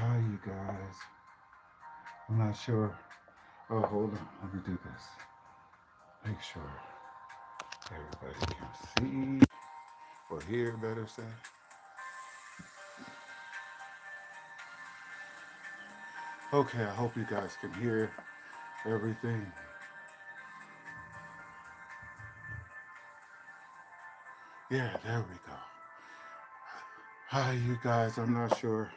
Hi, you guys. I'm not sure. Oh, hold on. Let me do this. Make sure everybody can see or hear, better say. Okay, I hope you guys can hear everything. Yeah, there we go. Hi, you guys. I'm not sure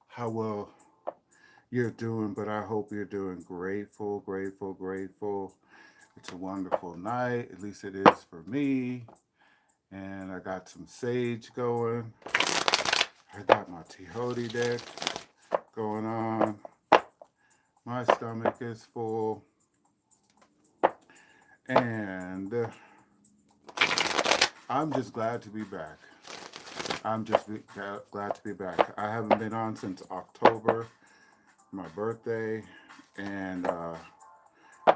how well you're doing, but I hope you're doing grateful, grateful, grateful. It's a wonderful night. At least it is for me. And I got some sage going. I got my Tehodi deck going on. My stomach is full. And I'm just glad to be back. Glad to be back. I haven't been on since October, my birthday, and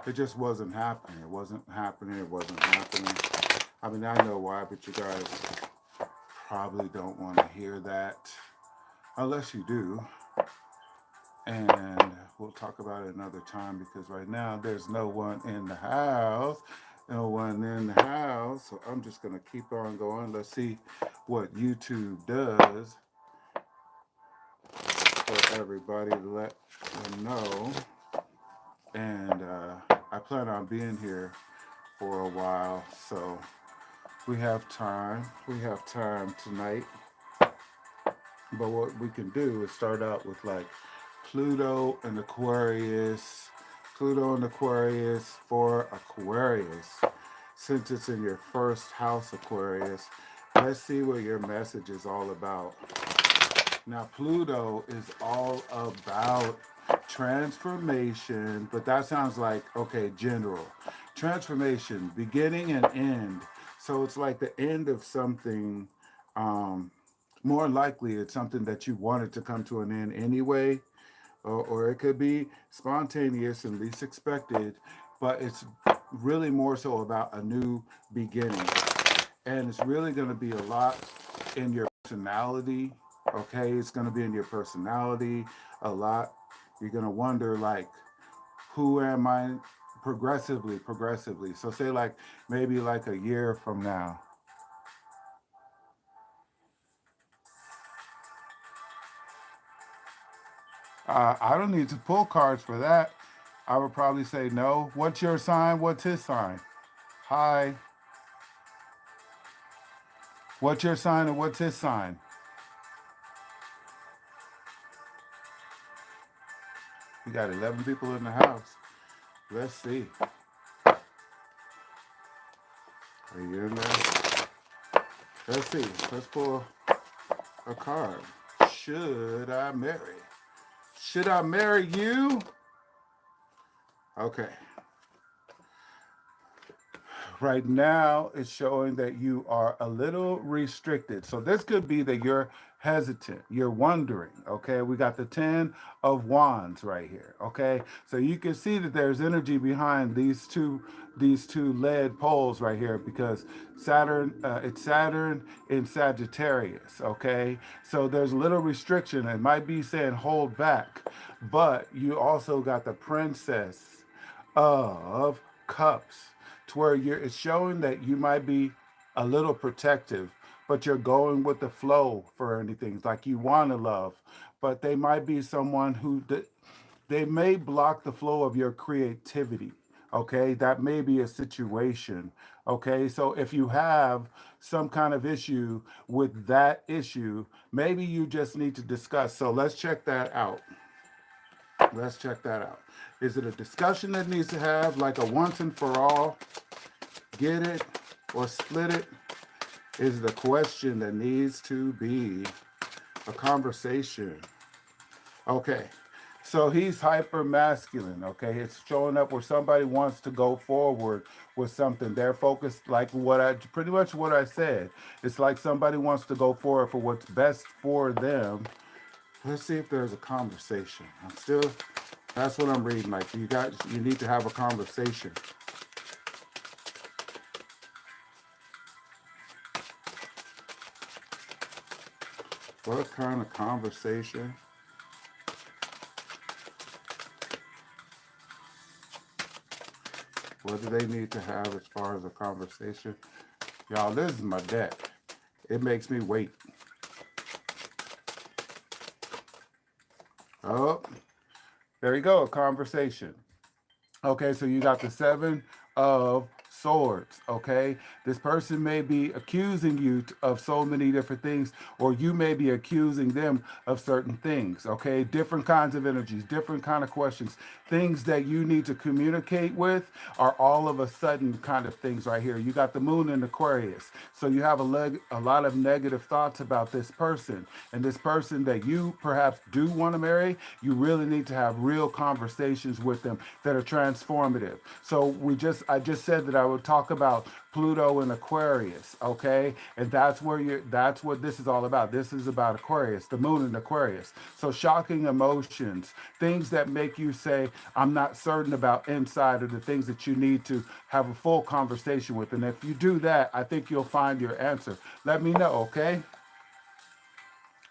it just wasn't happening. It wasn't happening. It wasn't happening. I mean, I know why, but you guys probably don't want to hear that unless you do. And we'll talk about it another time because right now there's no one in the house. No one in the house. So I'm just going to keep on going. Let's see what YouTube does for everybody to let them know. And I plan on being here for a while. So we have time. We have time tonight. But what we can do is start out with like Pluto and Aquarius. Pluto and Aquarius for Aquarius. Since it's in your first house, Aquarius, let's see what your message is all about. Now, Pluto is all about transformation, but that sounds like, okay, general. Transformation, beginning and end. So it's like the end of something. More likely, it's something that you wanted to come to an end anyway, or it could be spontaneous and least expected, but it's really more so about a new beginning. And it's really going to be a lot in your personality. Okay, it's going to be in your personality a lot. You're going to wonder, like, who am I progressively? So, say, like, maybe like a year from now. I don't need to pull cards for that. I would probably say no. What's your sign? What's his sign? Hi. What's your sign and what's his sign? We got 11 people in the house. Let's see. Are you in there? Let's see. Let's pull a card. Should I marry? Should I marry you? Okay. Right now, it's showing that you are a little restricted. So this could be that you're hesitant, you're wondering. Okay, we got the 10 of Wands right here. Okay, so you can see that there's energy behind these two lead poles right here because it's Saturn in Sagittarius. Okay, so there's a little restriction. It might be saying hold back, but you also got the Princess of Cups, to where it's showing that you might be a little protective, but you're going with the flow for anything. Like you want to love, but they might be someone who they may block the flow of your creativity. Okay, that may be a situation. Okay, so if you have some kind of issue with that issue, maybe you just need to discuss. So let's check that out. Let's check that out. Is it a discussion that needs to have like a once and for all, get it or split it? Is the question that needs to be a conversation? Okay. So he's hyper masculine. Okay. It's showing up where somebody wants to go forward with something. They're focused, like pretty much what I said. It's like somebody wants to go forward for what's best for them. Let's see if there's a conversation. That's what I'm reading. Like you need to have a conversation. What kind of conversation What do they need to have as far as a conversation? Y'all, this is my deck. It makes me wait. Oh, there you go, a conversation. Okay, so you got the Seven of Swords. Okay, this person may be accusing you of so many different things, or you may be accusing them of certain things. Okay, different kinds of energies, different kind of questions, things that you need to communicate with are all of a sudden kind of things right here. You got the Moon in Aquarius, so you have a lot of negative thoughts about this person, and this person that you perhaps do want to marry. You really need to have real conversations with them that are transformative. So I just said that I would talk about Pluto and Aquarius, okay? And that's what this is all about. This is about Aquarius, the moon in Aquarius. So shocking emotions, things that make you say, I'm not certain about inside, are the things that you need to have a full conversation with. And if you do that, I think you'll find your answer. Let me know, okay?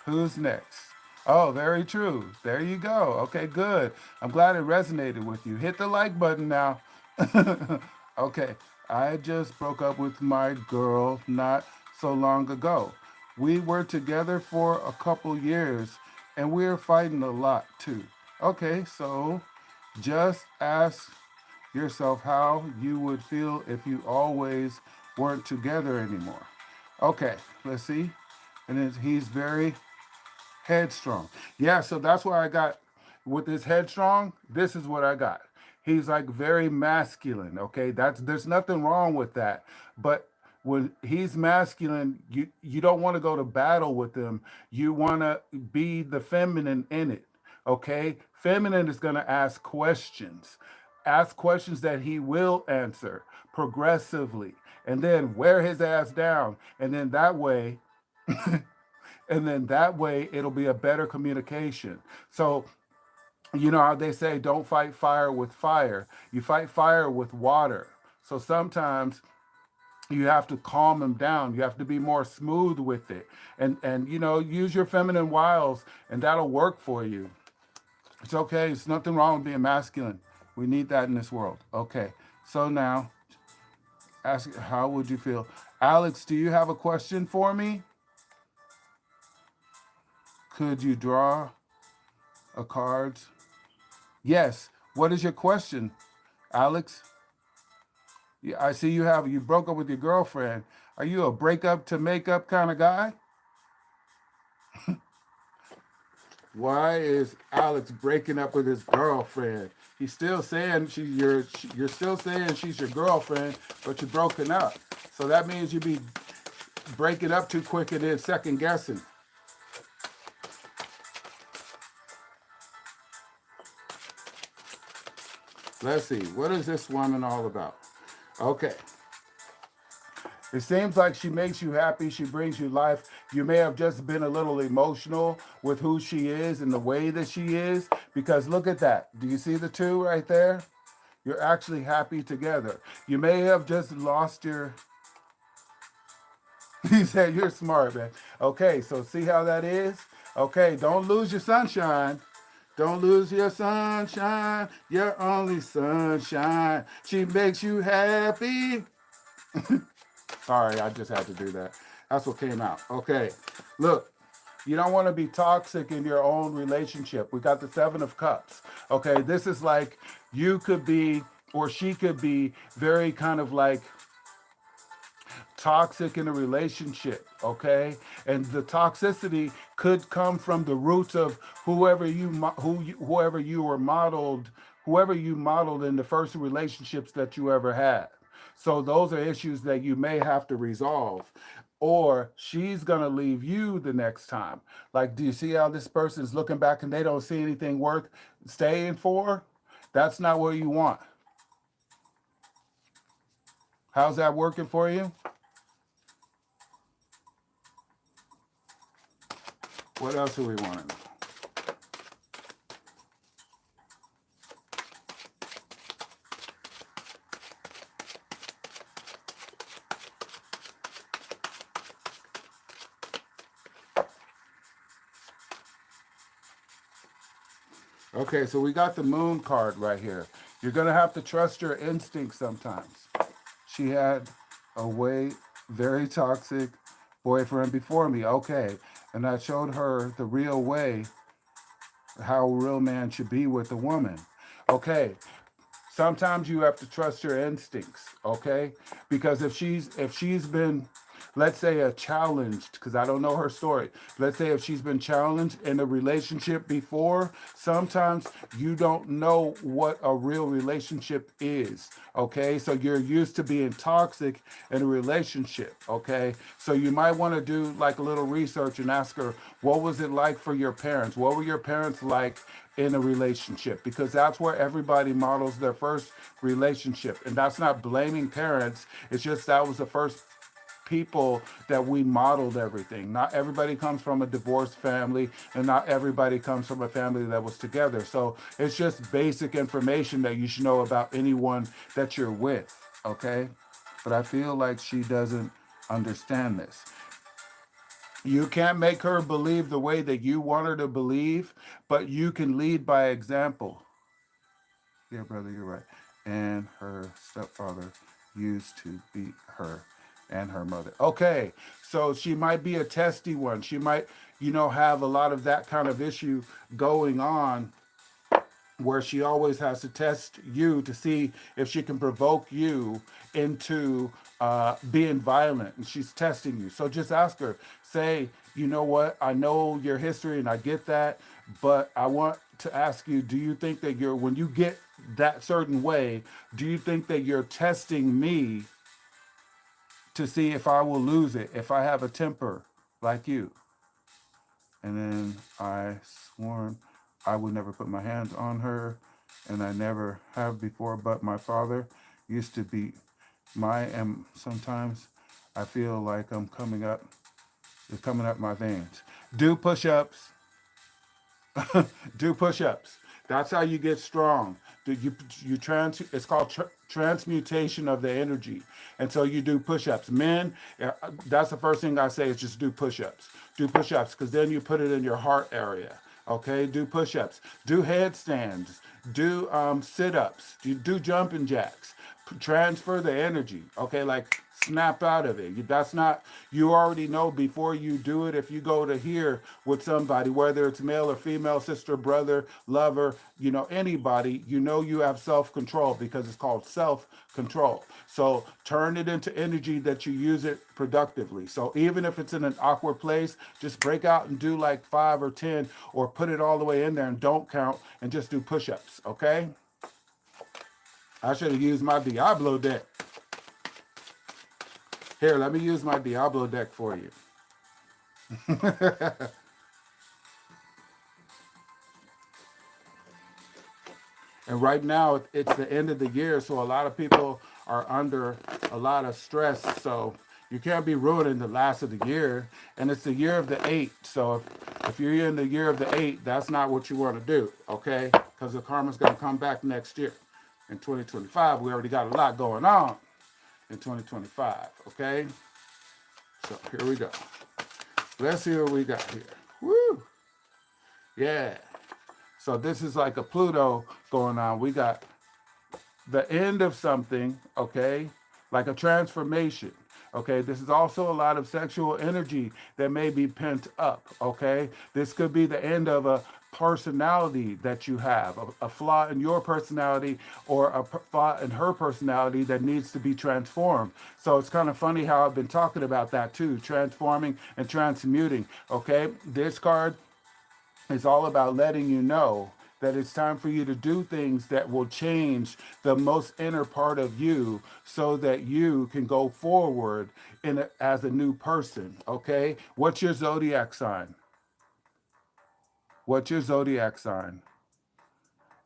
Who's next? Oh, very true. There you go. Okay, good. I'm glad it resonated with you. Hit the like button now. Okay, I just broke up with my girl not so long ago. We were together for a couple years and we're fighting a lot too. Okay, so just ask yourself how you would feel if you always weren't together anymore. Okay, let's see. And then he's very headstrong. Yeah, so that's what I got with this headstrong. This is what I got. He's like very masculine. Okay, there's nothing wrong with that. But when he's masculine, you don't want to go to battle with him. You want to be the feminine in it. Okay, feminine is going to ask questions that he will answer progressively, and then wear his ass down, and then that way it'll be a better communication. So you know how they say don't fight fire with fire, you fight fire with water. So sometimes you have to calm them down, you have to be more smooth with it, and you know, use your feminine wiles and that'll work for you. It's okay, it's nothing wrong with being masculine. We need that in this world. Okay, so now ask, how would you feel? Alex, do you have a question for me? Could you draw a card? Yes. What is your question, Alex? Yeah, I see you broke up with your girlfriend. Are you a breakup to makeup kind of guy? Why is Alex breaking up with his girlfriend? He's still saying you're still saying she's your girlfriend, but you're broken up. So that means you be breaking up too quick and then second guessing. Let's see. What is this woman all about? Okay. It seems like she makes you happy. She brings you life. You may have just been a little emotional with who she is and the way that she is. Because look at that. Do you see the two right there? You're actually happy together. You may have just lost your... He said, you're smart, man. Okay, so see how that is? Okay, don't lose your sunshine. Don't lose your sunshine. Your only sunshine. She makes you happy. Sorry, I just had to do that. That's what came out. Okay, look, you don't want to be toxic in your own relationship. We got the Seven of Cups. Okay, this is like you could be, or she could be very kind of like toxic in a relationship, okay? And the toxicity could come from the roots of whoever you were modeled, whoever you modeled in the first relationships that you ever had. So those are issues that you may have to resolve. Or she's gonna leave you the next time. Like, do you see how this person's looking back and they don't see anything worth staying for? That's not what you want. How's that working for you? What else do we want to know? Okay, so we got the moon card right here. You're going to have to trust your instincts sometimes. She had a very toxic boyfriend before me. Okay. And I showed her the real way, how a real man should be with a woman. Okay. Sometimes you have to trust your instincts, okay? Because if she's been, let's say, a challenged, because I don't know her story, let's say if she's been challenged in a relationship before, sometimes you don't know what a real relationship is, okay? So you're used to being toxic in a relationship, okay? So you might want to do like a little research and ask her, what was it like for your parents? What were your parents like in a relationship? Because that's where everybody models their first relationship. And that's not blaming parents. It's just that was the first people that we modeled everything. Not everybody comes from a divorced family, and not everybody comes from a family that was together. So it's just basic information that you should know about anyone that you're with, okay? But I feel like she doesn't understand this. You can't make her believe the way that you want her to believe, but you can lead by example. Yeah, brother, you're right. And her stepfather used to beat her and her mother. Okay, so she might be a testy one. She might, have a lot of that kind of issue going on, where she always has to test you to see if she can provoke you into being violent. And she's testing you. So just ask her, say, you know what? I know your history and I get that, but I want to ask you, do you think that when you get that certain way, do you think that you're testing me to see if I will lose it, if I have a temper like you? And then I sworn I would never put my hands on her, and I never have before, but my father used to be and sometimes I feel like it's coming up my veins. Do push-ups. Do push-ups. That's how you get strong. It's called transmutation of the energy. And so you do push-ups. Men, that's the first thing I say is just do push-ups. Do push-ups, because then you put it in your heart area. Okay, do push-ups. Do headstands. Do sit-ups. Do jumping jacks. Transfer the energy. Okay, like snap out of it. That's not, you already know before you do it. If you go to here with somebody, whether it's male or female, sister, brother, lover, anybody, you have self-control, because it's called self-control. So turn it into energy that you use it productively. So even if it's in an awkward place, just break out and do like 5 or 10, or put it all the way in there and don't count, and just do push-ups, okay? I should have used my Diablo deck. Here, let me use my Diablo deck for you. And right now, it's the end of the year, so a lot of people are under a lot of stress. So you can't be ruining the last of the year. And it's the year of the 8. So if you're in the year of the 8, that's not what you want to do, okay? Because the karma's going to come back next year. In 2025, we already got a lot going on in 2025, okay? So here we go. Let's see what we got here. Woo! Yeah. So this is like a Pluto going on. We got the end of something, okay? Like a transformation, okay? This is also a lot of sexual energy that may be pent up, okay? This could be the end of a personality that you have, a flaw in your personality, or a flaw in her personality that needs to be transformed. So it's kind of funny how I've been talking about that too, transforming and transmuting, okay? This card is all about letting you know that it's time for you to do things that will change the most inner part of you, so that you can go forward as a new person, okay? What's your zodiac sign? What's your zodiac sign?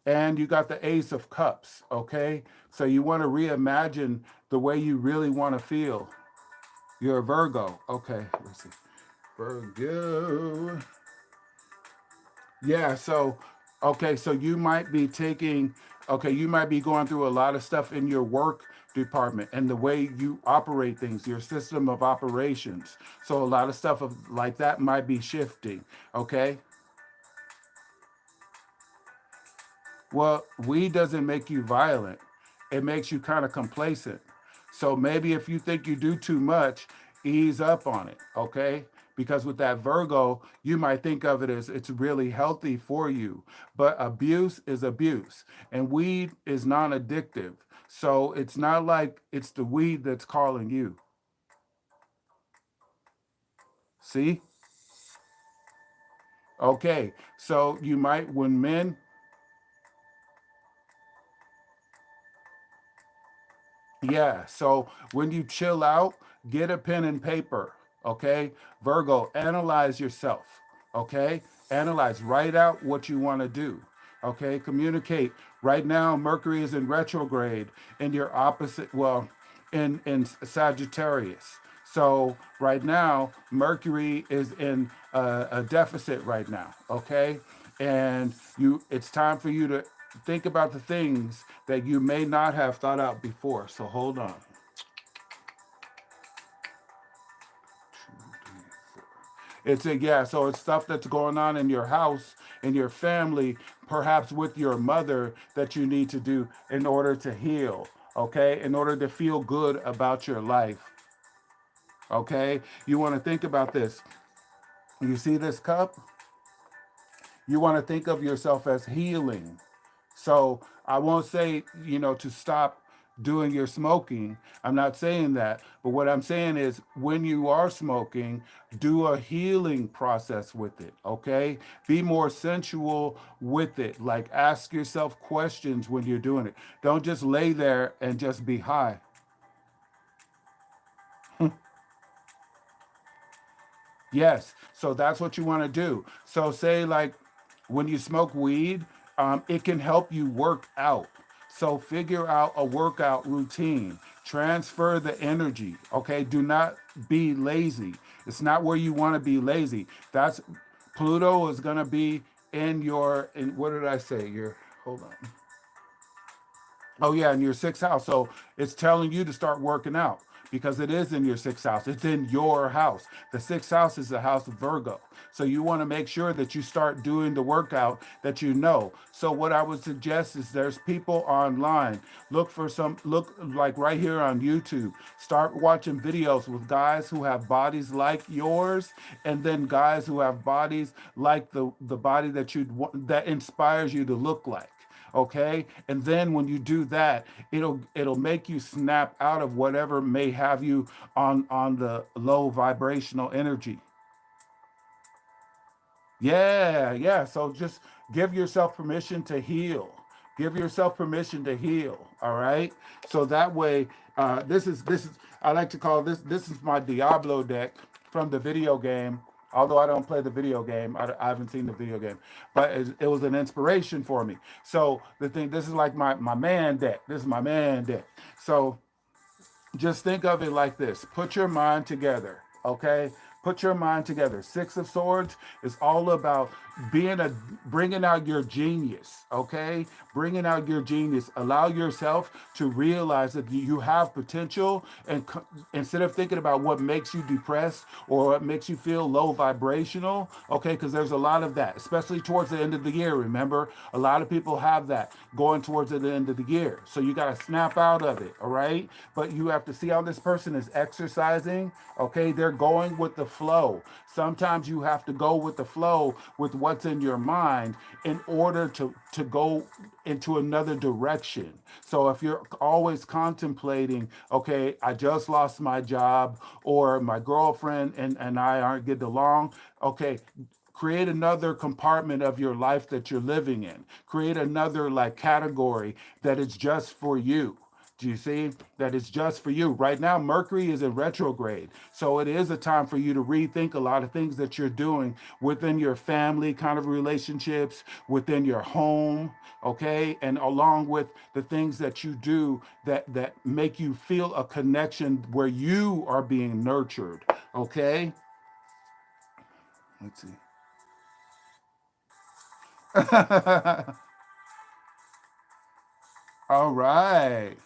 And you got the Ace of Cups, okay? So you want to reimagine the way you really want to feel. You're a Virgo. Okay, let's see. Virgo. Yeah, so, okay, so you might be you might be going through a lot of stuff in your work department and the way you operate things, your system of operations. So a lot of stuff like that might be shifting, okay? Well, weed doesn't make you violent. It makes you kind of complacent. So maybe if you think you do too much, ease up on it, okay? Because with that Virgo, you might think of it as it's really healthy for you. But abuse is abuse, and weed is non addictive. So it's not like it's the weed that's calling you. See? Okay. So you might, when men, yeah. So when you chill out, get a pen and paper. Okay. Virgo, analyze yourself. Okay. Analyze, write out what you want to do. Okay. Communicate. Right now, Mercury is in retrograde in your opposite, well, in Sagittarius. So right now, Mercury is in a deficit right now. Okay. And it's time for you to think about the things that you may not have thought out before. So hold on. It's a yeah, so it's stuff that's going on in your house, in your family, perhaps with your mother that you need to do in order to heal, okay? In order to feel good about your life, okay? You want to think about this. You see this cup? You want to think of yourself as healing. So I won't say, to stop doing your smoking. I'm not saying that. But what I'm saying is when you are smoking, do a healing process with it, okay? Be more sensual with it. Like ask yourself questions when you're doing it. Don't just lay there and just be high. Yes. So that's what you want to do. So say like when you smoke weed, it can help you work out. So figure out a workout routine. Transfer the energy. Okay. Do not be lazy. It's not where you want to be lazy. That's Pluto is gonna be in what did I say? Your hold on. Oh yeah, in your sixth house. So it's telling you to start working out because it is in your sixth house. It's in your house. The sixth house is the house of Virgo. So you want to make sure that you start doing the workout that you know. So what I would suggest is there's people online. Look like right here on YouTube. Start watching videos with guys who have bodies like yours and then guys who have bodies like the body that inspires you to look like, okay? And then when you do that, it'll make you snap out of whatever may have you on the low vibrational energy. Yeah, yeah. So just give yourself permission to heal. Give yourself permission to heal. All right. So that way, this is I like to call this is my Diablo deck from the video game. Although I don't play the video game, I haven't seen the video game, but it was an inspiration for me. So this is like my man deck. This is my man deck. So just think of it like this. Put your mind together, okay? Put your mind together. Six of Swords is all about bringing out your genius, okay? Bringing out your genius. Allow yourself to realize that you have potential, and instead of thinking about what makes you depressed or what makes you feel low vibrational, okay? Because there's a lot of that, especially towards the end of the year. Remember, a lot of people have that going towards the end of the year. So you got to snap out of it, all right? But you have to see how this person is exercising, okay? They're going with the flow. Sometimes you have to go with the flow with what's in your mind in order to go into another direction. So if you're always contemplating, okay, I just lost my job or my girlfriend and I aren't getting along, okay, create another compartment of your life that you're living in. Create another like category that is just for you. Do you see that it's just for you? Right now, Mercury is in retrograde. So it is a time for you to rethink a lot of things that you're doing within your family kind of relationships, within your home, okay? And along with the things that you do that make you feel a connection where you are being nurtured, okay? Let's see. All right.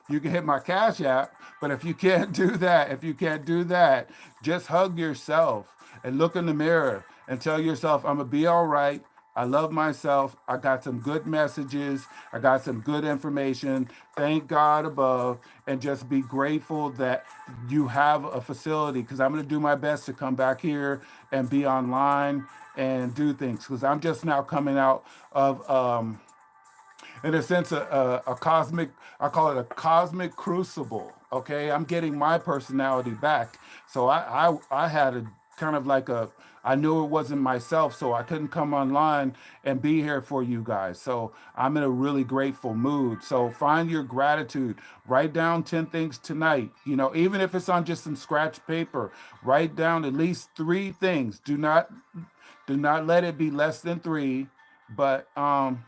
You can hit my Cash App, but if you can't do that, just hug yourself and look in the mirror and tell yourself, I'm gonna be all right. I love myself. I got some good messages. I got some good information. Thank God above, and just be grateful that you have a facility, because I'm going to do my best to come back here and be online and do things, because I'm just now coming out of in a sense, a cosmic, I call it a cosmic crucible. Okay, I'm getting my personality back. So I had a kind of like a, I knew it wasn't myself, so I couldn't come online and be here for you guys. So I'm in a really grateful mood. So find your gratitude. Write down 10 things tonight. You know, even if it's on just some scratch paper, write down at least 3 things. Do not let it be less than 3. But no,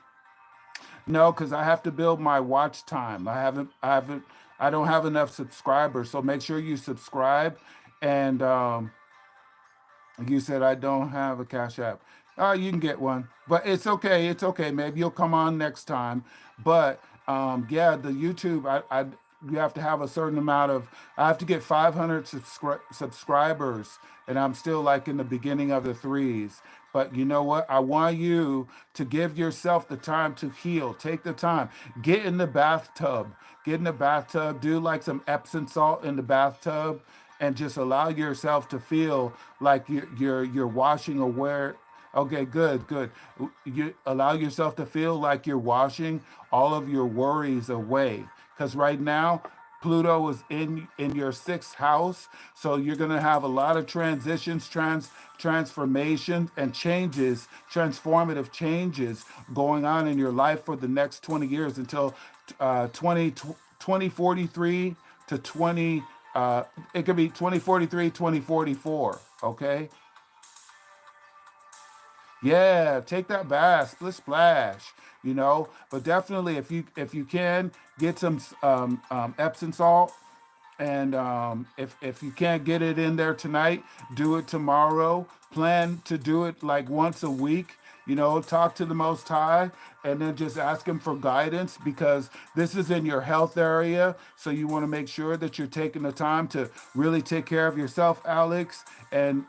because I have to build my watch time. I don't have enough subscribers. So make sure you subscribe. And you said I don't have a Cash App. You can get one, but it's okay. It's okay. Maybe you'll come on next time. But yeah, the YouTube, you have to have a certain amount of. I have to get 500 subscribers, and I'm still like in the beginning of the threes. But you know what? I want you to give yourself the time to heal. Take the time. Get in the bathtub. Get in the bathtub. Do like some Epsom salt in the bathtub, and just allow yourself to feel like you're washing aware. Okay, good, good. You allow yourself to feel like you're washing all of your worries away, because right now Pluto is in your 6th house, so you're going to have a lot of transitions, transformations and changes, transformative changes going on in your life for the next 20 years, until 2043 to 20, it could be 2043, 2044. Okay. Yeah, take that bath, split splash, But definitely, if you can get some Epsom salt, and if you can't get it in there tonight, do it tomorrow. Plan to do it like once a week. Talk to the Most High, and then just ask Him for guidance, because this is in your health area. So you want to make sure that you're taking the time to really take care of yourself, Alex, and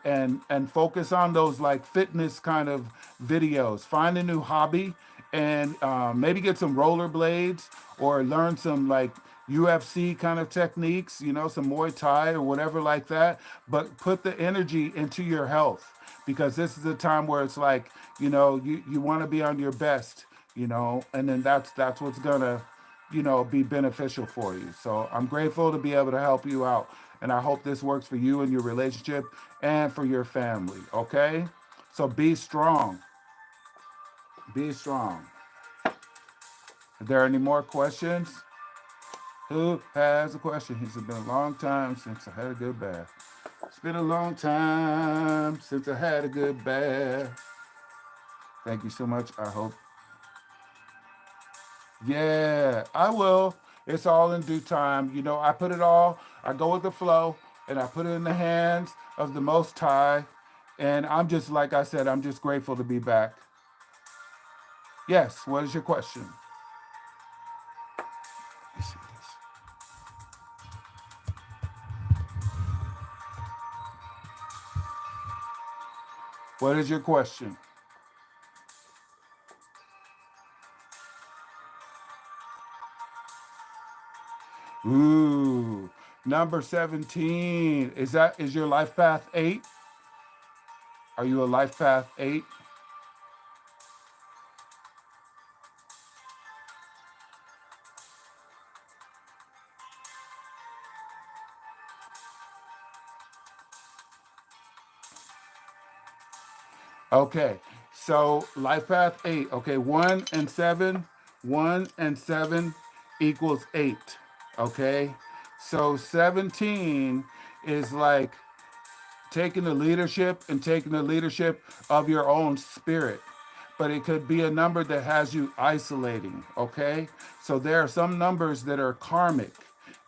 focus on those like fitness kind of videos. Find a new hobby, and maybe get some rollerblades, or learn some like UFC kind of techniques, some Muay Thai or whatever like that. But put the energy into your health, because this is a time where it's like, you want to be on your best, and then that's what's gonna, be beneficial for you. So I'm grateful to be able to help you out. And I hope this works for you and your relationship and for your family. Okay? So be strong. Be strong. Are there any more questions? Who has a question? It's been a long time since I had a good bath. It's been a long time since I had a good bath. Thank you so much. I hope. Yeah, I will. It's all in due time. I put it all, I go with the flow, and I put it in the hands of the Most High. And I'm just, like I said, I'm just grateful to be back. Yes, what is your question? Let me see this. What is your question? Ooh, number 17. Is your life path 8? Are you a life path 8? Okay, so life path 8. Okay, 1 and 7. 1 and 7 equals 8. Okay, so 17 is like taking the leadership and taking the leadership of your own spirit. But it could be a number that has you isolating. Okay, so there are some numbers that are karmic,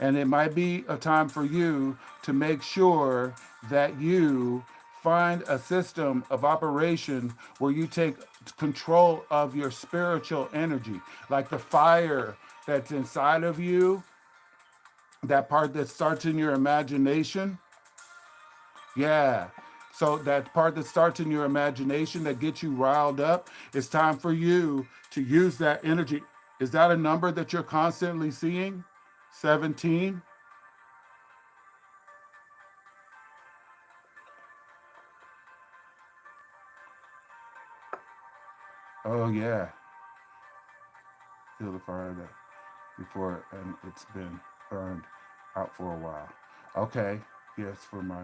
and it might be a time for you to make sure that you find a system of operation where you take control of your spiritual energy, like the fire that's inside of you, that part that starts in your imagination. Yeah. So that part that starts in your imagination that gets you riled up, it's time for you to use that energy. Is that a number that you're constantly seeing? 17? Oh yeah. Feel the fire that before and it's been burned out for a while. Okay. Yes, for my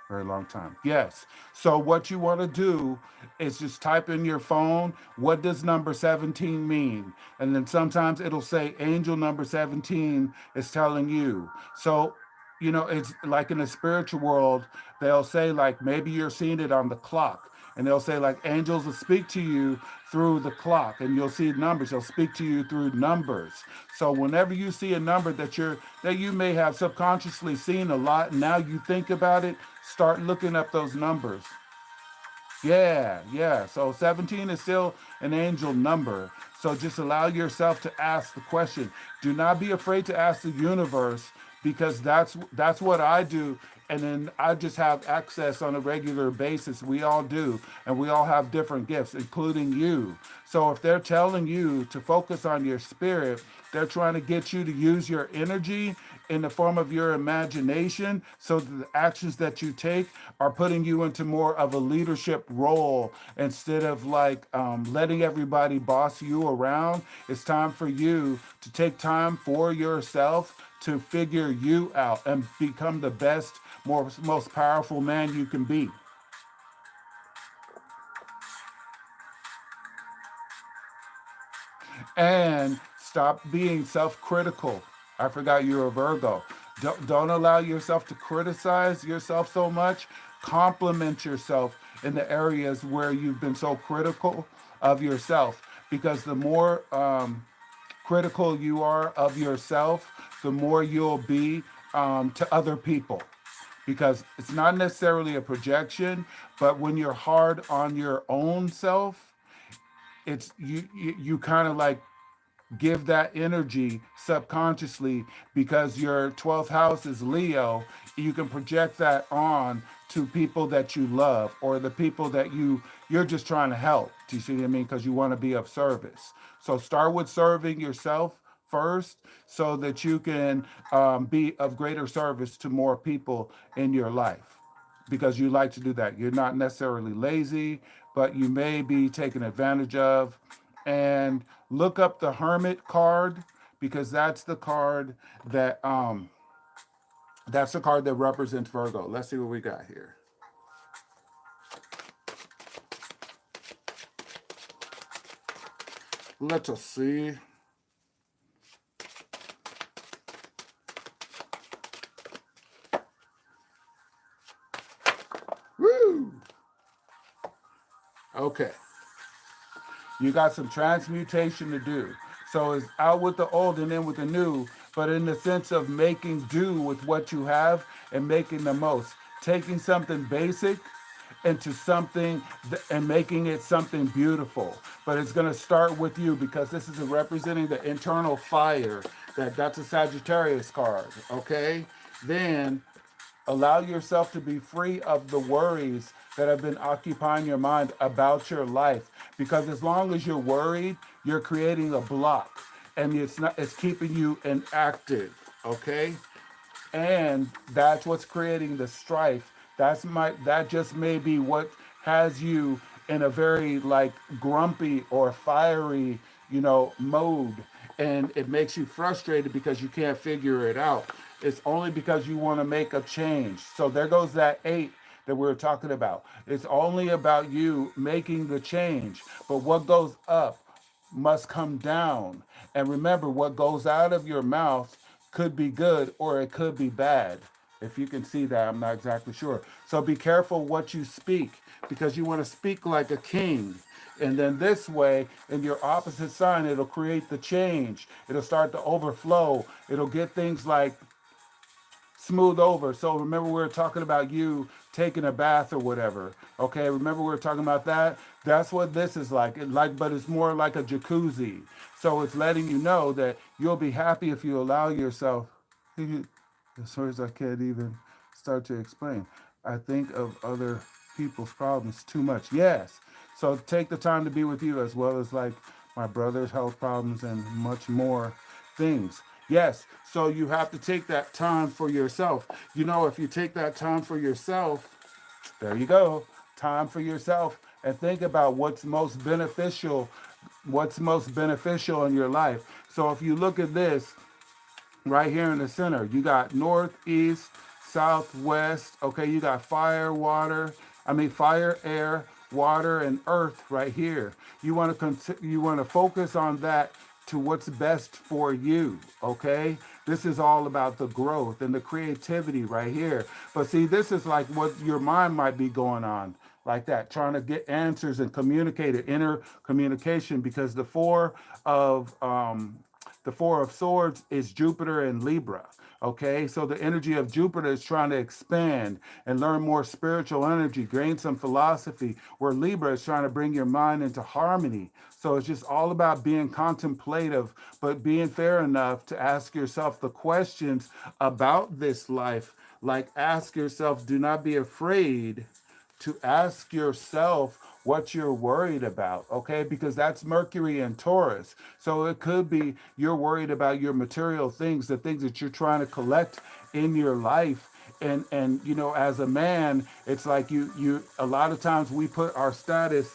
very long time. Yes. So what you want to do is just type in your phone, what does number 17 mean? And then sometimes it'll say angel number 17 is telling you. So, it's like in the spiritual world, they'll say like maybe you're seeing it on the clock. And they'll say like angels will speak to you through the clock, and you'll see numbers. They'll speak to you through numbers. So whenever you see a number that you may have subconsciously seen a lot, and now you think about it, start looking up those numbers. Yeah, yeah. So 17 is still an angel number. So just allow yourself to ask the question. Do not be afraid to ask the universe, because that's what I do. And then I just have access on a regular basis. We all do. And we all have different gifts, including you. So if they're telling you to focus on your spirit, they're trying to get you to use your energy in the form of your imagination, so that the actions that you take are putting you into more of a leadership role instead of like letting everybody boss you around. It's time for you to take time for yourself to figure you out and become the best, most powerful man you can be. And stop being self-critical. I forgot you're a Virgo. Don't allow yourself to criticize yourself so much. Compliment yourself in the areas where you've been so critical of yourself, because the more critical you are of yourself, the more you'll be to other people, because it's not necessarily a projection, but when you're hard on your own self, it's you kind of like give that energy subconsciously, because your 12th house is Leo. You can project that on to people that you love, or the people that you're just trying to help. Do you see what I mean? Because you want to be of service. So start with serving yourself first, so that you can be of greater service to more people in your life, because you like to do that. You're not necessarily lazy, but you may be taken advantage of. And look up the Hermit card, because that that's the card that represents Virgo. Let's see what we got here. Let us see. Woo! Okay. You got some transmutation to do. So it's out with the old and in with the new, but in the sense of making do with what you have and making the most. Taking something basic into something and making it something beautiful. But it's going to start with you, because this is representing the internal fire. That's a Sagittarius card, okay? Then allow yourself to be free of the worries that have been occupying your mind about your life. Because as long as you're worried, you're creating a block, and it's keeping you inactive. Okay? And that's what's creating the strife. That just may be what has you in a very like grumpy or fiery, mode, and it makes you frustrated because you can't figure it out. It's only because you want to make a change. So there goes that 8 that we were talking about. It's only about you making the change. But what goes up must come down. And remember, what goes out of your mouth could be good or it could be bad. If you can see that, I'm not exactly sure. So be careful what you speak, because you want to speak like a king. And then this way, in your opposite sign, it'll create the change. It'll start to overflow. It'll get things like smooth over. So remember we were talking about you taking a bath or whatever. Okay, remember we were talking about that? That's what this is like. But it's more like a jacuzzi. So it's letting you know that you'll be happy if you allow yourself. As far as I can't even start to explain. I think of other people's problems too much. Yes. So take the time to be with you as well as like my brother's health problems and much more things. Yes. So you have to take that time for yourself. You know, if you take that time for yourself, there you go. Time for yourself and think about what's most beneficial in your life. So if you look at this, right here in the center. You got north, east, south, west. Okay, you got fire, air, water, and earth right here. You want to focus on that to what's best for you. Okay, this is all about the growth and the creativity right here. But see, this is like what your mind might be going on like that, trying to get answers and communicate it, inner communication, because the Four of Swords is Jupiter and Libra. Okay, so the energy of Jupiter is trying to expand and learn more spiritual energy, gain some philosophy, where Libra is trying to bring your mind into harmony. So it's just all about being contemplative, but being fair enough to ask yourself the questions about this life. Like, ask yourself, do not be afraid to ask yourself what you're worried about, okay? Because that's Mercury and Taurus. So it could be you're worried about your material things, the things that you're trying to collect in your life. And you know, as a man, it's like you a lot of times we put our status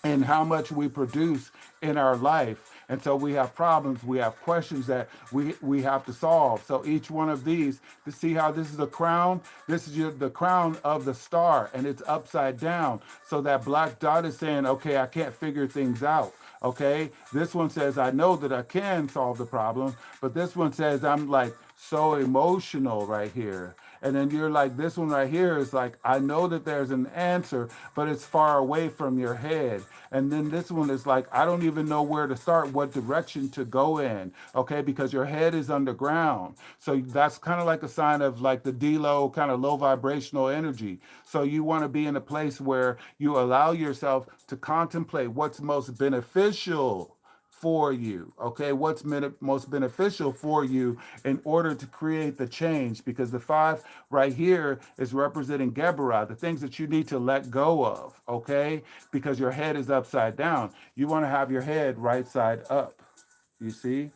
and how much we produce in our life. And so we have problems, we have questions that we have to solve. So each one of these, to see how this is a crown, this is the crown of the star, and it's upside down. So that black dot is saying, okay, I can't figure things out. Okay, this one says, I know that I can solve the problem, but this one says, I'm like so emotional right here. And then you're like, this one right here is like, I know that there's an answer, but it's far away from your head. And then this one is like, I don't even know where to start, what direction to go in, okay, because your head is underground. So that's kind of like a sign of like the D-low, kind of low vibrational energy. So you want to be in a place where you allow yourself to contemplate what's most beneficial for you, okay? What's most beneficial for you in order to create the change, because the five right here is representing Geburah, the things that you need to let go of, okay? Because your head is upside down. You want to have your head right side up, you see?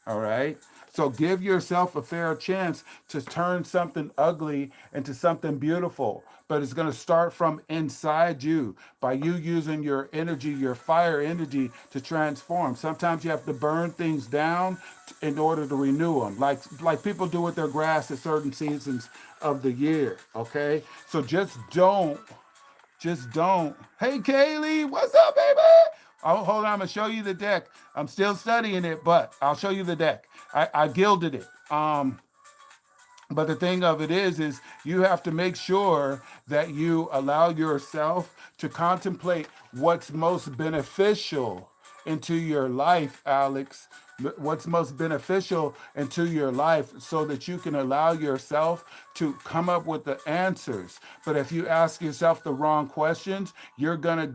All right. So give yourself a fair chance to turn something ugly into something beautiful. But it's going to start from inside you by you using your energy, your fire energy to transform. Sometimes you have to burn things down in order to renew them, like people do with their grass at certain seasons of the year. Okay. So just don't. Hey, Kaylee, what's up, baby? Oh, hold on, I'm gonna show you the deck. I'm still studying it, but I'll show you the deck. I gilded it. But the thing of it is you have to make sure that you allow yourself to contemplate what's most beneficial into your life, Alex. What's most beneficial into your life so that you can allow yourself to come up with the answers. But if you ask yourself the wrong questions, you're not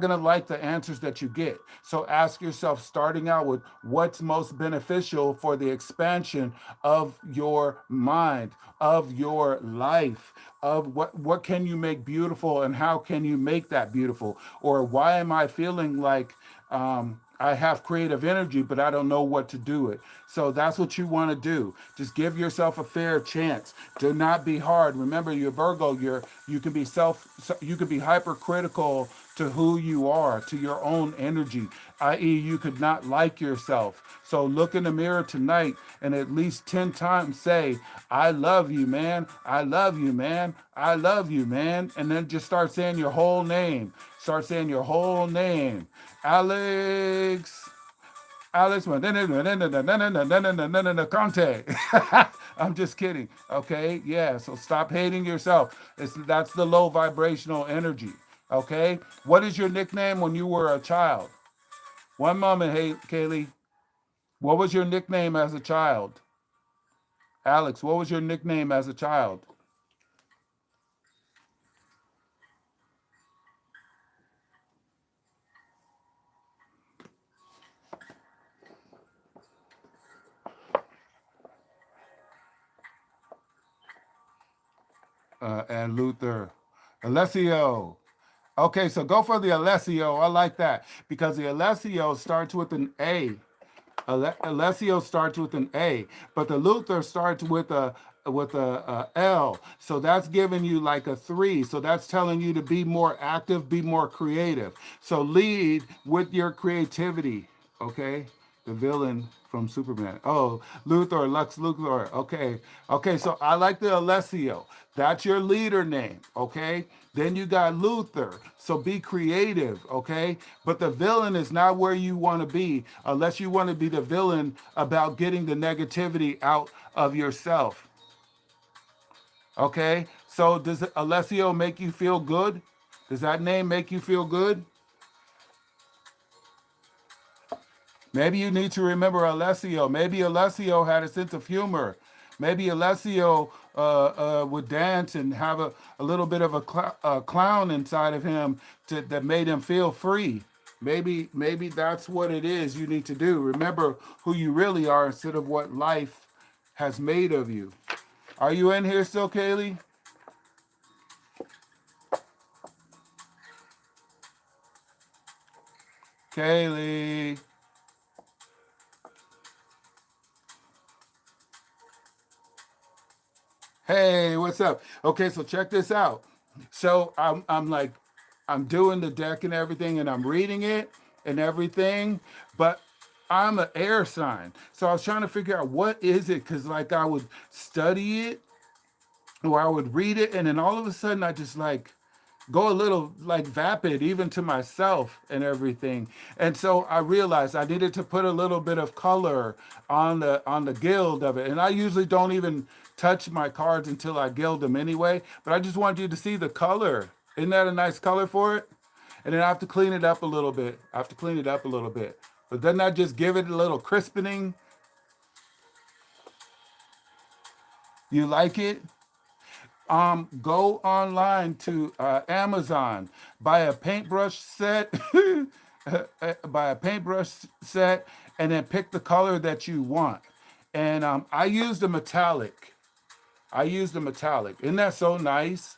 gonna like the answers that you get. So ask yourself, starting out with what's most beneficial for the expansion of your mind, of your life, of what can you make beautiful and how can you make that beautiful? Or why am I feeling like I have creative energy, but I don't know what to do it. So that's what you want to do. Just give yourself a fair chance. Do not be hard. Remember, you're Virgo. You can be hypercritical to who you are, to your own energy, i.e., you could not like yourself. So look in the mirror tonight and at least 10 times say, I love you, man. I love you, man. I love you, man. And then just start saying your whole name. Start saying your whole name. Alex. Alex Conte. I'm just kidding. Okay. Yeah. So stop hating yourself. That's the low vibrational energy. Okay. What is your nickname when you were a child? One moment, hey, Kaylee. What was your nickname as a child? Alex, what was your nickname as a child? And Luther. Alessio. Okay, so go for the Alessio. I like that because the Alessio starts with an A. Alessio starts with an A, but the Luther starts with a L. So that's giving you like a 3. So that's telling you to be more active, be more creative. So lead with your creativity. Okay, the villain from Superman. Oh, Luthor, Lux Luthor. Okay, okay. So I like the Alessio. That's your leader name. Okay. Then you got Luther. So be creative. Okay. But the villain is not where you want to be unless you want to be the villain about getting the negativity out of yourself. Okay. So does Alessio make you feel good? Does that name make you feel good? Maybe you need to remember Alessio. Maybe Alessio had a sense of humor. Maybe Alessio would dance and have a little bit of a clown inside of him that made him feel free. Maybe that's what it is you need to do. Remember who you really are instead of what life has made of you. Are you in here still, Kaylee? Kaylee. Hey, what's up? Okay, so check this out. So I'm like, I'm doing the deck and everything, and I'm reading it and everything, but I'm an air sign. So I was trying to figure out what is it, because like I would study it or I would read it, and then all of a sudden I just like go a little like vapid even to myself and everything. And so I realized I needed to put a little bit of color on the guild of it. And I usually don't even touch my cards until I gild them anyway, but I just wanted you to see the color. Isn't that a nice color for it? And then I have to clean it up a little bit. I have to clean it up a little bit. But doesn't that just give it a little crispening? You like it? Go online to Amazon, buy a paintbrush set, buy a paintbrush set, and then pick the color that you want. And I used a metallic. I used a metallic. Isn't that so nice?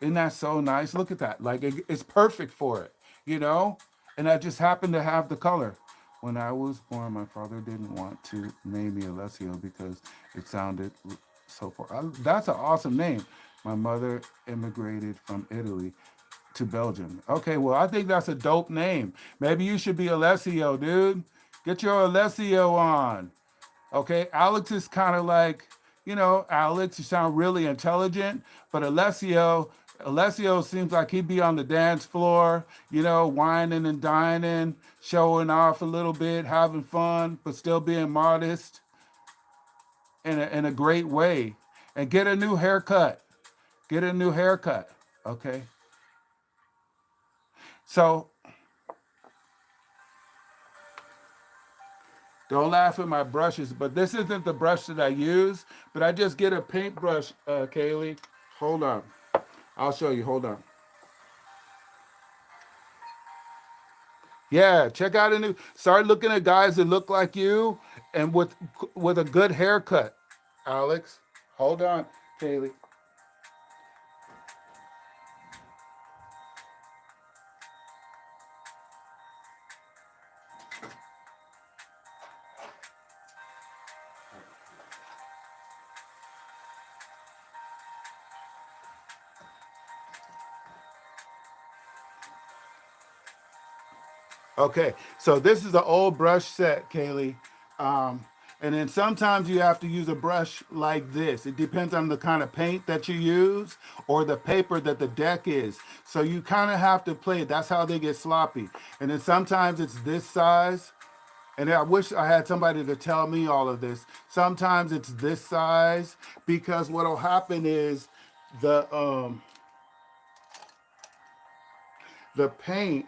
Isn't that so nice? Look at that. Like it's perfect for it, you know? And I just happened to have the color. When I was born, my father didn't want to name me Alessio because it sounded so far. That's an awesome name. My mother immigrated from Italy to Belgium. Okay, well, I think that's a dope name. Maybe you should be Alessio, dude. Get your Alessio on. Okay, Alex is kind of like, Alex, you sound really intelligent, but Alessio seems like he'd be on the dance floor, whining and dining, showing off a little bit, having fun, but still being modest in a great way. And get a new haircut. Get a new haircut. Okay. So don't laugh at my brushes, but this isn't the brush that I use, but I just get a paintbrush, Kaylee. Hold on. I'll show you. Hold on. Yeah, check out a new. Start looking at guys that look like you and with a good haircut. Alex, hold on, Kaylee. Okay, so this is an old brush set, Kaylee. Um, and then sometimes you have to use a brush like this. It depends on the kind of paint that you use or the paper that the deck is. So you kind of have to play it. That's how they get sloppy. And then sometimes it's this size. And I wish I had somebody to tell me all of this. Sometimes it's this size because what'll happen is the the paint.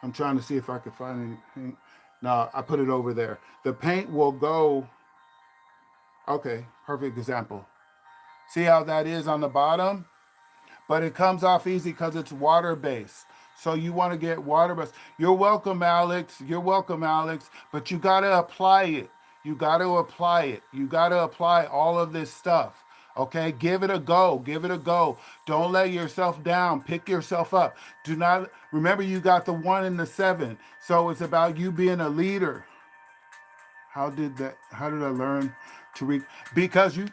I'm trying to see if I can find any paint. No, I put it over there. The paint will go. Okay, perfect example. See how that is on the bottom? But it comes off easy because it's water based. So you want to get water based. You're welcome, Alex. You're welcome, Alex. But you got to apply it. You got to apply it. You got to apply all of this stuff. Okay, give it a go. Give it a go. Don't let yourself down. Pick yourself up. Do not remember you got the 1 and the 7. So it's about you being a leader. How did I learn to read? Because you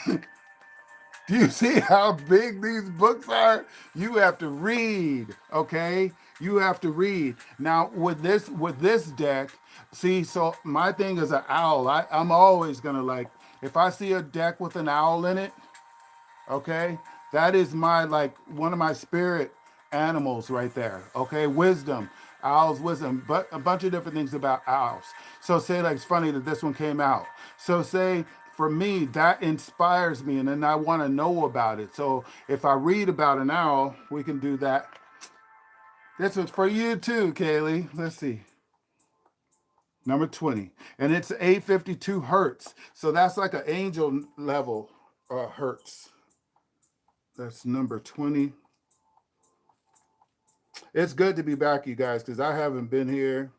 do you see how big these books are? You have to read, okay? You have to read. Now with this deck, see, so my thing is an owl. I'm always gonna like if I see a deck with an owl in it, okay, that is my like one of my spirit animals right there. Okay, wisdom, owls, wisdom, but a bunch of different things about owls. So say like it's funny that this one came out. So say for me that inspires me, and then I want to know about it. So if I read about an owl, we can do that. This was for you too, Kaylee. Let's see. Number 20. And it's 852 hertz. So that's like an angel level hertz. That's number 20. It's good to be back, you guys, because I haven't been here.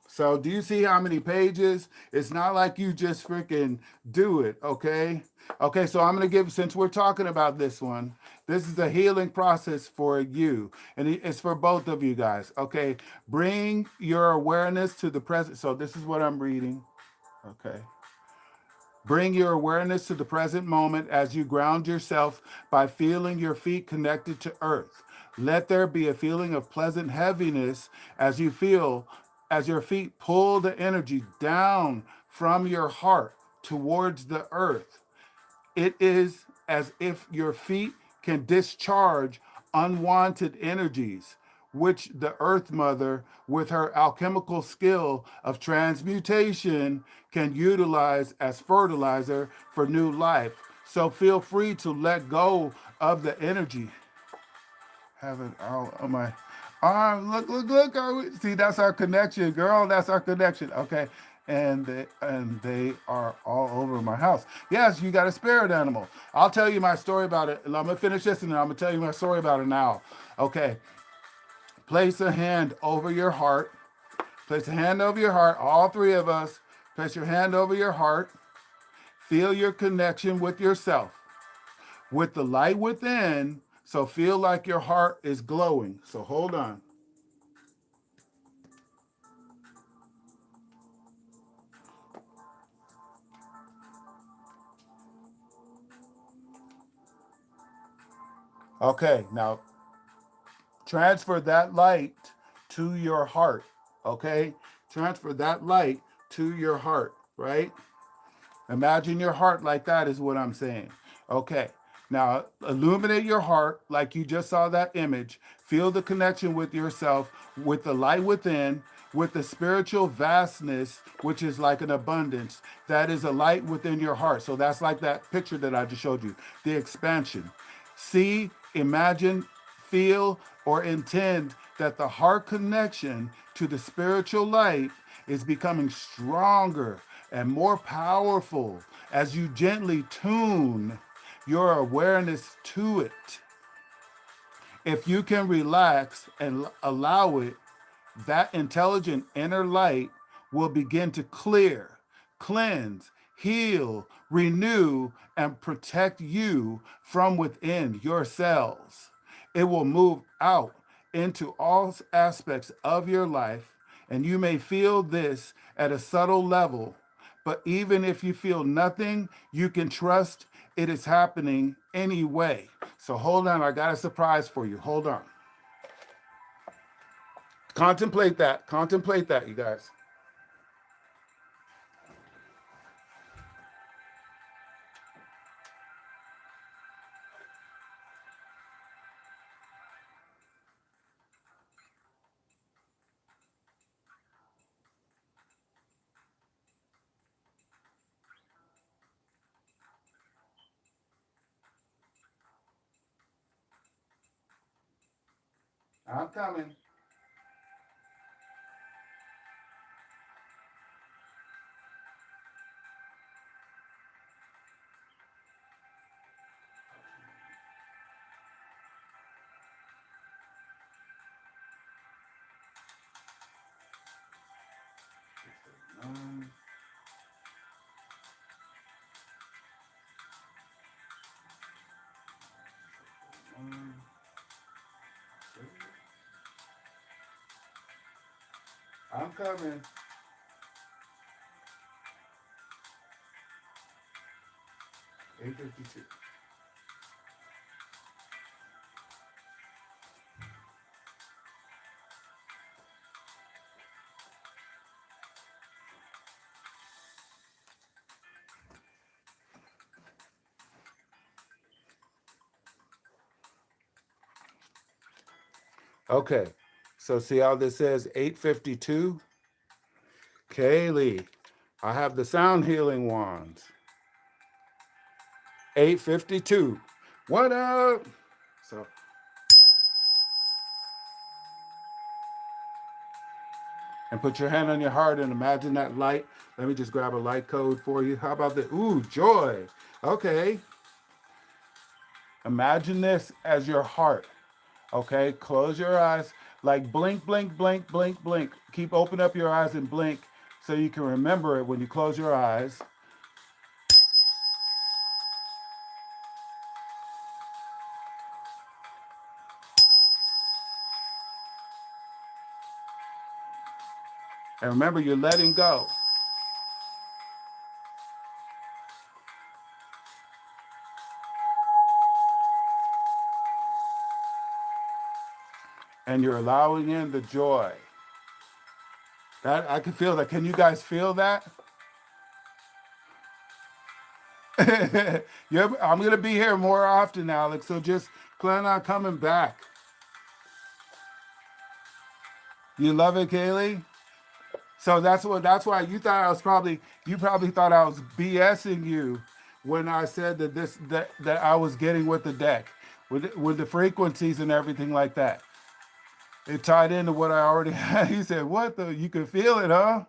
So do you see how many pages? It's not like you just freaking do it, okay? Okay, so I'm going to give, since we're talking about this one, this is a healing process for you. And it's for both of you guys, okay? Bring your awareness to the present. So this is what I'm reading, okay? Bring your awareness to the present moment as you ground yourself by feeling your feet connected to earth. Let there be a feeling of pleasant heaviness as you feel as your feet pull the energy down from your heart towards the earth. It is as if your feet can discharge unwanted energies, which the Earth Mother, with her alchemical skill of transmutation, can utilize as fertilizer for new life. So feel free to let go of the energy. Have it all on my arm. Look, look, look. See, that's our connection, girl. That's our connection. Okay. And they are all over my house. Yes, you got a spirit animal. I'll tell you my story about it. I'm gonna finish this and then I'm gonna tell you my story about it now. Okay. Place a hand over your heart. Place a hand over your heart. All three of us. Place your hand over your heart. Feel your connection with yourself, with the light within. So feel like your heart is glowing. So hold on. Okay, now transfer that light to your heart. Okay, transfer that light to your heart, right? Imagine your heart like that is what I'm saying. Okay. Now illuminate your heart like you just saw that image. Feel the connection with yourself, with the light within, with the spiritual vastness, which is like an abundance. That is a light within your heart. So that's like that picture that I just showed you, the expansion. See, imagine, feel, or intend that the heart connection to the spiritual light is becoming stronger and more powerful as you gently tune your awareness to it. If you can relax and allow it, that intelligent inner light will begin to clear, cleanse, heal, renew, and protect you from within your cells. It will move out into all aspects of your life, and you may feel this at a subtle level. But even if you feel nothing, you can trust it is happening anyway. So hold on, I got a surprise for you. Hold on. Contemplate that. Contemplate that, you guys. I'm coming. I'm coming. $8.52. Okay. So see how this says 852? Kaylee, I have the sound healing wands. 852. What up? So, and put your hand on your heart and imagine that light. Let me just grab a light code for you. How about the ooh, joy? Okay. Imagine this as your heart. Okay. Close your eyes. Like blink, blink, blink, blink, blink. Keep open up your eyes and blink so you can remember it when you close your eyes. And remember, you're letting go. And you're allowing in the joy. That I can feel that. Can you guys feel that? I'm gonna be here more often, Alex. So just plan on coming back. You love it, Kaylee? So that's why you thought I was probably you probably thought I was BSing you when I said that I was getting with the deck with the frequencies and everything like that. It tied into what I already had. He said, "What the? You can feel it, huh?"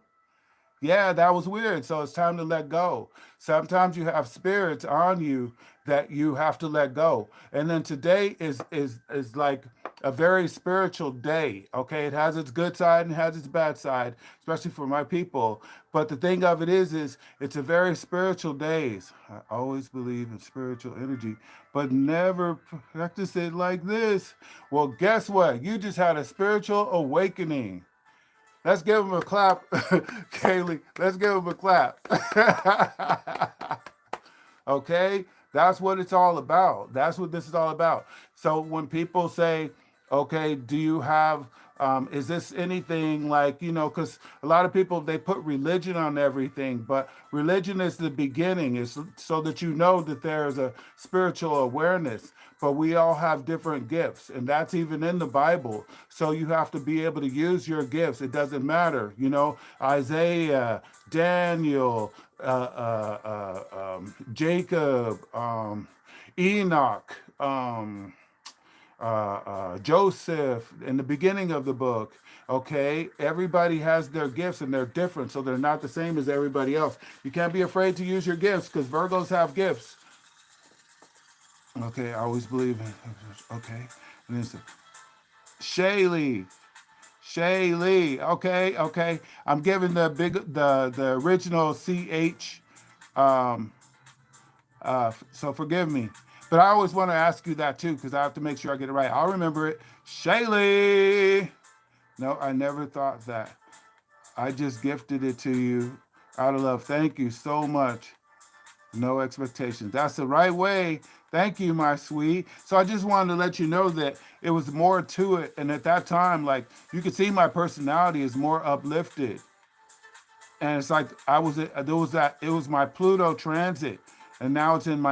Yeah, that was weird. So it's time to let go. Sometimes you have spirits on you that you have to let go. And then today is like a very spiritual day. Okay, it has its good side and has its bad side, especially for my people. But the thing of it is it's a very spiritual days. I always believe in spiritual energy, but never practice it like this. Well, guess what? You just had a spiritual awakening. Let's give him a clap, Kaylee. Let's give him a clap. Okay? That's what it's all about. That's what this is all about. So when people say, okay, do you have, is this anything like, because a lot of people, they put religion on everything, but religion is the beginning, is so that you know that there is a spiritual awareness. But we all have different gifts, and that's even in the Bible. So you have to be able to use your gifts. It doesn't matter, Isaiah, Daniel, Jacob, Enoch, Joseph, in the beginning of the book. Okay, everybody has their gifts and they're different, so they're not the same as everybody else. You can't be afraid to use your gifts because Virgos have gifts. Okay, I always believe in. Okay, and then Shaylee. Shaylee. Okay, okay. I'm giving the original CH. Um, so forgive me. But I always want to ask you that too, because I have to make sure I get it right. I'll remember it. Shaylee. No, I never thought that. I just gifted it to you out of love. Thank you so much. No expectations. That's the right way. Thank you, my sweet. So I just wanted to let you know that it was more to it. And at that time, like you could see my personality is more uplifted. And it's like it was my Pluto transit. And now it's in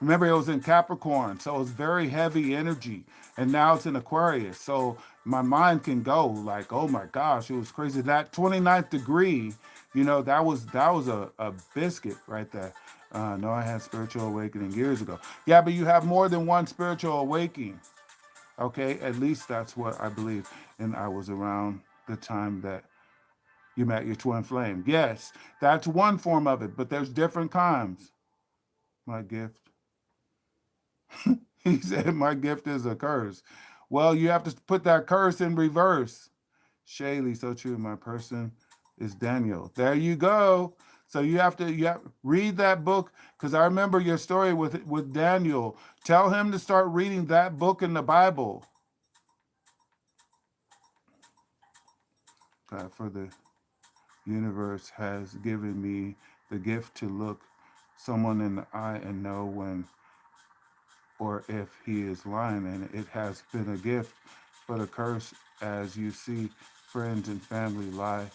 remember it was in Capricorn. So it's very heavy energy. And now it's in Aquarius. So my mind can go like, oh my gosh, it was crazy. That 29th degree, that was a biscuit right there. No, I had spiritual awakening years ago. Yeah, but you have more than one spiritual awakening. Okay, at least that's what I believe. And I was around the time that you met your twin flame. Yes, that's one form of it, but there's different kinds. My gift. He said, my gift is a curse. Well, you have to put that curse in reverse. Shaylee, so true. My person is Daniel. There you go. So you have read that book because I remember your story with Daniel. Tell him to start reading that book in the Bible. For the universe has given me the gift to look someone in the eye and know when or if he is lying, and it has been a gift, but a curse, as you see friends and family lie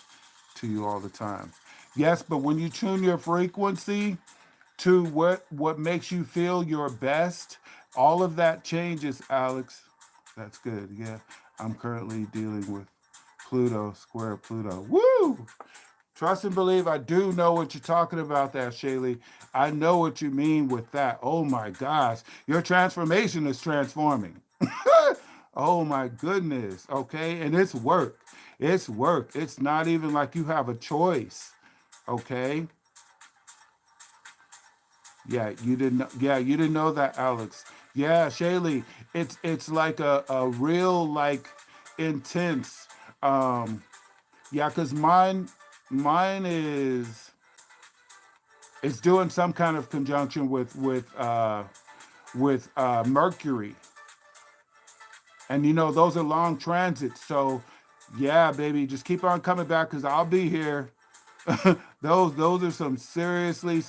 to you all the time. Yes, but when you tune your frequency to what makes you feel your best, all of that changes, Alex. That's good. Yeah, I'm currently dealing with Pluto, square Pluto. Woo! Trust and believe. I do know what you're talking about there, Shaylee. I know what you mean with that. Oh my gosh. Your transformation is transforming. Oh my goodness. Okay. And it's work. It's work. It's not even like you have a choice. Okay. Yeah, you didn't know. Yeah, you didn't know that, Alex. Yeah, Shaylee. It's like a real like intense yeah, because mine is it's doing some kind of conjunction with Mercury, and you know those are long transits. So, yeah, baby, just keep on coming back because I'll be here. Those are some seriously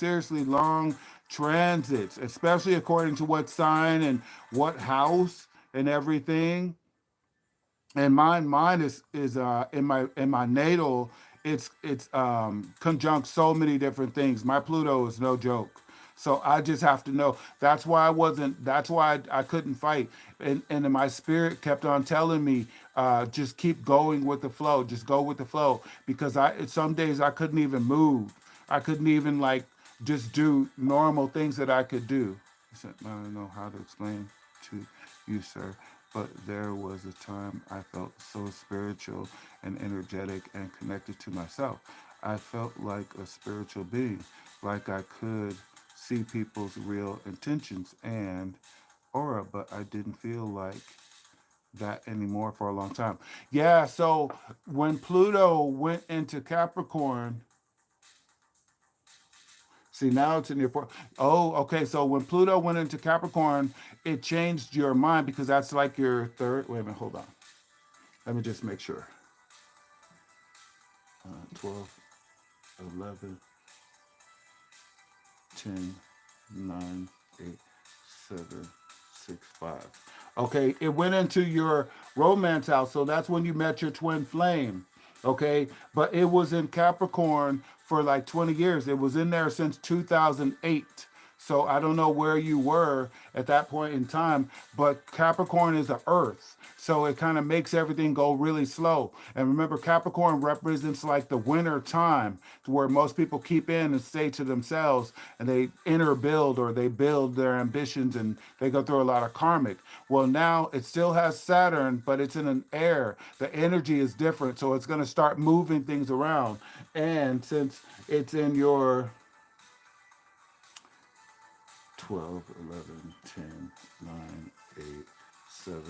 long transits, especially according to what sign and what house and everything. And mine is in my natal. It's conjunct so many different things. My Pluto is no joke. So I just have to know. That's why I wasn't. That's why I couldn't fight. And then my spirit kept on telling me, just keep going with the flow. Just go with the flow. Because some days I couldn't even move. I couldn't even like just do normal things that I could do. I said, I don't know how to explain to you, sir. But there was a time I felt so spiritual and energetic and connected to myself. I felt like a spiritual being, like I could see people's real intentions and aura, but I didn't feel like that anymore for a long time. Yeah, so when Pluto went into Capricorn, see, now it's in your fourth. Oh, okay. So when Pluto went into Capricorn, it changed your mind because that's like your third. Wait a minute, hold on. Let me just make sure. 12, 11, 10, 9, 8, 7, 6, 5. Okay, it went into your romance house. So that's when you met your twin flame. Okay, but it was in Capricorn for like 20 years. It was in there since 2008. So I don't know where you were at that point in time, but Capricorn is the earth. So it kind of makes everything go really slow. And remember, Capricorn represents like the winter time where most people keep in and stay to themselves and they inner build or they build their ambitions and they go through a lot of karmic. Well, now it still has Saturn, but it's in an air. The energy is different. So it's going to start moving things around. And since it's in your 12, 11, 10, 9, 8, 7,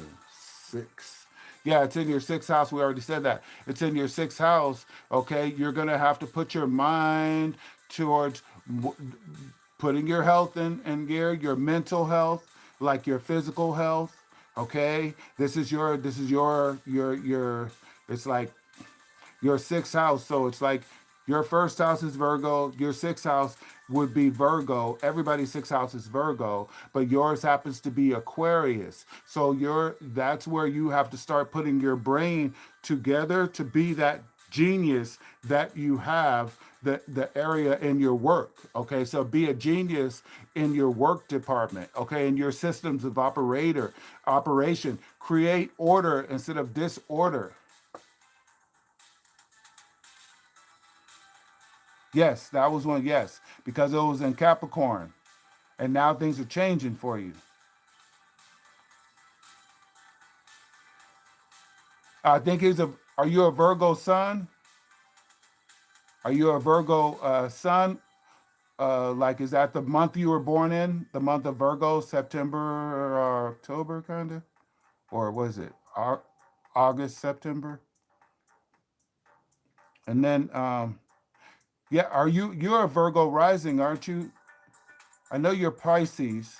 6. Yeah, it's in your sixth house. We already said that. It's in your sixth house. Okay, you're going to have to put your mind towards putting your health in gear, your mental health, like your physical health. Okay, this is your it's like your sixth house. So it's like your first house is Virgo, your sixth house would be Virgo. Everybody's sixth house is Virgo, but yours happens to be Aquarius. So that's where you have to start putting your brain together to be that genius that you have the area in your work. Okay, so be a genius in your work department. Okay, in your systems of operation, create order instead of disorder. Yes, that was one. Yes, because it was in Capricorn, and now things are changing for you. I think he's a. Are you a Virgo sun? Are you a Virgo sun? Like, is that the month you were born in? The month of Virgo, September or October, kind of, or was it August, September? And then, yeah, you're a Virgo rising, aren't you? I know you're Pisces.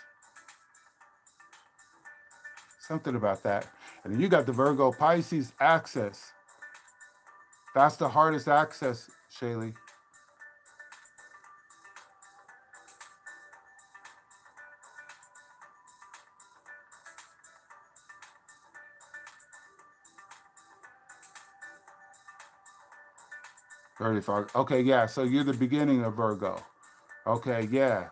Something about that. And then you got the Virgo Pisces access. That's the hardest access, Shaylee. 35. Okay, yeah. So you're the beginning of Virgo. Okay, yeah.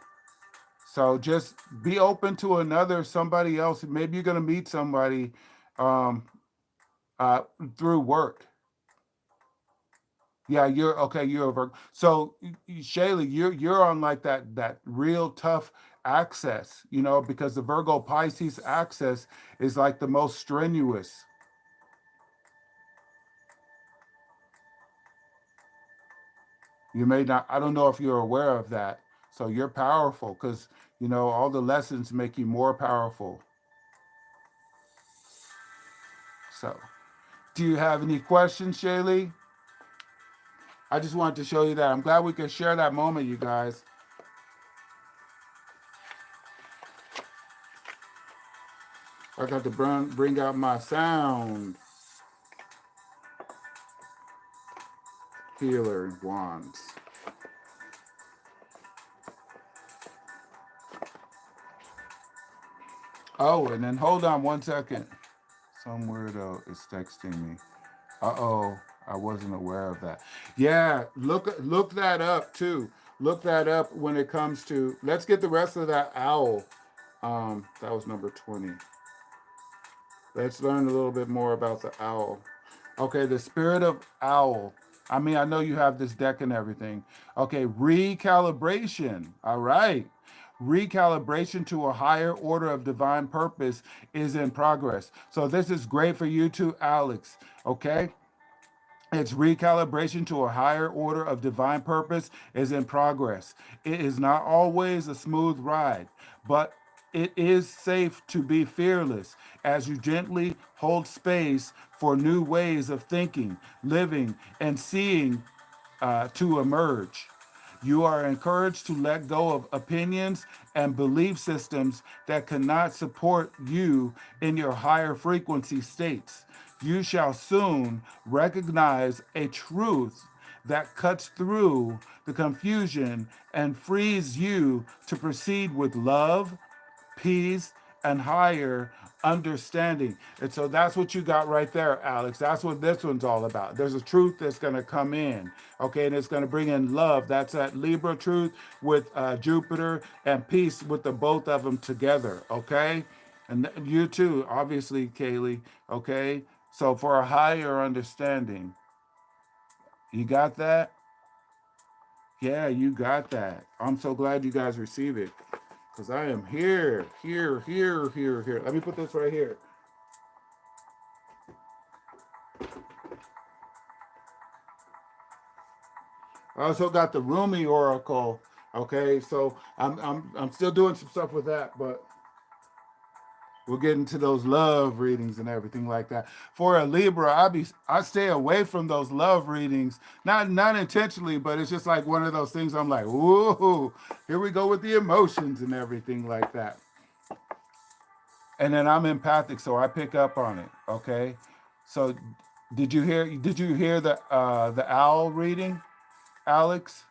So just be open to somebody else. Maybe you're gonna meet somebody um, uh, through work. Yeah, you're okay. You're a Virgo. So Shaylee, you're on like that real tough access, because the Virgo Pisces access is like the most strenuous. You may not. I don't know if you're aware of that. So you're powerful because all the lessons make you more powerful. So, do you have any questions, Shaylee? I just wanted to show you that. I'm glad we could share that moment, you guys. I got to bring out my sound healer wands. Oh, and then hold on one second. Some weirdo is texting me. Uh-oh, I wasn't aware of that. Yeah, look that up too. Look that up when it comes to. Let's get the rest of that owl. That was number 20. Let's learn a little bit more about the owl. Okay, the spirit of owl. I mean, I know you have this deck and everything. Okay, recalibration. All right. Recalibration to a higher order of divine purpose is in progress. So this is great for you too, Alex. Okay. Its recalibration to a higher order of divine purpose is in progress. It is not always a smooth ride, but it is safe to be fearless as you gently hold space for new ways of thinking, living, and seeing to emerge. You are encouraged to let go of opinions and belief systems that cannot support you in your higher frequency states. You shall soon recognize a truth that cuts through the confusion and frees you to proceed with love, peace, and higher understanding. And so that's what you got right there, Alex. That's what this one's all about. There's a truth that's going to come in, okay, and it's going to bring in love. That's that Libra truth with Jupiter, and peace with the both of them together, okay? And you too, obviously, Kaylee, okay? So for a higher understanding, you got that? Yeah, you got that. I'm so glad you guys receive it. Because I am here, here, here, here, here. Let me put this right here. I also got the Rumi Oracle. Okay, so I'm still doing some stuff with that, but we'll get into those love readings and everything like that. For a Libra, I stay away from those love readings, not intentionally, but it's just like one of those things. I'm like, whoa, here we go with the emotions and everything like that. And then I'm empathic, so I pick up on it. Okay, so did you hear the owl reading, Alex?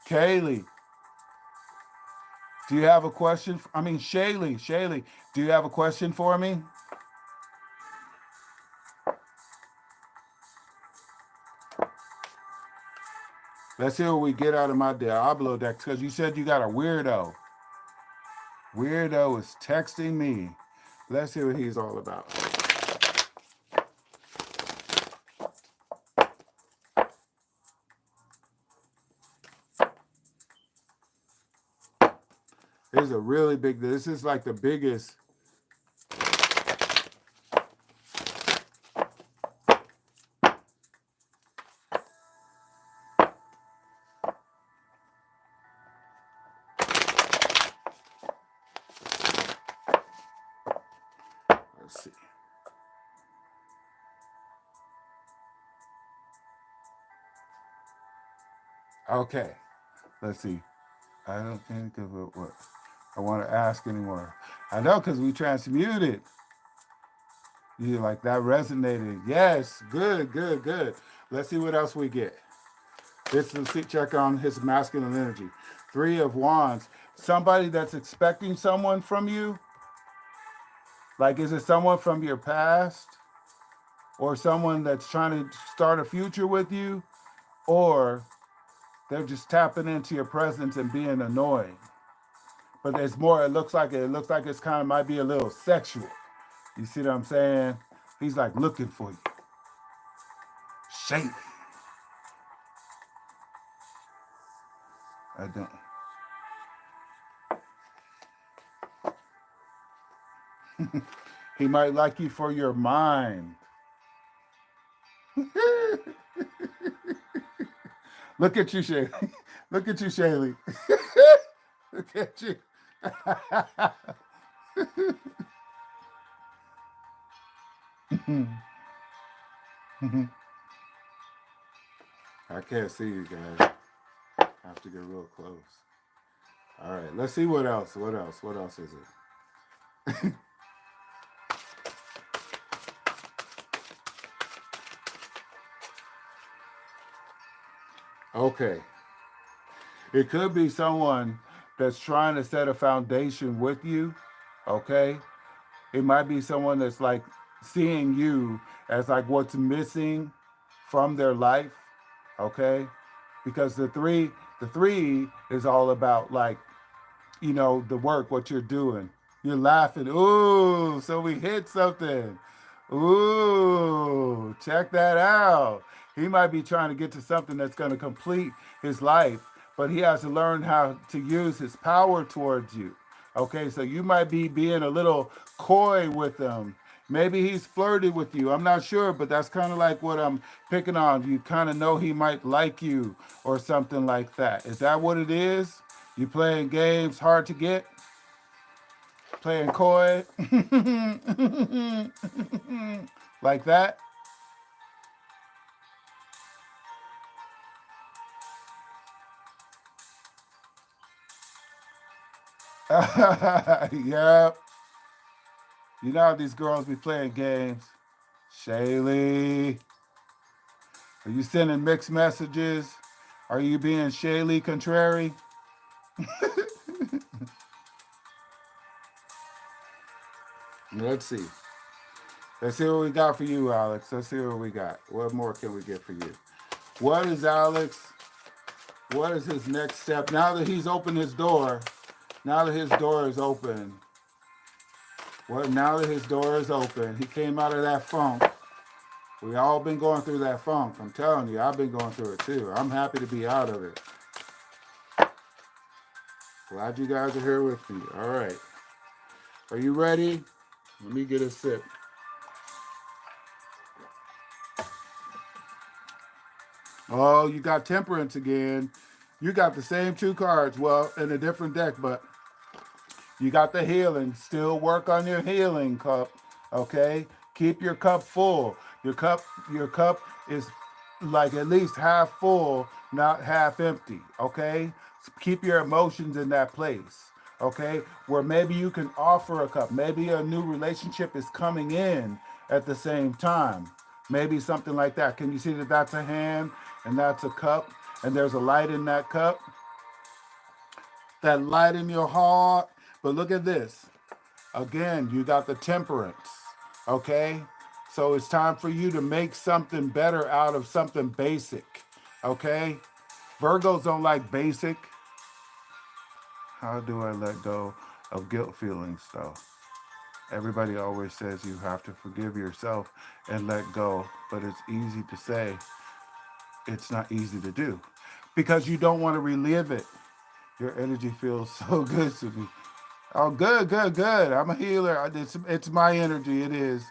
Kaylee, do you have a question? I mean, Shaylee, do you have a question for me? Let's see what we get out of my Diablo deck, because you said you got a weirdo. Weirdo is texting me. Let's see what he's all about. This is a really big. This is like the biggest. Let's see. Okay, let's see. I don't think of it. What? I want to ask anymore. I know because we transmuted. You like that resonated. Yes, good, good, good. Let's see what else we get. Let's check on his masculine energy. 3 of Wands. Somebody that's expecting someone from you. Like, is it someone from your past? Or someone that's trying to start a future with you? Or they're just tapping into your presence and being annoying. But it's more, it looks like it's kind of might be a little sexual. You see what I'm saying? He's like looking for you. Shady. I don't. He might like you for your mind. Look at you, Shaylee. Look at you, Shaylee. Look at you. I can't see you guys. I have to get real close. All right, let's see what else. What else? What else is it? Okay. It could be someone that's trying to set a foundation with you. Okay. It might be someone that's like seeing you as like what's missing from their life. Okay. Because the three is all about like, the work, what you're doing. You're laughing. Ooh, so we hit something. Ooh, check that out. He might be trying to get to something that's going to complete his life, but he has to learn how to use his power towards you. Okay, so you might be being a little coy with him. Maybe he's flirted with you. I'm not sure, but that's kind of like what I'm picking on. You kind of know he might like you or something like that. Is that what it is? You playing games hard to get? Playing coy? Like that? Yep. You know how these girls be playing games. Shaylee, are you sending mixed messages? Are you being Shaylee contrary? Let's see. Let's see what we got for you, Alex. Let's see what we got. What more can we get for you? What is Alex? What is his next step? Now that he's opened his door, now that his door is open, now that his door is open, he came out of that funk. We all been going through that funk. I'm telling you, I've been going through it too. I'm happy to be out of it. Glad you guys are here with me. All right. Are you ready? Let me get a sip. Oh, you got Temperance again. You got the same 2 cards. Well, in a different deck, but you got the healing. Still work on your healing cup. Okay? Keep your cup full. Your cup is like at least half full, not half empty. Okay? So keep your emotions in that place. Okay? Where maybe you can offer a cup. Maybe a new relationship is coming in at the same time. Maybe something like that. Can you see that that's a hand and that's a cup? And there's a light in that cup? That light in your heart. But look at this. Again, you got the Temperance. Okay? So it's time for you to make something better out of something basic. Okay? Virgos don't like basic. How do I let go of guilt feelings though? Everybody always says you have to forgive yourself and let go, but it's easy to say. It's not easy to do because you don't want to relive it. Your energy feels so good to me. Oh, good, good, good. I'm a healer. It's my energy. It is.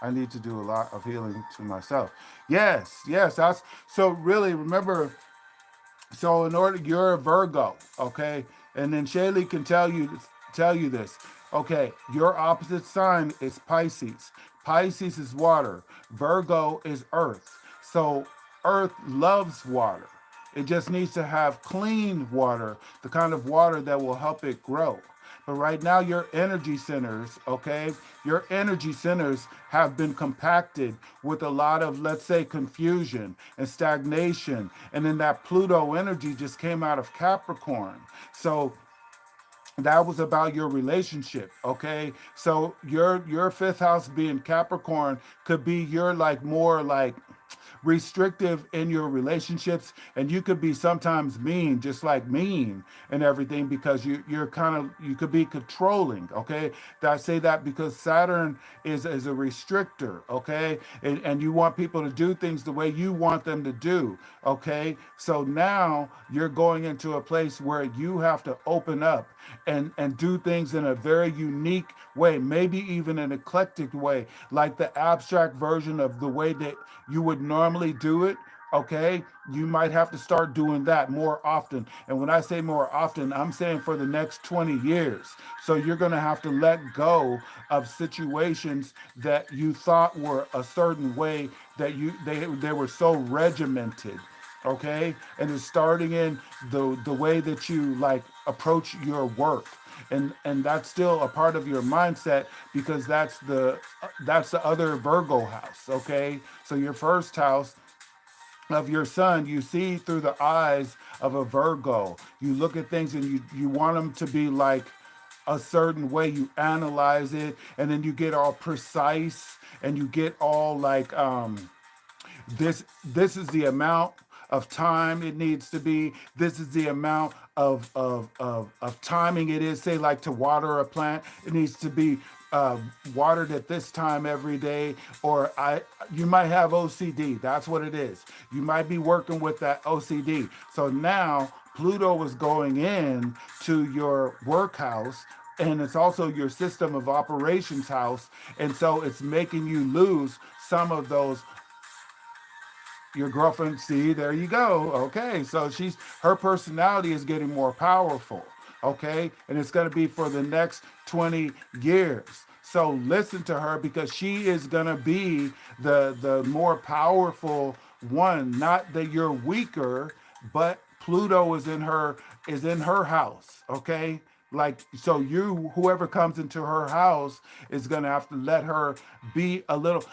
I need to do a lot of healing to myself. Yes, yes. That's so. Really, remember. So, in order, you're a Virgo, okay, and then Shaylee can tell you this. Okay, your opposite sign is Pisces. Pisces is water. Virgo is earth. So, earth loves water. It just needs to have clean water, the kind of water that will help it grow. But right now, your energy centers, okay, your energy centers have been compacted with a lot of, let's say, confusion and stagnation. And then that Pluto energy just came out of Capricorn. So that was about your relationship, okay? So your fifth house being Capricorn could be your like more like restrictive in your relationships, and you could be sometimes mean, just like mean and everything, because you're kind of, you could be controlling, okay? I say that because Saturn is a restrictor, okay? And you want people to do things the way you want them to do, okay? So now you're going into a place where you have to open up and do things in a very unique way, maybe even an eclectic way, like the abstract version of the way that you would normally do it. Okay, you might have to start doing that more often. And when I say more often, I'm saying for the next 20 years. So you're going to have to let go of situations that you thought were a certain way, that they were so regimented, okay? And it's starting in the way that you like approach your work. And that's still a part of your mindset, because that's the other Virgo house, okay? So your first house of your sun, you see through the eyes of a Virgo. You look at things and you want them to be like a certain way. You analyze it, and then you get all precise, and you get all like this is the amount of time it needs to be. This is the amount of timing it is. Say like to water a plant, it needs to be watered at this time every day. Or you might have OCD. That's what it is. You might be working with that OCD. So now Pluto is going in to your work house, and it's also your system of operations house. And so it's making you lose some of those, your girlfriend. See, there you go. Okay, so her personality is getting more powerful, okay, and it's going to be for the next 20 years. So listen to her, because she is going to be the more powerful one. Not that you're weaker, but Pluto is in her house, okay? Like, so whoever comes into her house is going to have to let her be a little.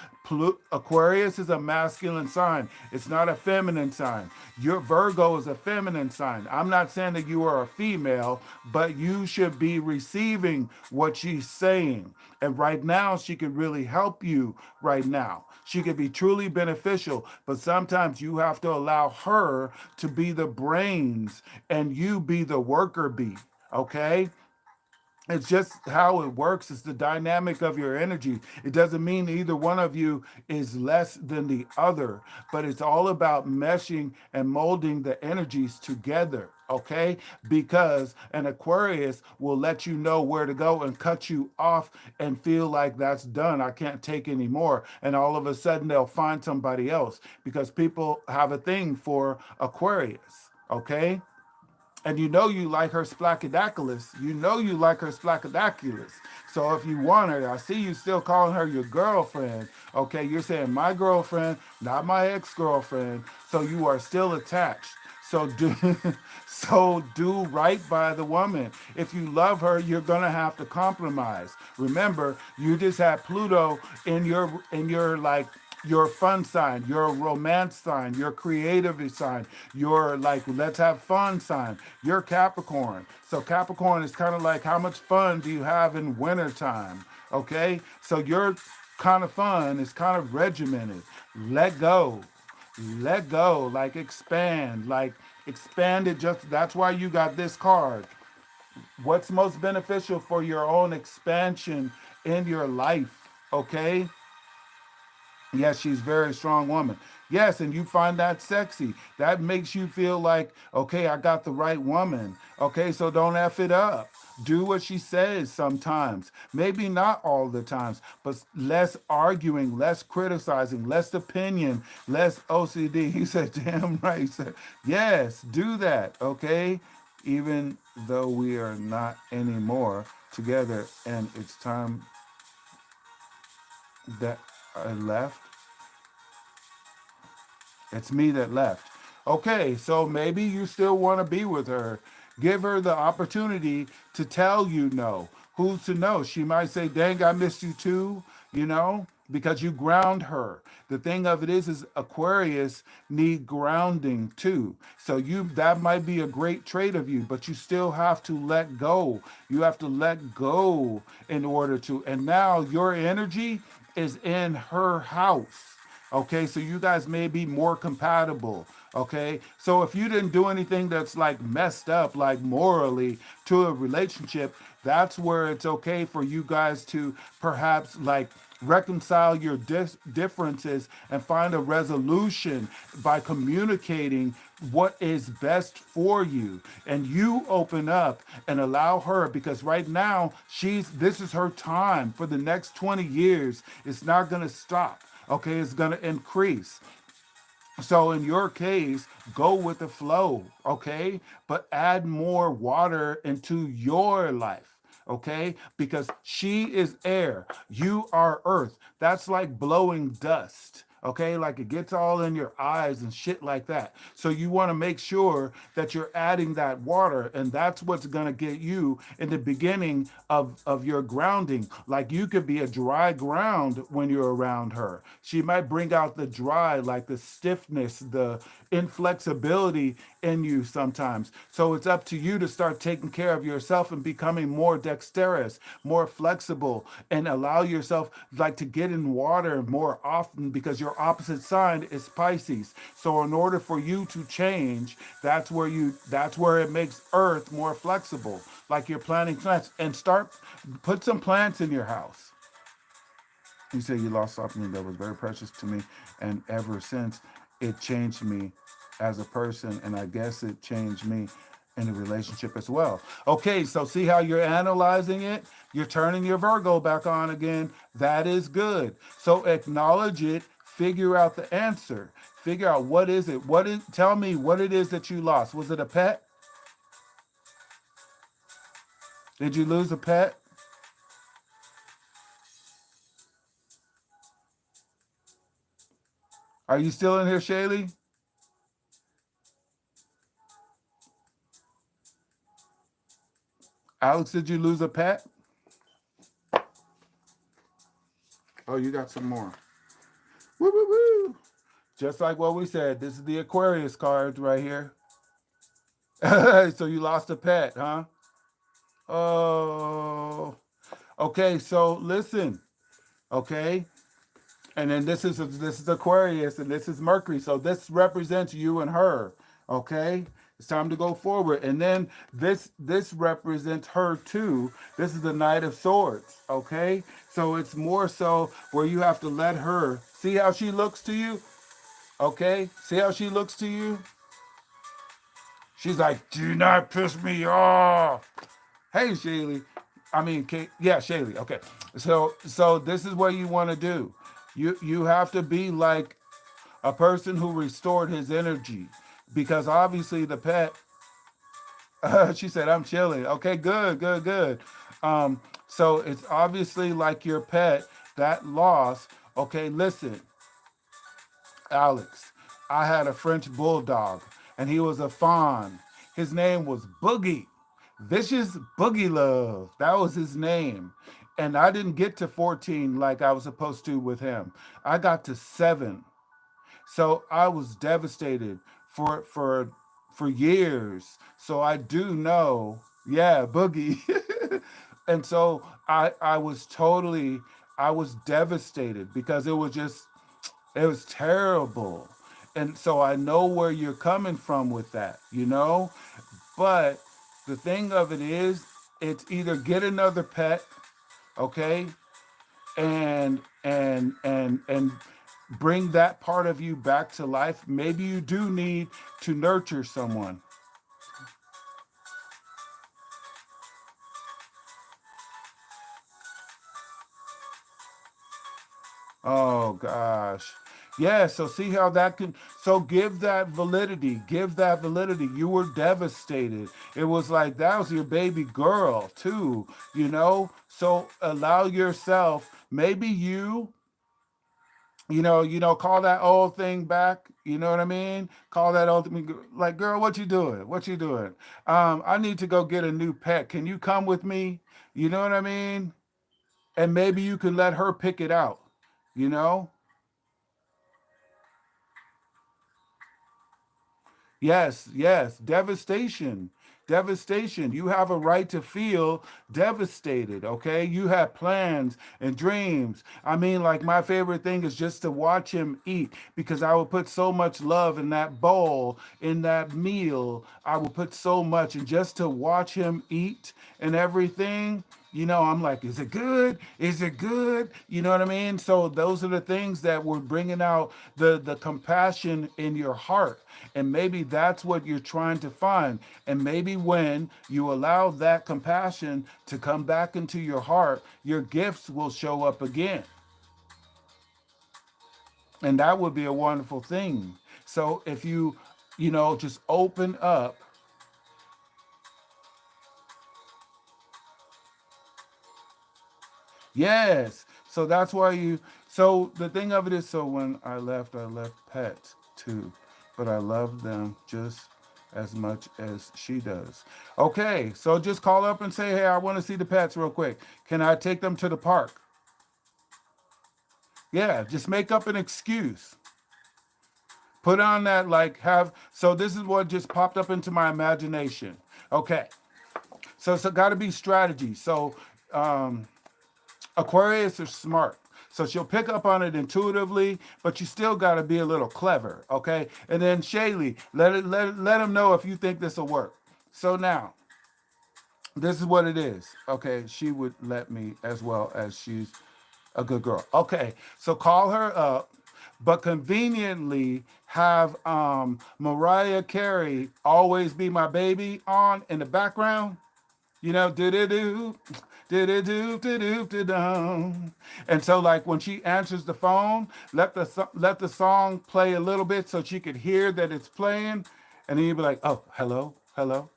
Aquarius is a masculine sign. It's not a feminine sign. Your Virgo is a feminine sign. I'm not saying that you are a female, but you should be receiving what she's saying. And right now, she could really help you right now. She could be truly beneficial, but sometimes you have to allow her to be the brains and you be the worker bee. Okay? It's just how it works. It's the dynamic of your energy. It doesn't mean either one of you is less than the other, but it's all about meshing and molding the energies together, okay? Because an Aquarius will let you know where to go and cut you off and feel like that's done. I can't take any more. And all of a sudden they'll find somebody else, because people have a thing for Aquarius, okay? And you like her splacadaculus. You know you like her splacadaculus. So if you want her, I see you still calling her your girlfriend. Okay, you're saying my girlfriend, not my ex-girlfriend. So you are still attached. So do so do right by the woman. If you love her, you're gonna have to compromise. Remember, you just had Pluto in your like your fun sign, your romance sign, your creative sign, your like let's have fun sign, your Capricorn. So Capricorn is kind of like, how much fun do you have in wintertime? Okay, so your kind of fun is kind of regimented. Let go, let go, like expand it. Just that's why you got this card. What's most beneficial for your own expansion in your life? Okay, yes, she's a very strong woman. Yes, and you find that sexy. That makes you feel like, okay, I got the right woman. Okay, so don't F it up. Do what she says sometimes. Maybe not all the times, but less arguing, less criticizing, less opinion, less OCD. He said, damn right. He said, yes, do that. Okay, even though we are not anymore together and it's time that I left. It's me that left. Okay, so maybe you still want to be with her. Give her the opportunity to tell you no. Who's to know? She might say, dang, I missed you too, you know, because you ground her. The thing of it is Aquarius need grounding too. So that might be a great trait of you, but you still have to let go. You have to let go in order to. And now your energy is in her house. Okay, so you guys may be more compatible. Okay, so if you didn't do anything that's like messed up, like morally to a relationship, that's where it's okay for you guys to perhaps like reconcile your differences and find a resolution by communicating what is best for you, and you open up and allow her, because right now this is her time for the next 20 years. It's not going to stop. Okay, it's going to increase. So in your case, go with the flow, okay? But add more water into your life, okay? Because she is air, you are earth. That's like blowing dust. Okay, like it gets all in your eyes and shit like that. So you want to make sure that you're adding that water, and that's what's gonna get you in the beginning of your grounding. Like you could be a dry ground when you're around her. She might bring out the dry, like the stiffness, the inflexibility in you sometimes. So it's up to you to start taking care of yourself and becoming more dexterous, more flexible, and allow yourself like to get in water more often, because your opposite sign is Pisces. So in order for you to change, that's where it makes Earth more flexible. Like you're planting plants, and put some plants in your house. You say you lost something that was very precious to me, and ever since it changed me as a person, and I guess it changed me in a relationship as well. Okay, so see how you're analyzing it? You're turning your Virgo back on again. That is good. So acknowledge it, figure out the answer. Figure out what is it? Tell me what it is that you lost. Was it a pet? Did you lose a pet? Are you still in here, Shaylee? Alex, did you lose a pet? Oh, you got some more. Woo, woo, woo. Just like what we said, this is the Aquarius card right here. So you lost a pet, huh? Oh, okay. So listen, okay, and then this is Aquarius, and this is Mercury. So this represents you and her. Okay, it's time to go forward, and then this represents her too. This is the Knight of Swords. Okay, so it's more so where you have to let her see how she looks to you. Okay, see how she looks to you. She's like, do not piss me off. Hey, Shaylee. I mean, yeah, Shaylee. Okay. So this is what you want to do. You have to be like a person who restored his energy, because obviously the pet. She said, "I'm chilling." Okay, good, good, good. So it's obviously like your pet that loss. Okay, listen, Alex. I had a French bulldog, and he was a fawn. His name was Boogie. Vicious Boogie Love. That was his name. And I didn't get to 14 like I was supposed to with him. I got to 7. So I was devastated for years. So I do know, yeah, Boogie. And so I was devastated, because it was terrible. And so I know where you're coming from with that, you know? But the thing of it is, it's either get another pet, okay, and bring that part of you back to life. Maybe you do need to nurture someone. Oh gosh. Yeah, so see how that can, so give that validity. Give that validity. You were devastated. It was like that was your baby girl too, you know? So allow yourself, maybe call that old thing back, You know what I mean? Call that ultimate, like, girl, what you doing? What you doing? I need to go get a new pet. Can you come with me? You know what I mean? And maybe you can let her pick it out. You know? Yes, yes, devastation. Devastation. You have a right to feel devastated, okay? You have plans and dreams. I mean, like, my favorite thing is just to watch him eat because I will put so much love in that bowl, in that meal. I will put so much, and just to watch him eat and everything, I'm like, is it good? Is it good? You know what I mean? So those are the things that were bringing out the compassion in your heart. And maybe that's what you're trying to find. And maybe when you allow that compassion to come back into your heart, your gifts will show up again. And that would be a wonderful thing. So if you just open up. Yes. So that's why so the thing of it is, so when I left pets too, but I love them just as much as she does. Okay. So just call up and say, hey, I want to see the pets real quick. Can I take them to the park? Yeah. Just make up an excuse. Put on that, like, so this is what just popped up into my imagination. Okay. So it's got to be strategy. So, Aquarius are smart. So she'll pick up on it intuitively, but you still got to be a little clever, okay? And then Shaylee, let him know if you think this will work. So now, this is what it is. Okay, she would let me, as well as she's a good girl. Okay, so call her up, but conveniently have Mariah Carey, Always Be My Baby, on in the background. Do do do, do do do do do do dum. And so, like, when she answers the phone, let the song play a little bit so she could hear that it's playing, and then you'd be like, "Oh, hello, hello."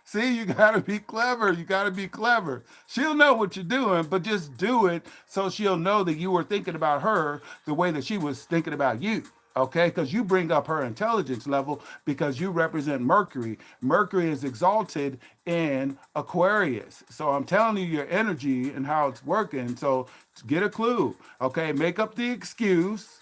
See, you gotta be clever. You gotta be clever. She'll know what you're doing, but just do it so she'll know that you were thinking about her the way that she was thinking about you. Okay, because you bring up her intelligence level because you represent Mercury. Mercury is exalted in Aquarius. So I'm telling you your energy and how it's working. So get a clue. Okay, make up the excuse.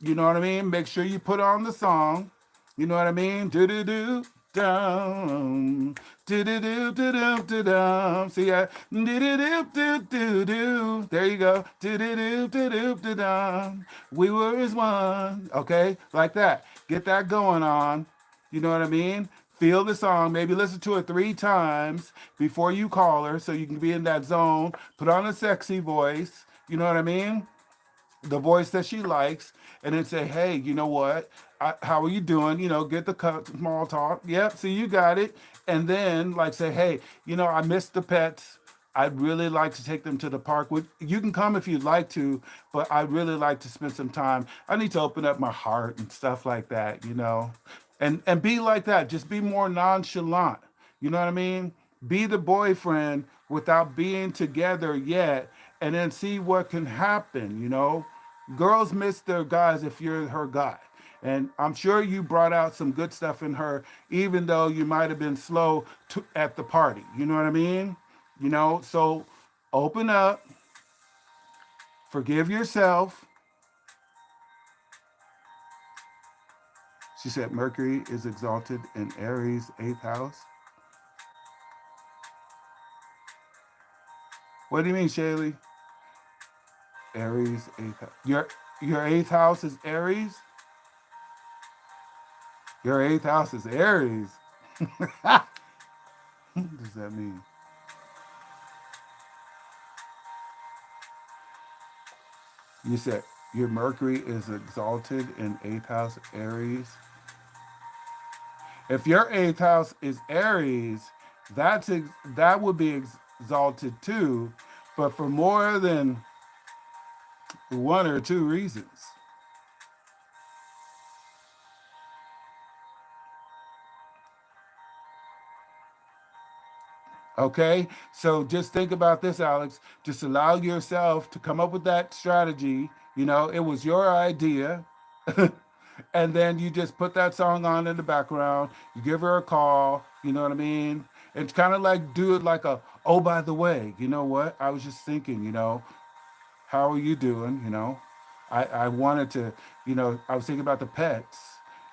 You know what I mean? Make sure you put on the song. You know what I mean? Do do do dum. Do do do do do do dum. See that? Do do do do do do. There you go. Do do do do do do dum. We were as one. Okay, like that. Get that going on. You know what I mean? Feel the song. Maybe listen to it 3 times before you call her, so you can be in that zone. Put on a sexy voice. You know what I mean? The voice that she likes, and then say, hey, you know what? How are you doing? Get the small talk. Yep, see, you got it. And then, like, say, hey, I miss the pets. I'd really like to take them to the park. You can come if you'd like to, but I'd really like to spend some time. I need to open up my heart and stuff like that. And be like that. Just be more nonchalant. You know what I mean? Be the boyfriend without being together yet, and then see what can happen. Girls miss their guys if you're her guy. And I'm sure you brought out some good stuff in her, even though you might have been slow at the party. You know what I mean? So open up, forgive yourself. She said Mercury is exalted in Aries' 8th house. What do you mean, Shaylee? Aries 8th house. Your 8th house is Aries? Your 8th house is Aries. What does that mean? You said your Mercury is exalted in 8th house Aries. If your 8th house is Aries, that would be exalted too, but for more than one or two reasons. Okay, so just think about this, Alex. Just allow yourself to come up with that strategy. It was your idea. And then you just put that song on in the background. You give her a call. You know what I mean? It's kind of like do it like a, oh, by the way, you know what? I was just thinking, how are you doing? I wanted to, I was thinking about the pets.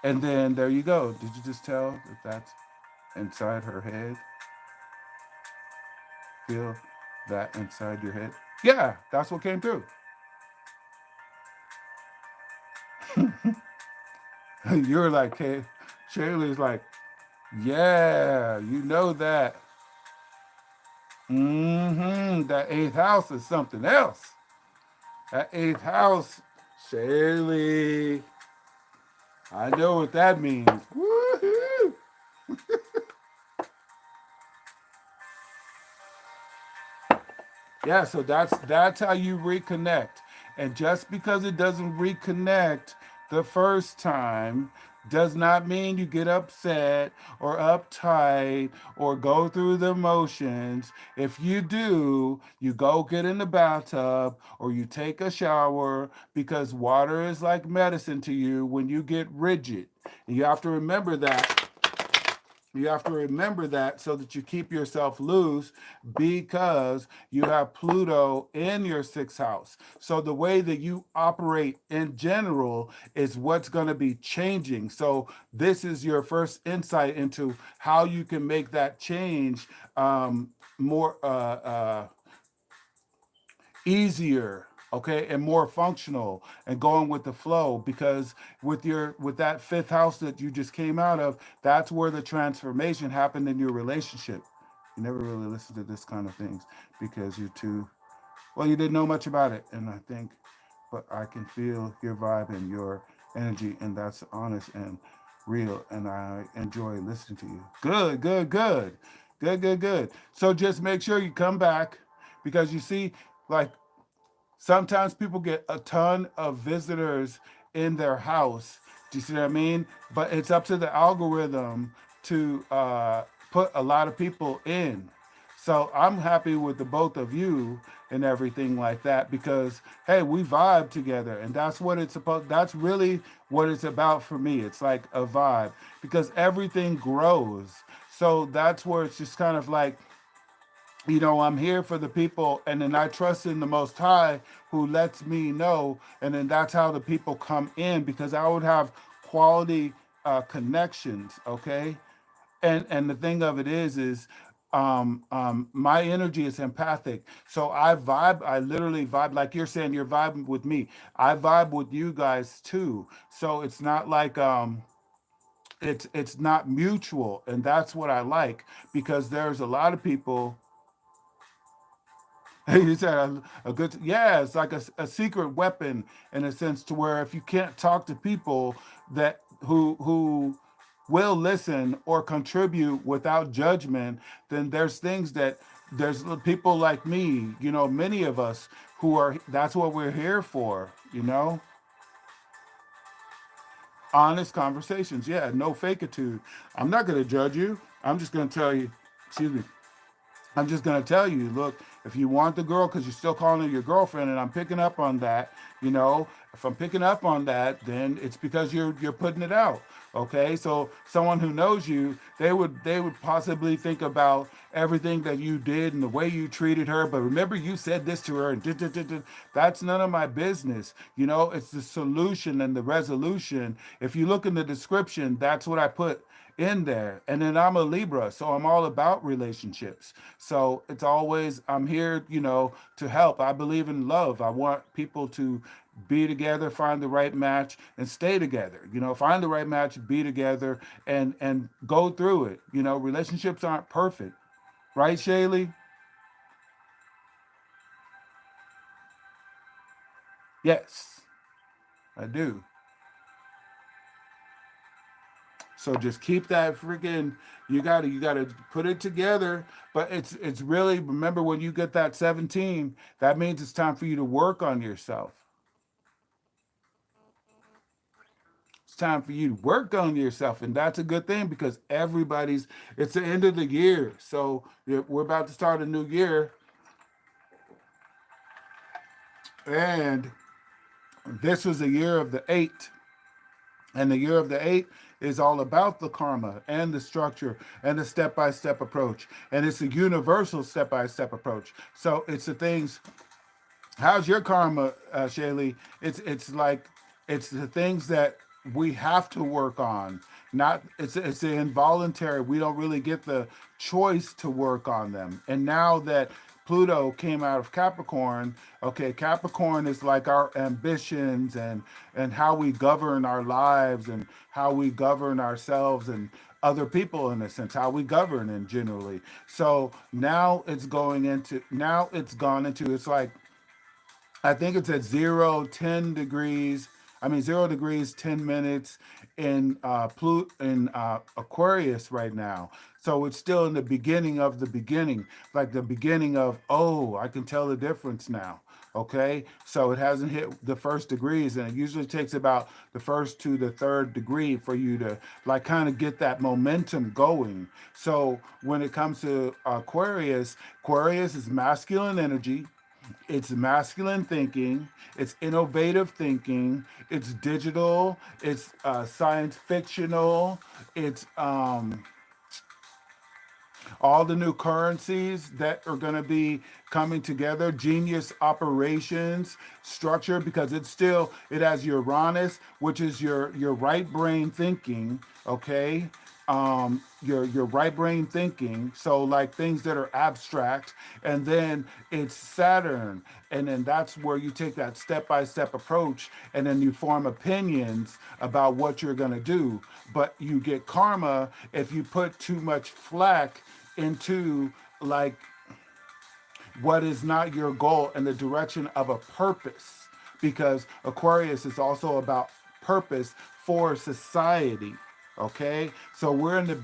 And then there you go. Did you just tell that that's inside her head? Feel that inside your head? Yeah, that's what came through. You were like, hey, Shayla's like, yeah, you know that. That eighth house is something else. That eighth house, Shaylee. I know what that means. Woo-hoo. Yeah, so that's how you reconnect. And just because it doesn't reconnect the first time does not mean you get upset or uptight or go through the motions. If you do, you go get in the bathtub or you take a shower because water is like medicine to you when you get rigid. And you have to remember that. You have to remember that so that you keep yourself loose because you have Pluto in your sixth house. So the way that you operate in general is what's going to be changing. So this is your first insight into how you can make that change more easier, okay, and more functional and going with the flow, because with that fifth house that you just came out of, that's where the transformation happened in your relationship. You never really listen to this kind of things because you're too, well, you didn't know much about it. And I think, but I can feel your vibe and your energy, and that's honest and real, and I enjoy listening to you. Good, good, good, good, good, good. So just make sure you come back, because you see, like, sometimes people get a ton of visitors in their house. Do you see what I mean? But it's up to the algorithm to put a lot of people in. So I'm happy with the both of you and everything like that, because hey, we vibe together, and that's what it's supposed. That's really what it's about for me. It's like a vibe, because everything grows. So that's where it's just kind of like, I'm here for the people, and then I trust in the Most High who lets me know, and then that's how the people come in, because I would have quality connections, okay? And the thing of it is my energy is empathic, so I vibe. I literally vibe, like you're saying, you're vibing with me. I vibe with you guys too. So it's not like it's not mutual, and that's what I like, because there's a lot of people. You said a good, yeah, it's like a secret weapon in a sense, to where if you can't talk to people that who will listen or contribute without judgment, then there's things that there's people like me, many of us who are, that's what we're here for, honest conversations. Yeah, no fakeitude. I'm not going to judge you. I'm just going to tell you, excuse me, I'm just gonna tell you, look, if you want the girl, because you're still calling her your girlfriend, and I'm picking up on that, if I'm picking up on that, then it's because you're putting it out. Okay, so someone who knows you, they would possibly think about everything that you did and the way you treated her. But remember, you said this to her, and that's none of my business. It's the solution and the resolution. If you look in the description, that's what I put in there. And then I'm a Libra, so I'm all about relationships. So it's always, I'm here, to help. I believe in love. I want people to be together, find the right match, and stay together. Find the right match, be together, and go through it. Relationships aren't perfect, right, Shaylee? Yes, I do. So just keep that freaking, you gotta put it together. But it's really, remember, when you get that 17, that means it's time for you to work on yourself. It's time for you to work on yourself, and that's a good thing, because it's the end of the year. So we're about to start a new year, and this was a year of the eight. And the year of the eight is all about the karma and the structure and the step by step approach. And it's a universal step by step approach. So it's the things. How's your karma, Shaylee? It's like it's the things that we have to work on. Not it's the involuntary. We don't really get the choice to work on them. And now that Pluto came out of Capricorn, okay, Capricorn is like our ambitions and how we govern our lives and how we govern ourselves and other people in a sense, how we govern in generally. So now it's gone into it's like I think it's at 10 degrees. I mean, 0 degrees, 10 minutes in Aquarius right now. So it's still in the beginning of the beginning, like the beginning of, oh, I can tell the difference now. Okay. So it hasn't hit the first degrees, and it usually takes about the first to the third degree for you to like kind of get that momentum going. So when it comes to Aquarius is masculine energy, it's masculine thinking, it's innovative thinking, it's digital, it's science fictional, it's all the new currencies that are going to be coming together, genius operations structure, because it has Uranus, which is your right brain thinking. Okay, your right brain thinking, so like things that are abstract. And then it's Saturn, and then that's where you take that step by step approach, and then you form opinions about what you're going to do. But you get karma if you put too much flack into like what is not your goal in the direction of a purpose, because Aquarius is also about purpose for society. Okay, so we're in the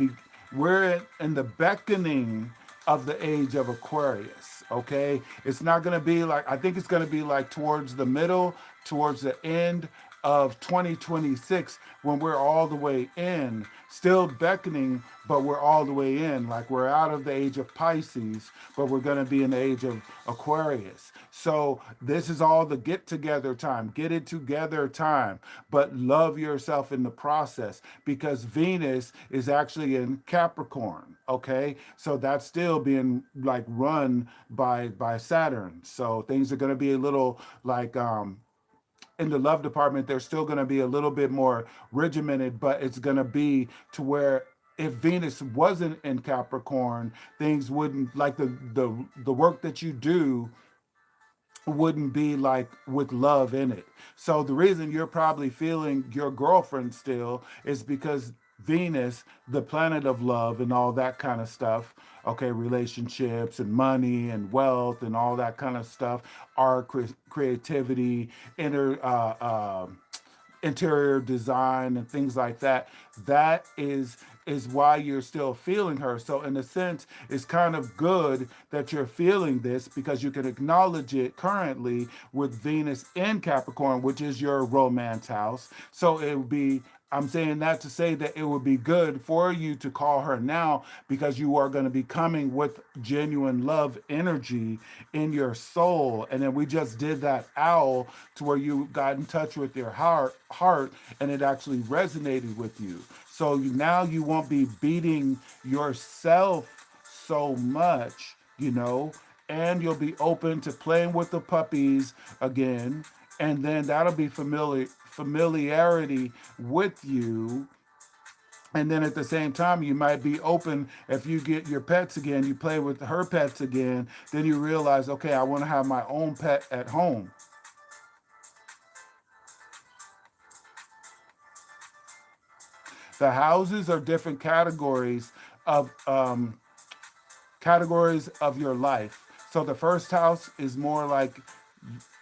beckoning of the age of Aquarius. Okay, it's not going to be like, I think it's going to be like towards the middle, towards the end of 2026, when we're all the way in, still beckoning, but we're all the way in. Like we're out of the age of Pisces, but we're going to be in the age of Aquarius. So this is all the get together time, get it together time, but love yourself in the process, because Venus is actually in Capricorn. Okay, so that's still being like run by Saturn. So things are going to be a little like in the love department, they're still going to be a little bit more regimented, but it's going to be to where if Venus wasn't in Capricorn, things wouldn't like the work that you do wouldn't be like with love in it. So the reason you're probably feeling your girlfriend still is because Venus, the planet of love and all that kind of stuff, okay, relationships and money and wealth and all that kind of stuff, art, creativity, interior design and things like that, that is why you're still feeling her. So in a sense, it's kind of good that you're feeling this, because you can acknowledge it currently with Venus in Capricorn, which is your romance house. So it would be, I'm saying that to say that it would be good for you to call her now, because you are going to be coming with genuine love energy in your soul. And then we just did that owl to where you got in touch with your heart, and it actually resonated with you. So now you won't be beating yourself so much, and you'll be open to playing with the puppies again, and then that'll be familiarity with you. And then at the same time, you might be open, if you get your pets again, you play with her pets again, then you realize, okay, I want to have my own pet at home. The houses are different categories of your life. So the first house is more like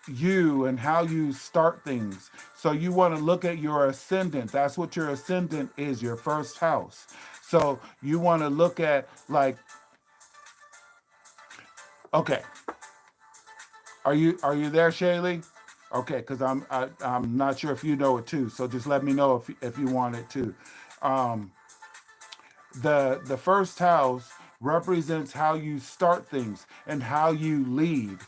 you and how you start things. So you want to look at your ascendant. That's what your ascendant is, your first house. So you want to look at like, okay, are you there, Shaylee? Okay, because I'm not sure if you know it too. So just let me know if you want it too. Um, the first house represents how you start things and how you lead.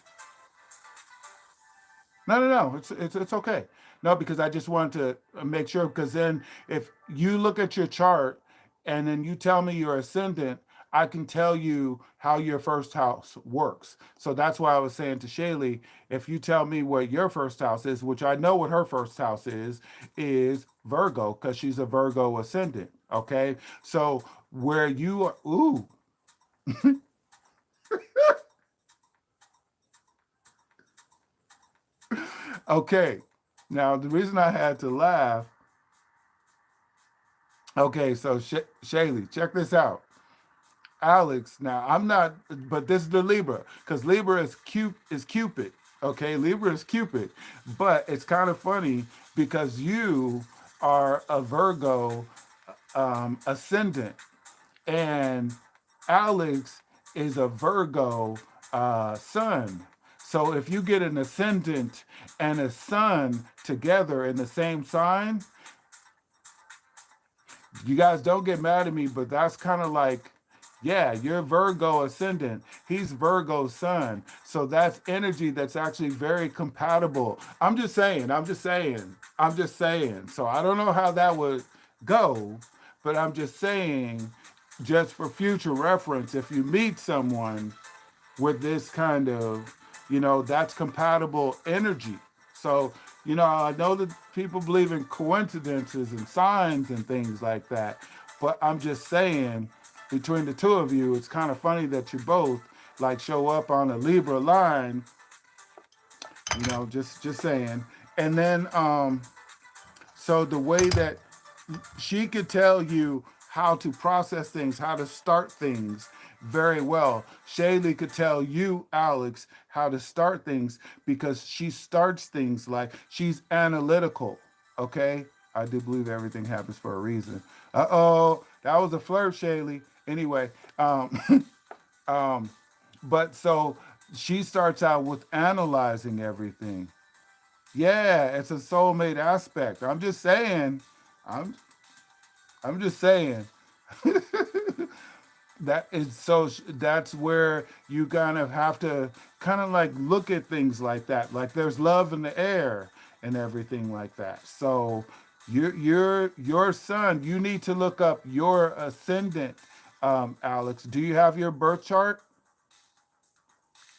No, no, no. It's okay. No, because I just wanted to make sure. Because then, if you look at your chart and then you tell me your ascendant, I can tell you how your first house works. So that's why I was saying to Shaylee, if you tell me what your first house is, which I know what her first house is Virgo, because she's a Virgo ascendant. Okay, so where you are, ooh, okay. Now the reason I had to laugh. Okay, so Shaylee, check this out. Alex. Now I'm not, but this is the Libra because Libra is Cupid. Okay, Libra is Cupid, but it's kind of funny because you are a Virgo ascendant, and Alex is a Virgo sun. So if you get an ascendant and a sun together in the same sign, you guys don't get mad at me, but that's kind of like, yeah, you're Virgo ascendant. He's Virgo sun. So that's energy that's actually very compatible. I'm just saying, I'm just saying, I'm just saying. So I don't know how that would go, but I'm just saying, just for future reference, if you meet someone with this kind of, that's compatible energy. So, I know that people believe in coincidences and signs and things like that, but I'm just saying, between the two of you, it's kind of funny that you both like show up on a Libra line, just saying. And then so the way that she could tell you how to process things, how to start things very well. Shaylee could tell you, Alex, how to start things because she starts things like she's analytical. Okay? I do believe everything happens for a reason. Uh-oh, that was a flirt, Shaylee. Anyway, um, but so she starts out with analyzing everything. Yeah, it's a soulmate aspect. I'm I'm just saying that is so that's where you kind of have to kind of like look at things like that. Like there's love in the air and everything like that. So your son, you need to look up your ascendant, Alex. Do you have your birth chart?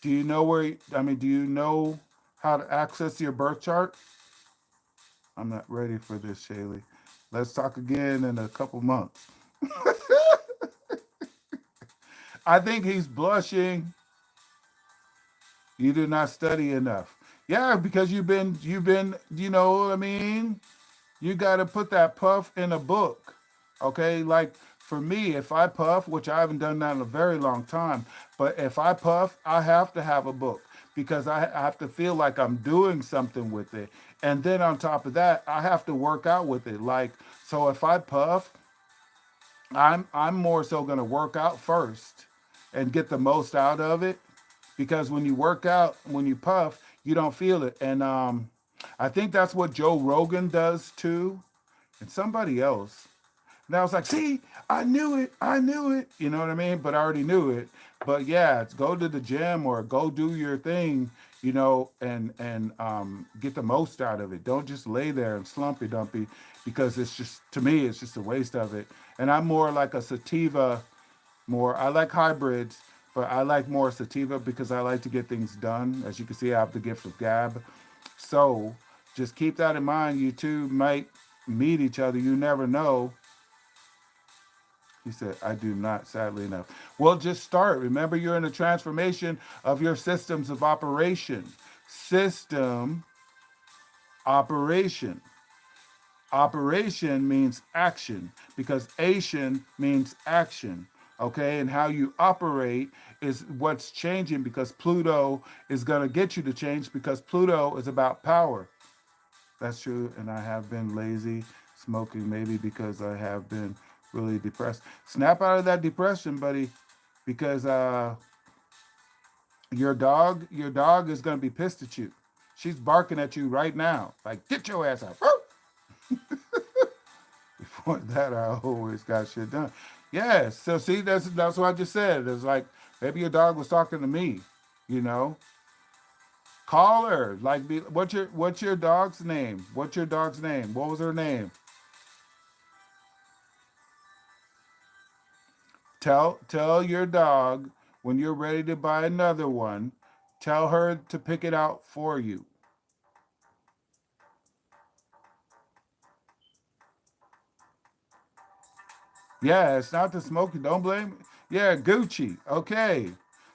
Do you know do you know how to access your birth chart? I'm not ready for this, Shaylee. Let's talk again in a couple months. I think he's blushing. You did not study enough. Yeah, because you've been, you know what I mean? You got to put that puff in a book. Okay? Like for me, if I puff, which I haven't done that in a very long time, but if I puff, I have to have a book because I have to feel like I'm doing something with it. And then on top of that, I have to work out with it. Like so if I puff, I'm more so going to work out first and get the most out of it because when you work out, when you puff, you don't feel it. And I think that's what Joe Rogan does too, and somebody else. And I was like, see, I knew it. You know what I mean? But I already knew it. But yeah, it's go to the gym or go do your thing, and get the most out of it. Don't just lay there and slumpy dumpy because it's just to me it's just a waste of it. And I'm more like a sativa, more I like hybrids, but I like more sativa because I like to get things done. As you can see, I have the gift of gab. So just keep that in mind. You two might meet each other. You never know. He said, I do not, sadly enough. Well, just start. Remember, you're in a transformation of your systems of operation. System operation. Operation means action because Asian means action. Okay, and how you operate is what's changing because Pluto is going to get you to change because Pluto is about power. That's true, and I have been lazy, smoking maybe because I have been really depressed. Snap out of that depression, buddy, because your dog is gonna be pissed at you. She's barking at you right now, like get your ass out. Before that, I always got shit done. Yes, so see, that's what I just said. It's like maybe your dog was talking to me, you know. Call her. Like, what's your dog's name? What's your dog's name? What was her name? Tell your dog when you're ready to buy another one. Tell her to pick it out for you. Yeah, it's not the smoking. Don't blame. Yeah, Gucci. Okay,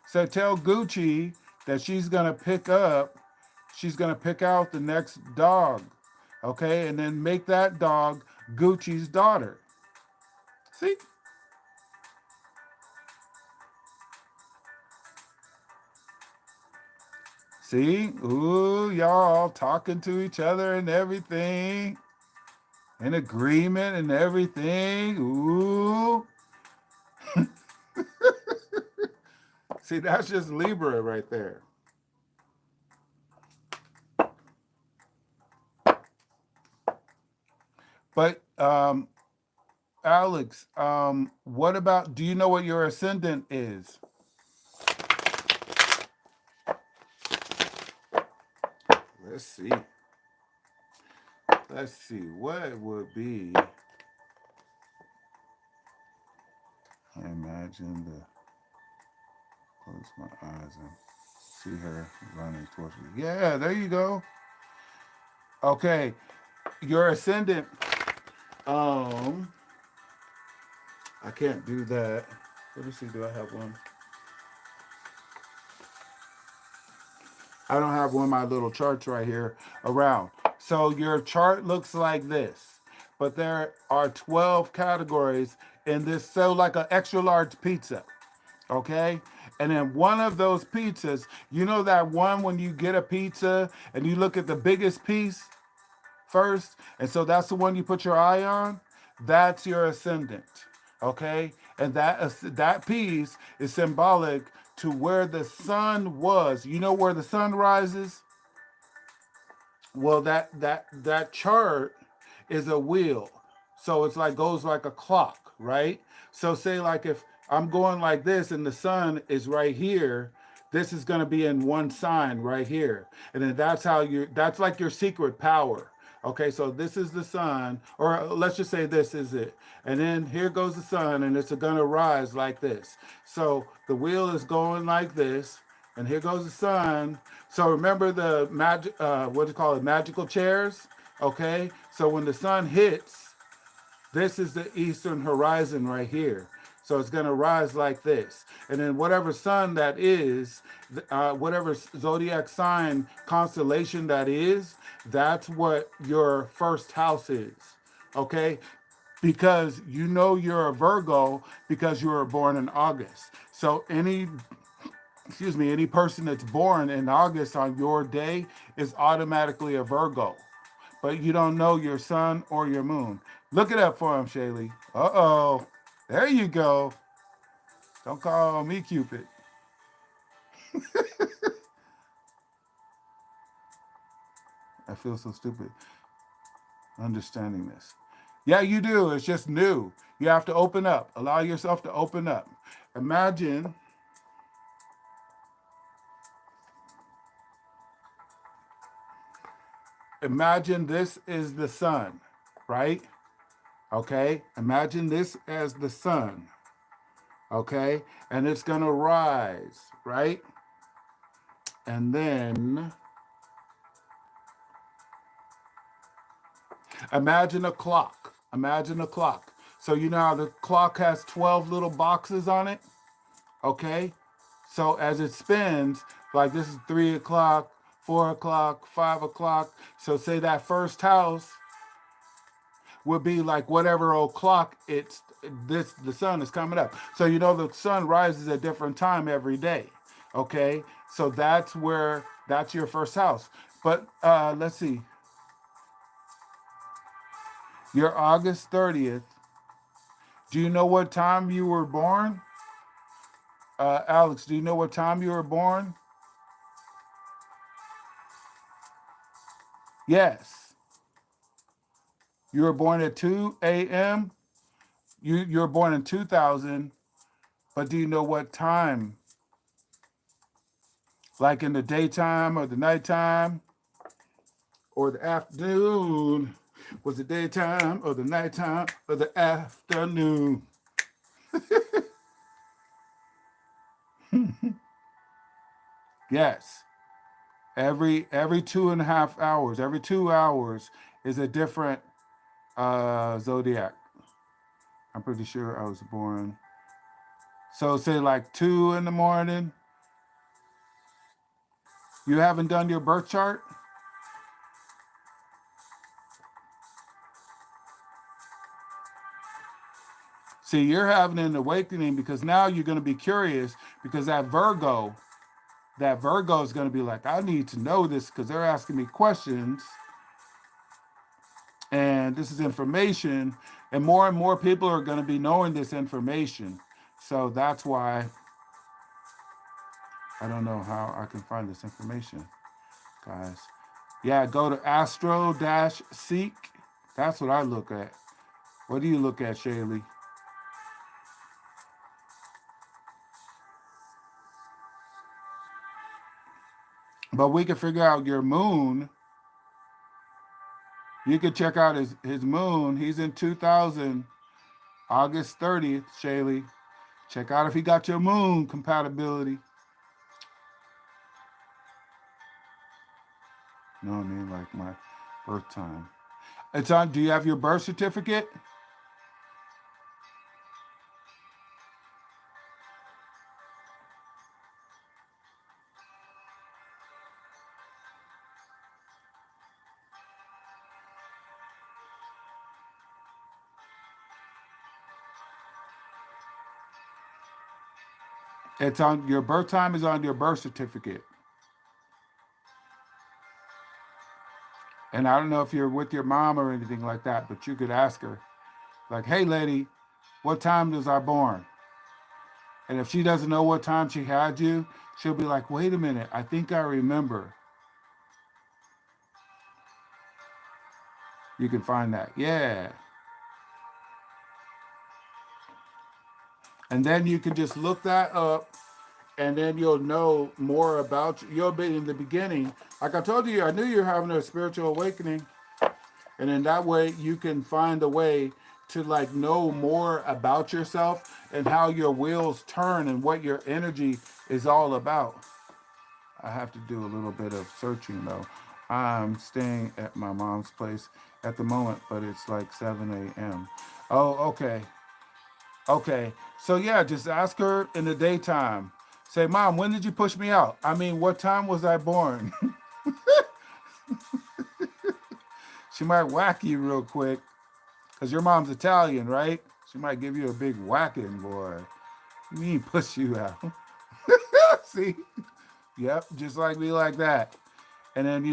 so tell Gucci that She's gonna pick out the next dog. Okay, and then make that dog Gucci's daughter. See, see, ooh, y'all talking to each other and everything, in agreement and everything. Ooh, see, that's just Libra right there. But Alex, what about? Do you know what your ascendant is? Let's see. Let's see. What would be? I imagine the close my eyes and see her running towards me. Yeah, there you go. Okay, your ascendant. Um, I can't do that. Let me see. Do I have one? I don't have one of my little charts right here around. So your chart looks like this, but there are 12 categories in this. So like an extra large pizza, okay? And then one of those pizzas, you know that one when you get a pizza and you look at the biggest piece first, and so that's the one you put your eye on. That's your ascendant, okay? And that piece is symbolic to where the sun was. You know where the sun rises? Well, that chart is a wheel. So it's like goes like a clock, right? So say like if I'm going like this and the sun is right here, this is going to be in one sign right here. And then that's like your secret power. Okay, so this is the sun, or let's just say this is it. And then here goes the sun, and it's going to rise like this. So the wheel is going like this, and here goes the sun. So remember the magic, what do you call it, magical chairs? Okay, so when the sun hits, this is the eastern horizon right here. So it's going to rise like this. And then whatever sun that is, whatever zodiac sign constellation that is, that's what your first house is. Okay? Because you know you're a Virgo because you were born in August. So any person that's born in August on your day is automatically a Virgo. But you don't know your sun or your moon. Look it up for him, Shaylee. Uh-oh. There you go. Don't call me Cupid. I feel so stupid understanding this. Yeah, you do. It's just new. You have to open up. Allow yourself to open up. Imagine, imagine this is the sun, right? Okay? Imagine this as the sun, okay? And it's going to rise, right? And then imagine a clock. Imagine a clock. So you know how the clock has 12 little boxes on it? Okay? So as it spins, like this is 3 o'clock, 4 o'clock, 5 o'clock. So say that first house would be like whatever o'clock it's this the sun is coming up. So you know the sun rises at different time every day. Okay? So that's your first house. But let's see. You're August 30th. Do you know what time you were born? Alex, do you know what time you were born? Yes. You were born at 2 a.m. You were born in 2000, but do you know what time like in the daytime or the nighttime or the afternoon. Was the daytime or the nighttime or the afternoon? Yes. Every 2.5 hours, every 2 hours is a different zodiac. I'm pretty sure I was born. So say like 2 in the morning. You haven't done your birth chart? See, you're having an awakening because now you're going to be curious because that Virgo is going to be like, I need to know this because they're asking me questions and this is information. And more people are going to be knowing this information. So that's why I don't know how I can find this information, guys. Yeah, go to Astro-Seek. That's what I look at. What do you look at, Shaylee? But we can figure out your moon. You can check out his moon. He's in 2000, August 30th, Shaylee. Check out if he got your moon compatibility. You know what I mean? Like my birth time. It's on. Do you have your birth certificate? It's on your birth time is on your birth certificate. And I don't know if you're with your mom or anything like that, but you could ask her, like, hey lady, what time was I born? And if she doesn't know what time she had you, she'll be like, wait a minute, I think I remember. You can find that. Yeah. And then you can just look that up and then you'll know more about you. You'll be in the beginning. Like I told you, I knew you were having a spiritual awakening. And in that way, you can find a way to like know more about yourself and how your wheels turn and what your energy is all about. I have to do a little bit of searching though. I'm staying at my mom's place at the moment, but it's like 7 a.m. Oh, okay. Okay. So yeah, just ask her in the daytime. Say, Mom, when did you push me out? I mean, what time was I born? She might whack you real quick because your mom's Italian, right? She might give you a big whacking, boy. You mean push you out? See? Yep, just like me like that. And then,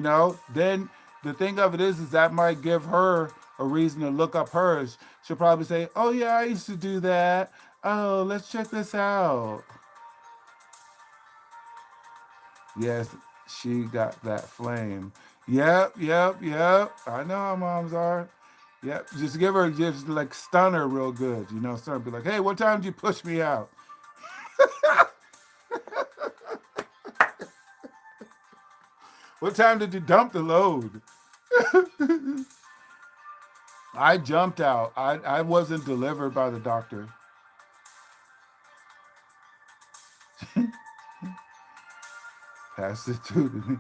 then the thing of it is that might give her a reason to look up hers. She'll probably say, oh, yeah, I used to do that. Oh, let's check this out. Yes, she got that flame. Yep, yep, yep. I know how moms are. Yep, just give her, just like stun her real good. Stun her, be like, hey, what time did you push me out? What time did you dump the load? I jumped out. I wasn't delivered by the doctor. Passed it to me.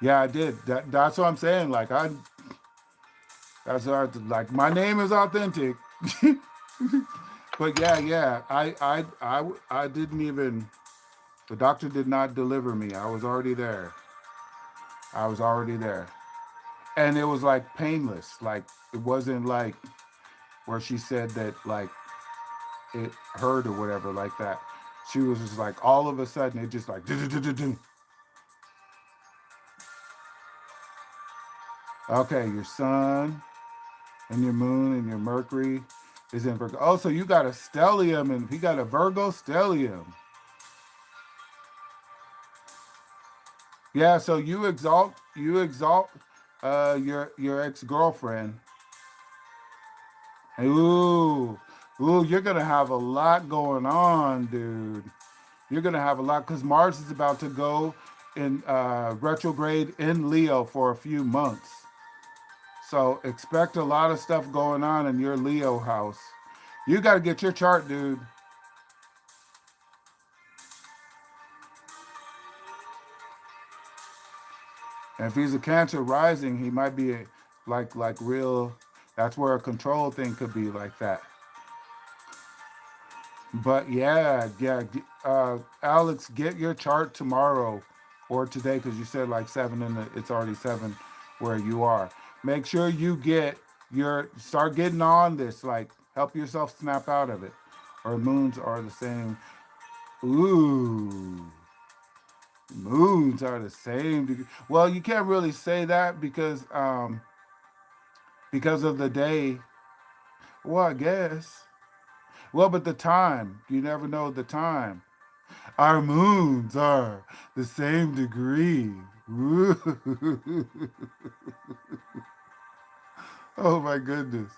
Yeah, I did. That's what I'm saying. That's what like. My name is authentic. But yeah. I didn't even. The doctor did not deliver me. I was already there. I was already there, and it was like painless. Like it wasn't like where she said that like it hurt or whatever like that. She was just like all of a sudden it just like do. Okay, your sun and your moon and your Mercury is in Virgo. Oh, so you got a stellium and he got a Virgo stellium. Yeah, so you exalt your ex-girlfriend. Ooh, you're gonna have a lot going on, dude. You're going to have a lot because Mars is about to go in retrograde in Leo for a few months. So expect a lot of stuff going on in your Leo house. You got to get your chart, dude. And if he's a Cancer rising, he might be like real. That's where a control thing could be like that. But yeah. Alex, get your chart tomorrow or today because you said like 7 and it's already 7 where you are. Make sure you start getting on this. Like help yourself snap out of it. Or moons are the same. Ooh, moons are the same degree. Well, you can't really say that because of the day. Well, I guess. Well, but the time. You never know the time. Our moons are the same degree. Oh my goodness.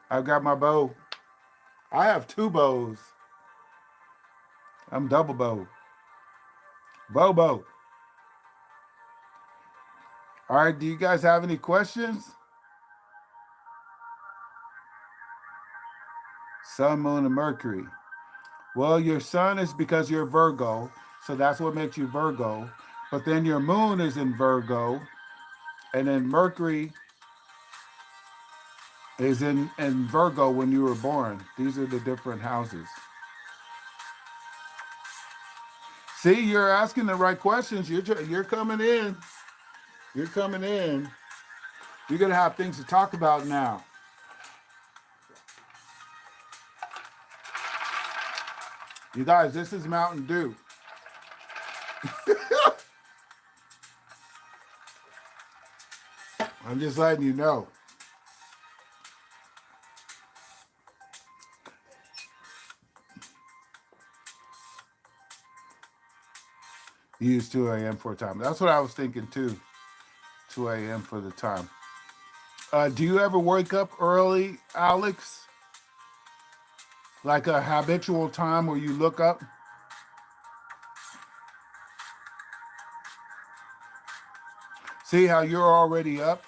I've got my bow. I have 2 bows. I'm double bow. Bow. All right, do you guys have any questions? Sun, moon, and Mercury. Well, your sun is because you're Virgo, so that's what makes you Virgo. But then your moon is in Virgo, and then Mercury is in Virgo when you were born. These are the different houses. See, you're asking the right questions. You're coming in. You're coming in. You're gonna have things to talk about now. You guys, this is Mountain Dew. I'm just letting you know. You use 2 a.m. for a time. That's what I was thinking too. 2 a.m. for the time. Do you ever wake up early, Alex? Like a habitual time where you look up? See how you're already up?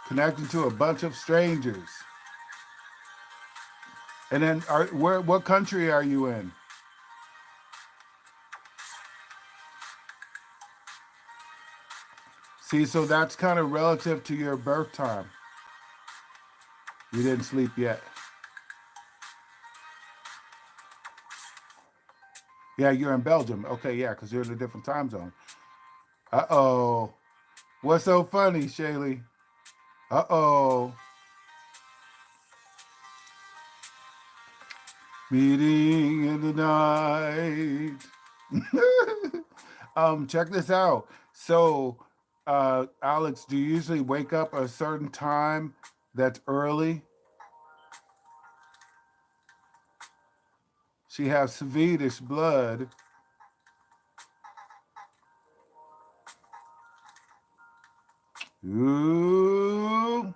Connecting to a bunch of strangers. And then, what country are you in? See, so that's kind of relative to your birth time. You didn't sleep yet. Yeah, you're in Belgium. Okay, yeah, because you're in a different time zone. Uh-oh. What's so funny, Shaylee? Uh-oh. Meeting in the night. Check this out. So, Alex, do you usually wake up a certain time that's early? She has Swedish blood. Ooh.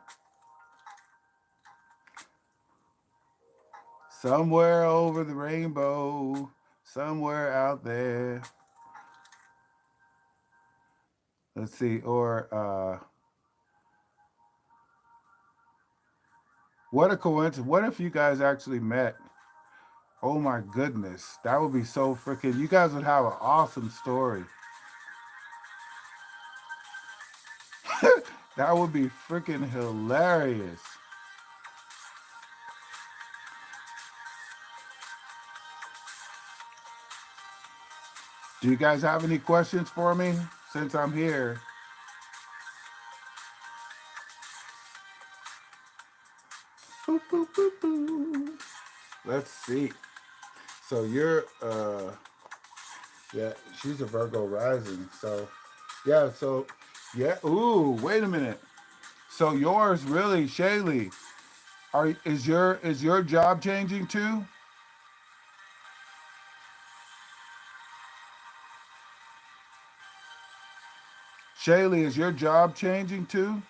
Somewhere over the rainbow, somewhere out there. Let's see, or what a coincidence. What if you guys actually met? Oh my goodness. That would be so freaking, you guys would have an awesome story. That would be freaking hilarious. Do you guys have any questions for me since I'm here? Boop, boop, boop, boop. Let's see. So you're yeah, she's a Virgo rising. So yeah, ooh, wait a minute. So yours really, Shaylee, is your job changing too? Shaylee, is your job changing too?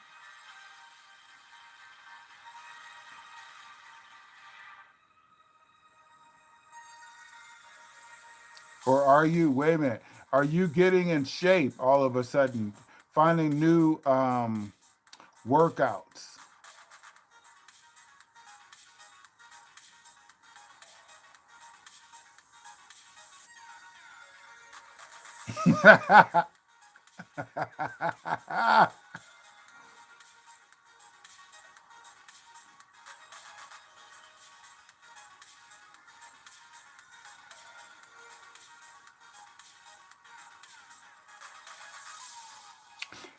Or are you, wait a minute, are you getting in shape all of a sudden, finding new workouts?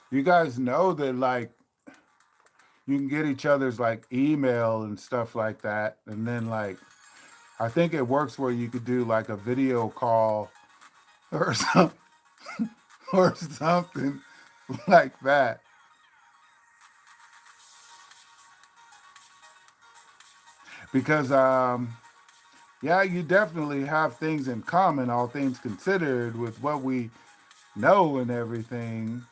You guys know that like you can get each other's like email and stuff like that, and then like I think it works where you could do like a video call or some, or something like that. Because yeah, you definitely have things in common, all things considered, with what we know and everything.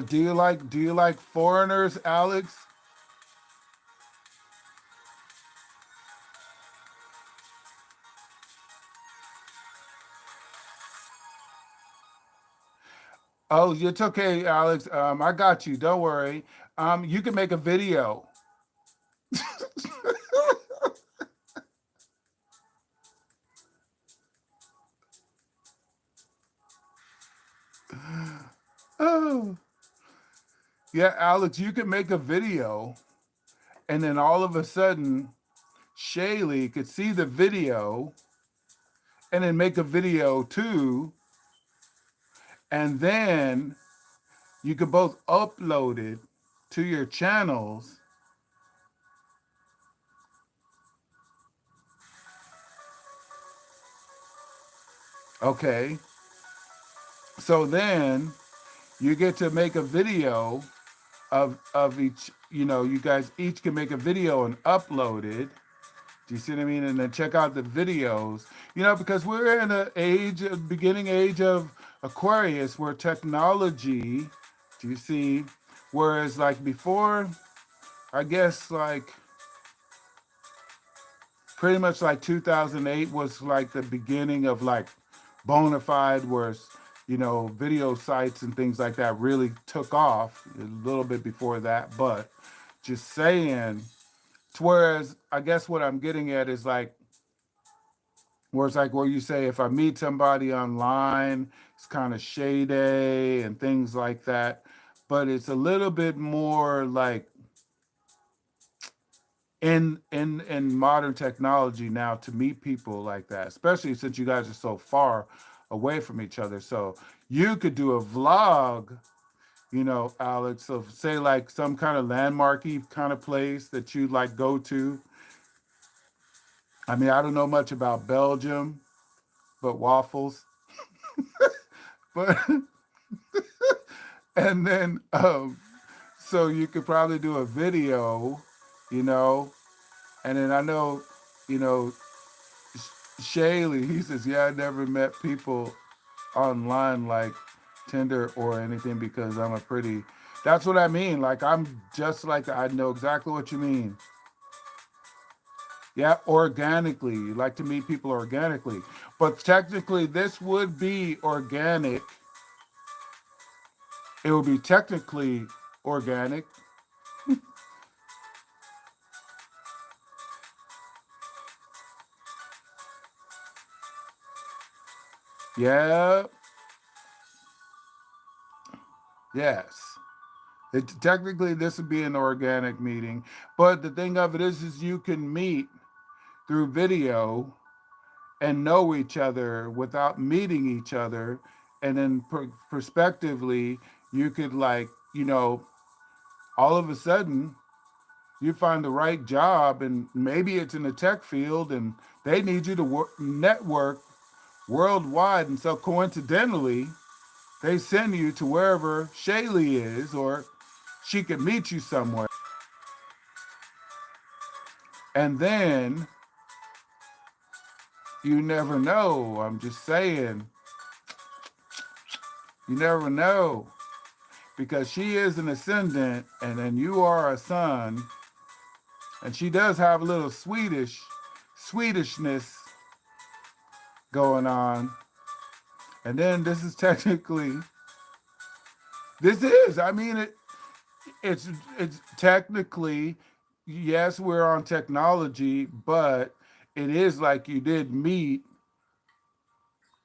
Do you like foreigners, Alex? Oh, it's okay, Alex. I got you. Don't worry. You can make a video. Oh, yeah, Alex, you can make a video, and then all of a sudden, Shaylee could see the video, and then make a video too, and then you could both upload it to your channels. Okay, so then you get to make a video of each. You guys each can make a video and upload it. Do you see what I mean? And then check out the videos. Because we're in a beginning age of Aquarius, where technology. Do you see? Whereas like before, I guess like pretty much like 2008 was like the beginning of like bona fide, where video sites and things like that really took off. A little bit before that, but just saying. Whereas I guess what I'm getting at is like where it's like where you say if I meet somebody online, it's kind of shady and things like that. But it's a little bit more like in modern technology now to meet people like that, especially since you guys are so far away from each other. So you could do a vlog, Alex, of say like some kind of landmarky kind of place that you like go to. I mean, I don't know much about Belgium, but waffles. But and then so you could probably do a video, you know, and then I know, you know, Shaylee, he says, yeah, I never met people online like Tinder or anything because I'm a pretty. That's what I mean. Like I'm just like I know exactly what you mean. Yeah, organically. You like to meet people organically. But technically this would be organic. It would be technically organic. Yeah. Yes. Technically this would be an organic meeting. But the thing of it is you can meet through video and know each other without meeting each other. And then prospectively, you could like, all of a sudden you find the right job and maybe it's in the tech field and they need you to network worldwide. And so coincidentally, they send you to wherever Shaylee is, or she could meet you somewhere. And then you never know. I'm just saying, you never know. because she is an ascendant and then you are a sun, and she does have a little Swedishness going on. And then this is technically, I mean, it's technically, yes, we're on technology, but it is like you did meet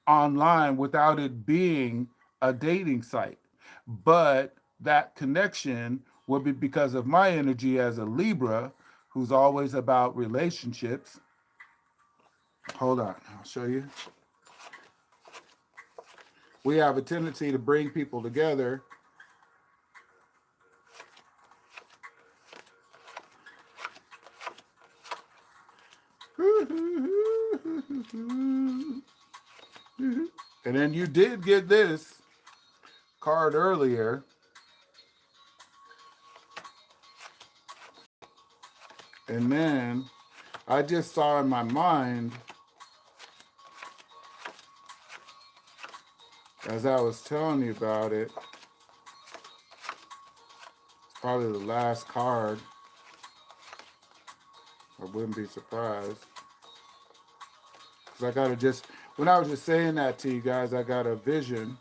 online without it being a dating site. But that connection would be because of my energy as a Libra, who's always about relationships. Hold on, I'll show you. We have a tendency to bring people together. And then you did get this card earlier. And then I just saw in my mind, as I was telling you about it, it's probably the last card. I wouldn't be surprised. Because I got to just, when I was just saying that to you guys, I got a vision.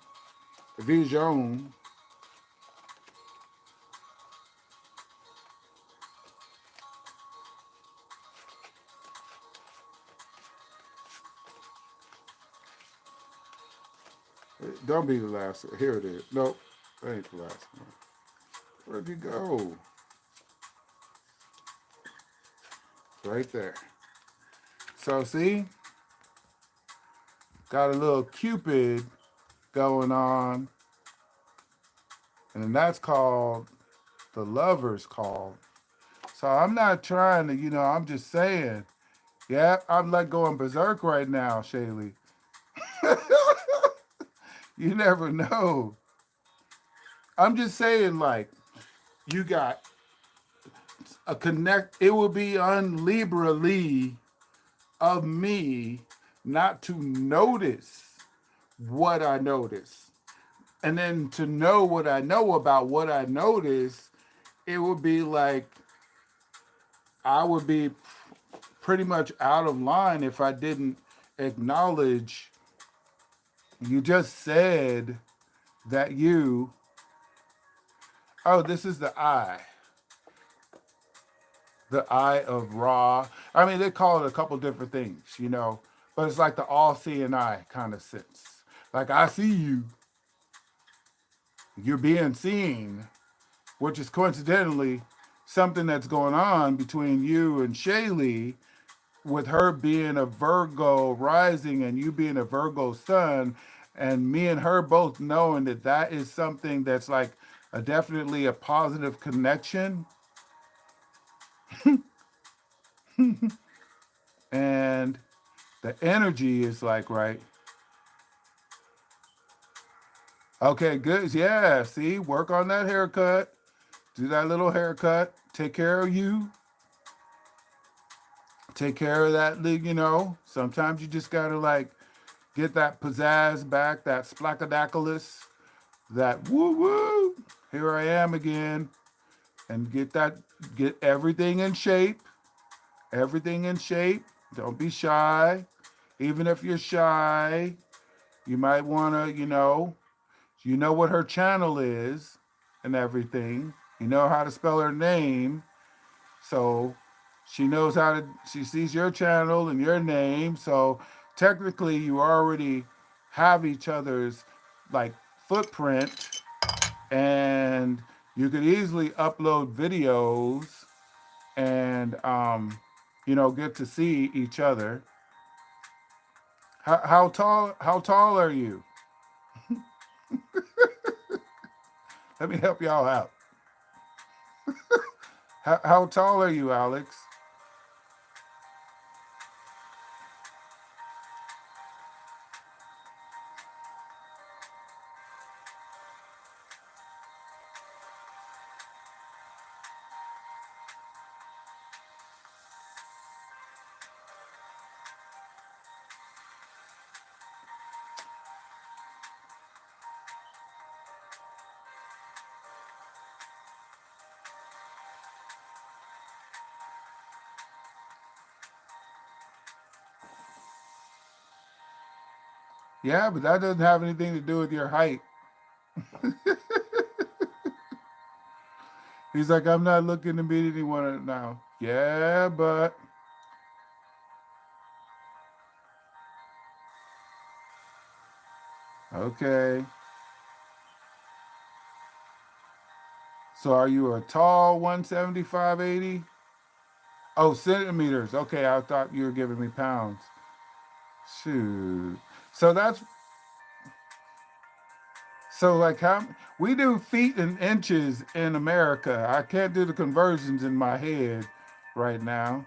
Don't be the last. Here it is. Nope, that ain't the last one. Where'd you go? Right there. So see, got a little Cupid going on, and that's called the Lover's Call. So I'm not trying to, I'm just saying, yeah, I'm like going berserk right now, Shaylee. You never know. I'm just saying, like, you got a connect. It will be unliberally of me not to notice what I notice. And then to know what I know about what I notice, it would be like I would be pretty much out of line if I didn't acknowledge. You just said that this is the eye. The eye of Ra. I mean, they call it a couple different things, but it's like the all-seeing eye kind of sense. Like, I see you. You're being seen, which is coincidentally something that's going on between you and Shaylee, with her being a Virgo rising and you being a Virgo sun, and me and her both knowing that is something that's like definitely a positive connection. And the energy is like, right. Okay, good. Yeah, see, work on that haircut. Do that little haircut. Take care of you. Take care of that, Sometimes you just gotta like get that pizzazz back, that splackadaculus, that woo woo. Here I am again. And get everything in shape. Everything in shape. Don't be shy. Even if you're shy, you might wanna, you know what her channel is and everything. You know how to spell her name. So she sees your channel and your name. So technically you already have each other's like footprint, and you could easily upload videos and, get to see each other. How tall are you? Let me help y'all out. How tall are you, Alex? Yeah, but that doesn't have anything to do with your height. He's like, I'm not looking to meet anyone now. Yeah, but okay. So are you a tall 175, 80? Oh, centimeters. Okay, I thought you were giving me pounds. Shoot. So that's so like how we do feet and inches in America. I can't do the conversions in my head right now.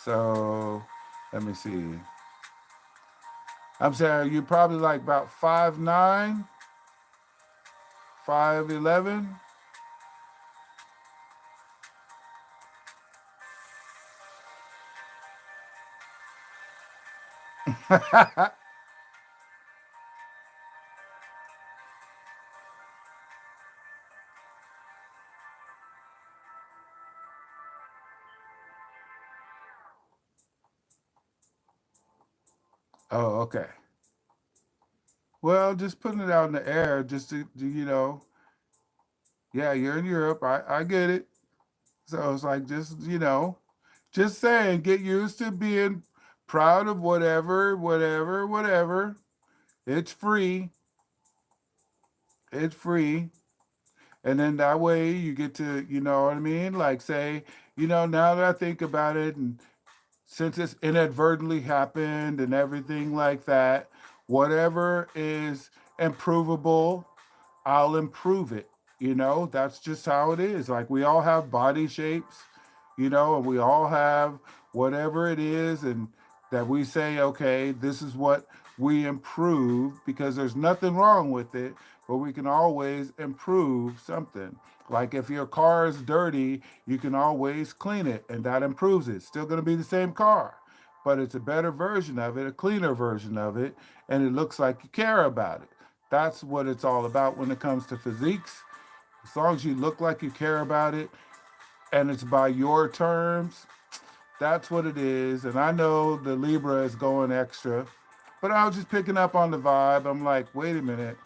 So let me see. I'm saying you're probably like about 5'9", 5'11". Oh, okay. Well, just putting it out in the air, just to. Yeah, you're in Europe. I get it. So it's like just saying, get used to being proud of whatever, whatever, whatever. It's free. It's free. And then that way you get to, you know what I mean? Like say, now that I think about it, and since it's inadvertently happened and everything like that, whatever is improvable, I'll improve it. That's just how it is. Like we all have body shapes, and we all have whatever it is, and that we say, okay, this is what we improve because there's nothing wrong with it, but we can always improve something. Like if your car is dirty, you can always clean it, and that improves it. It's still going to be the same car, but it's a better version of it, a cleaner version of it, and it looks like you care about it. That's what it's all about when it comes to physiques. As long as you look like you care about it and it's by your terms, that's what it is. And I know the Libra is going extra, but I was just picking up on the vibe. I'm like, wait a minute.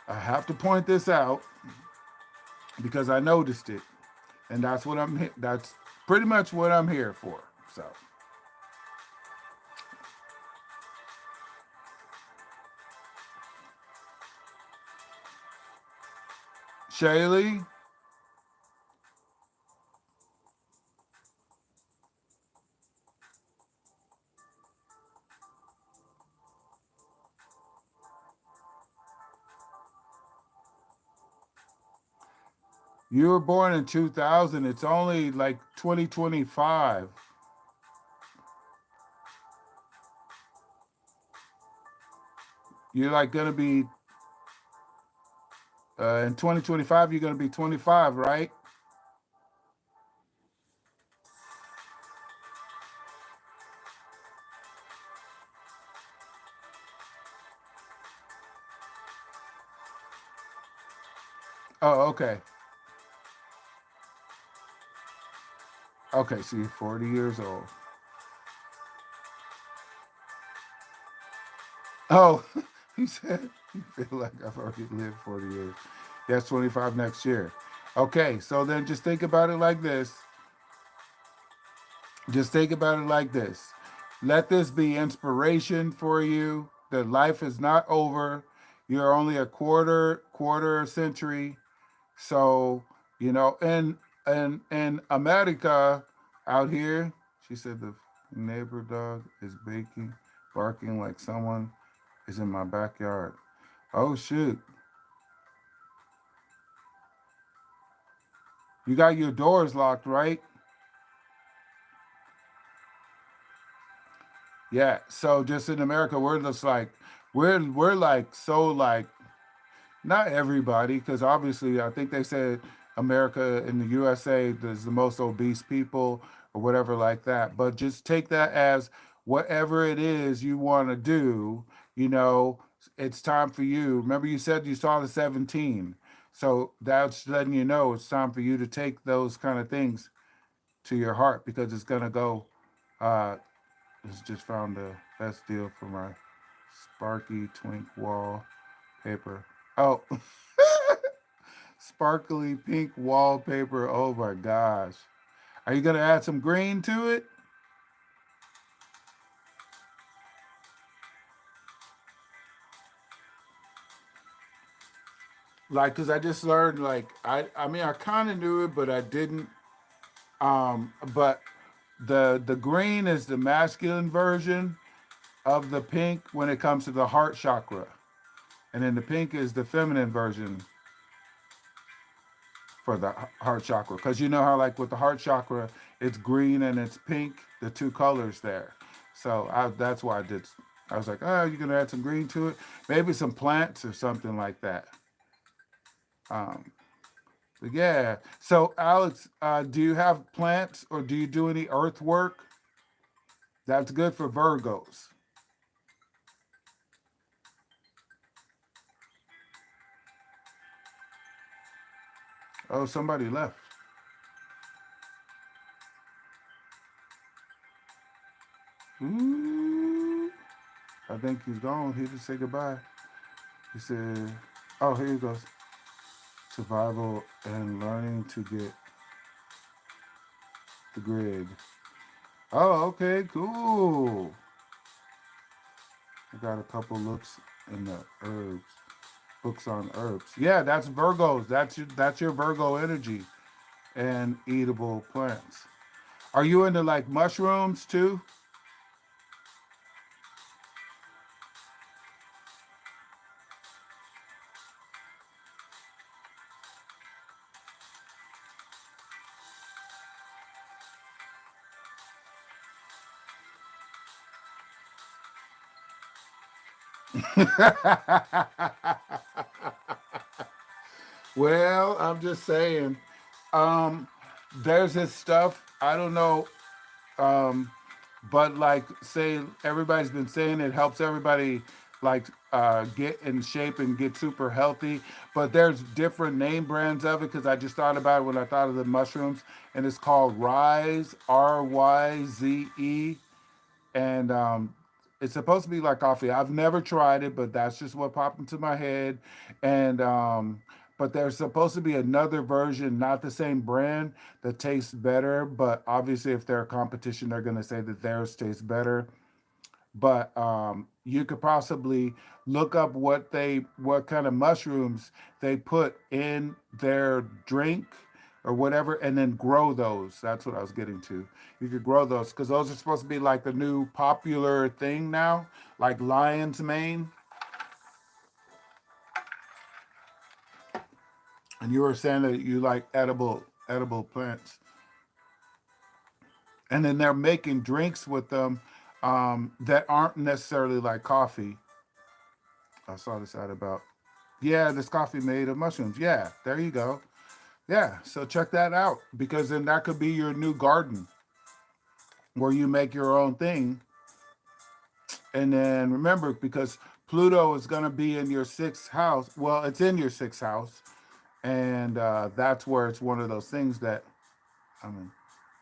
I have to point this out because I noticed it. And that's pretty much what I'm here for. So, Shaylee, you were born in 2000. It's only like 2025. You're like going to be in 2025, you're going to be 25, right? Oh, okay. Okay, so you're 40 years old. Oh, he said, you feel like I've already lived 40 years. That's 25 next year. Okay, so then just think about it like this. Just think about it like this. Let this be inspiration for you that life is not over. You're only a quarter century. So, in America out here, she said the neighbor dog is barking like someone is in my backyard. Oh shoot. You got your doors locked, right? Yeah. So just in America, we're just like we're like so like not everybody, because obviously I think they said America in the USA is the most obese people or whatever like that. But just take that as whatever it is you want to do, you know, it's time for you. Remember you said you saw the 17. So that's letting you know it's time for you to take those kind of things to your heart because it's gonna go. Uh, just found the best deal for my Sparky Twink wallpaper. Oh, sparkly pink wallpaper. Oh my gosh. Are you gonna add some green to it? Like, cause I just learned. Like, I mean, I kind of knew it, but I didn't. But the green is the masculine version of the pink when it comes to the heart chakra, and then the pink is the feminine version for the heart chakra. Because you know how, like, with the heart chakra, it's green and it's pink, the two colors there. So that's why I did. I was like, oh, you're gonna add some green to it, maybe some plants or something like that. Um, but yeah. So Alex, do you have plants or do you do any earth work? That's good for Virgos. Oh, somebody left. Ooh, I think he's gone. He just say goodbye. He said, "Oh, here he goes. Survival and learning to get the grid." Oh, okay, cool. I got a couple looks in the herbs, books on herbs. Yeah, that's Virgos. That's your Virgo energy and eatable plants. Are you into like mushrooms too? Well, I'm just saying. Um, there's this stuff. I don't know. Um, but like, say everybody's been saying it helps everybody like get in shape and get super healthy. But there's different name brands of it because I just thought about it when I thought of the mushrooms, and it's called Rise, RYZE, and it's supposed to be like coffee. I've never tried it, but that's just what popped into my head. And but there's supposed to be another version, not the same brand, that tastes better. But obviously, if they're a competition, they're going to say that theirs tastes better. But you could possibly look up what kind of mushrooms they put in their drink or whatever, and then grow those. That's what I was getting to. You could grow those because those are supposed to be like the new popular thing now, like lion's mane. And you were saying that you like edible plants, and then they're making drinks with them that aren't necessarily like coffee. I saw this ad about. Yeah, this coffee made of mushrooms. Yeah, there you go. Yeah, so check that out because then that could be your new garden where you make your own thing. And then remember, because Pluto is going to be in your sixth house. Well, it's in your sixth house, and that's where it's one of those things that I'm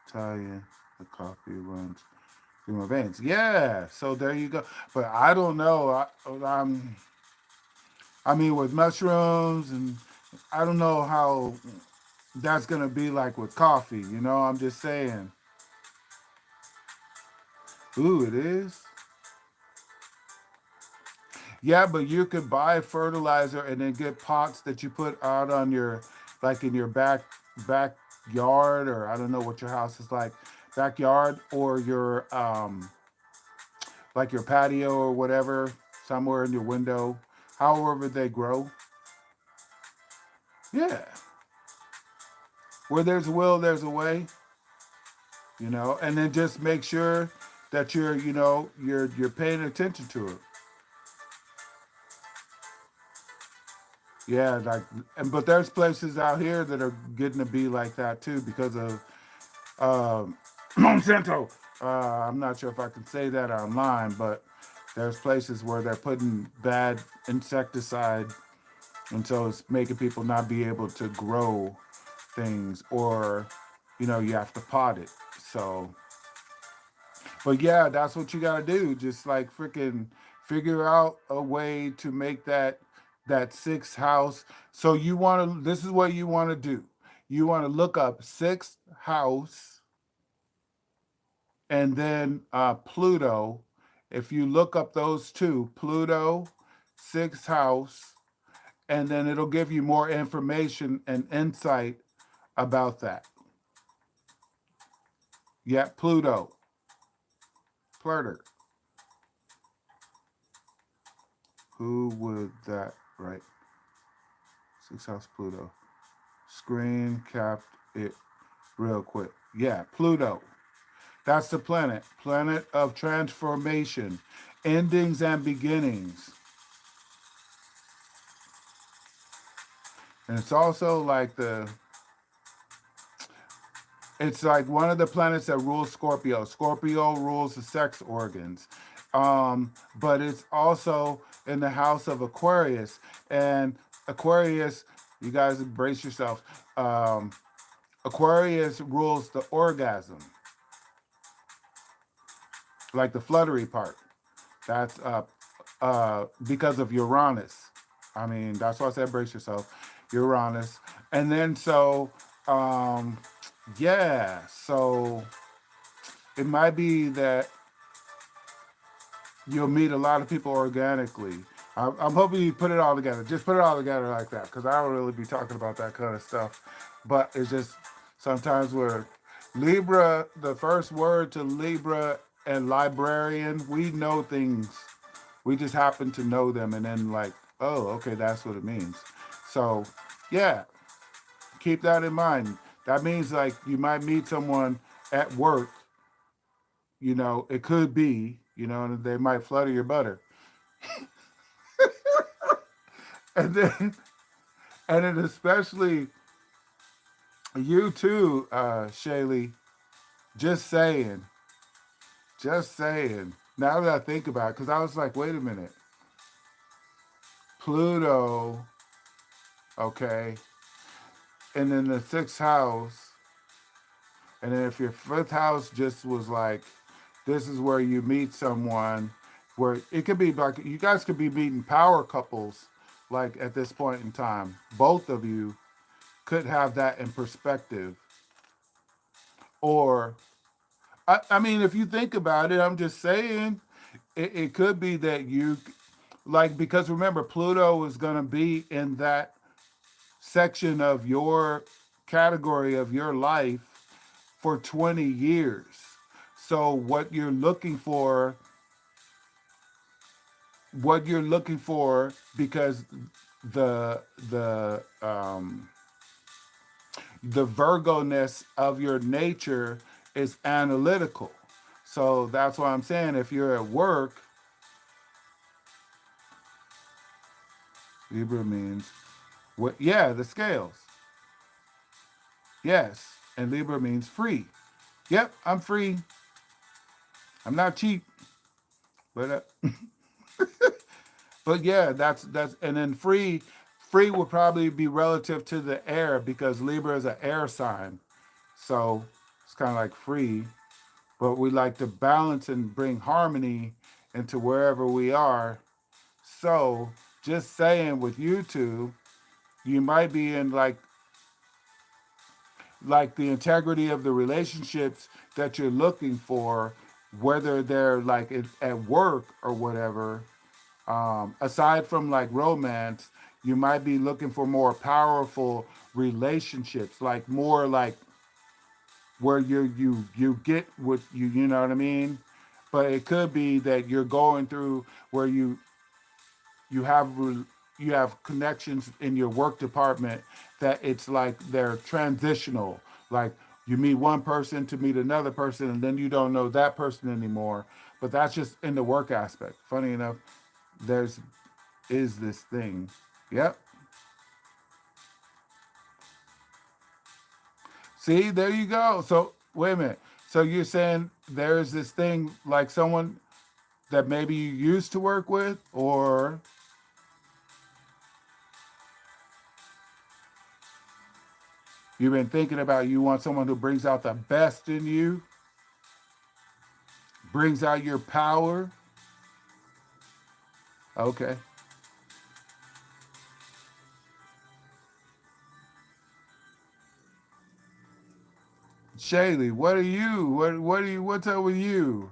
Italian. The coffee runs through my veins. Yeah, so there you go. But I don't know. I mean, with mushrooms, and I don't know how that's gonna be like with coffee. I'm just saying. Ooh, it is. Yeah, but you could buy fertilizer and then get pots that you put out on your, like in your backyard, or I don't know what your house is like, backyard, or your like your patio or whatever, somewhere in your window, however they grow. Yeah, where there's a will, there's a way. And then just make sure that you're paying attention to it. Yeah, like, but there's places out here that are getting to be like that too because of Monsanto. I'm not sure if I can say that online, but there's places where they're putting bad insecticide And so it's making people not be able to grow things, or, you have to pot it. So, but yeah, that's what you got to do. Just like freaking figure out a way to make that sixth house. So you want to, this is what you want to do. You want to look up sixth house and then Pluto. If you look up those two, Pluto, sixth house, and then it'll give you more information and insight about that. Yeah, Pluto, Pluto. Who would that, right? Sixth house Pluto. Screen capped it real quick. Yeah, Pluto. That's the planet. Planet of transformation, endings and beginnings. And it's also like it's like one of the planets that rules Scorpio. Scorpio rules the sex organs. But it's also in the house of Aquarius. And Aquarius, you guys brace yourself. Aquarius rules the orgasm, like the fluttery part. That's because of Uranus. I mean, that's why I said brace yourself. Uranus. And then um, yeah, so it might be that you'll meet a lot of people organically. I'm hoping you put it all together. Just put it all together like that, because I don't really be talking about that kind of stuff. But it's just sometimes where Libra, the first word to Libra and librarian, we know things. We just happen to know them, and then like, oh, okay, that's what it means. So, yeah, keep that in mind. That means like you might meet someone at work. It could be, and they might flutter your butter. And then especially you too, Shaylee. Just saying, just saying. Now that I think about it, because I was like, wait a minute, Pluto, okay, and then the sixth house, and then if your fifth house just was like, this is where you meet someone, where it could be like you guys could be meeting power couples, like at this point in time, both of you could have that in perspective. Or, I mean, if you think about it, I'm just saying, it could be that you, like, because remember, Pluto is going to be in that section of your category of your life for 20 years. So what you're looking for, because the the um the Virgo-ness of your nature is analytical. So that's why I'm saying, if you're at work, Libra means what? Yeah, the scales. Yes, and Libra means free. Yep, I'm free. I'm not cheap, but but yeah, that's and then free would probably be relative to the air, because Libra is an air sign. So it's kind of like free, but we like to balance and bring harmony into wherever we are. So just saying, with you two, you might be in like the integrity of the relationships that you're looking for, whether they're like at work or whatever. Aside from like romance, you might be looking for more powerful relationships, like more like where you get what you know what I mean. But it could be that you're going through where you have you have connections in your work department that it's like they're transitional. Like you meet one person to meet another person, and then you don't know that person anymore. But that's just in the work aspect. Funny enough, there's is this thing. Yep. See, there you go. So wait a minute. So you're saying there's this thing, like someone that maybe you used to work with, or You've been thinking about you want someone who brings out the best in you, brings out your power. Okay. Shaylee, what are you? What are you? What's up with you?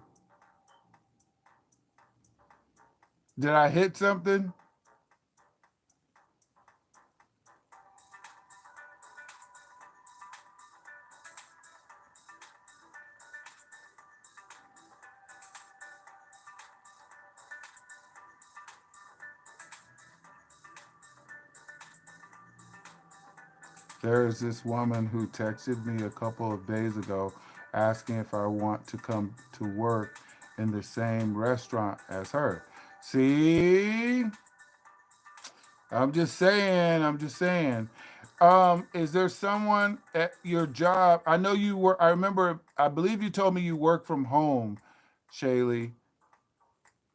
Did I hit something? There is this woman who texted me a couple of days ago asking if I want to come to work in the same restaurant as her. See, I'm just saying, I'm just saying. Is there someone at your job? I know you were, I remember, I believe you told me you work from home, Shaylee,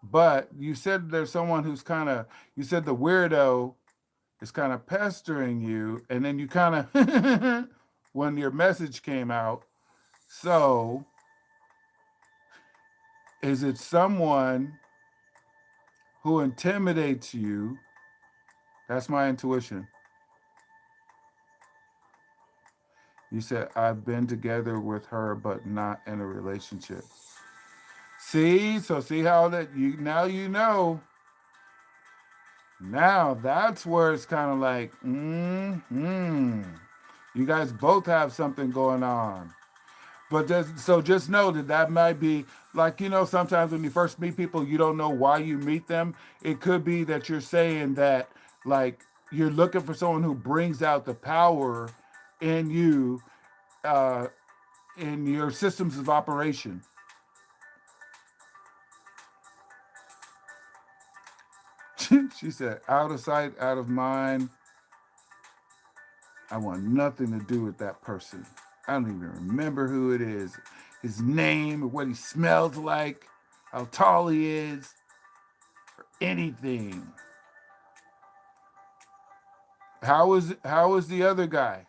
but you said there's someone who's kind of, you said the weirdo is kind of pestering you, and then you kind of, when your message came out. So, is it someone who intimidates you? That's my intuition. You said, I've been together with her, but not in a relationship. See? So, see how that you now you know. Now that's where it's kind of like, you guys both have something going on. But so just know that that might be like, sometimes when you first meet people, you don't know why you meet them. It could be that you're saying that, like, you're looking for someone who brings out the power in you, uh, in your systems of operation. She said, out of sight, out of mind. I want nothing to do with that person. I don't even remember who it is, his name, or what he smells like, how tall he is, anything. How is the other guy?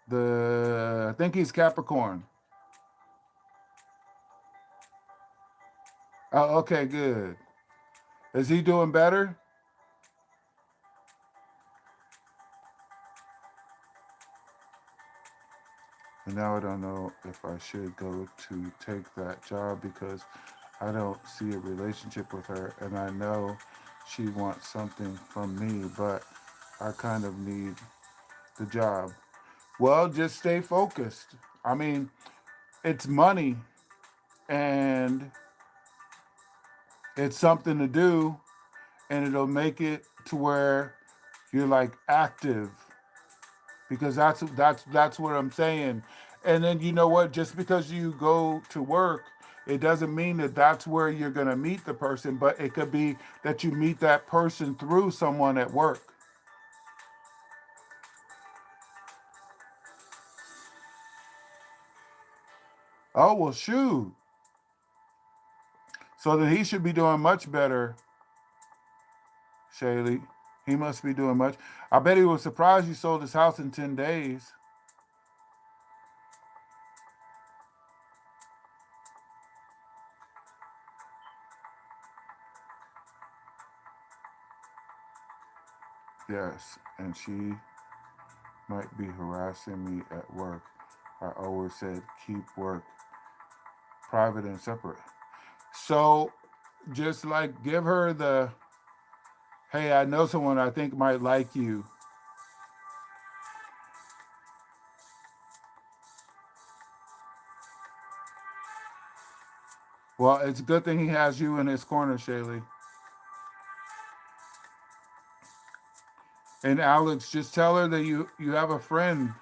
I think he's Capricorn. Oh, okay, good. Is he doing better? And now I don't know if I should go to take that job because I don't see a relationship with her, and I know she wants something from me, but I kind of need the job. Well, just stay focused. I mean, it's money and it's something to do, and it'll make it to where you're like active, because that's what I'm saying. And then you know what? Just because you go to work, it doesn't mean that that's where you're gonna meet the person, but it could be that you meet that person through someone at work. Oh well, shoot. So then he should be doing much better, Shaylee. He must be doing much. I bet he was surprised you sold his house in 10 days. Yes, and she might be harassing me at work. I always said keep work private and separate. So just like give her the, hey, I know someone I think might like you. Well, it's a good thing he has you in his corner, Shaylee. And Alex, just tell her that you have a friend.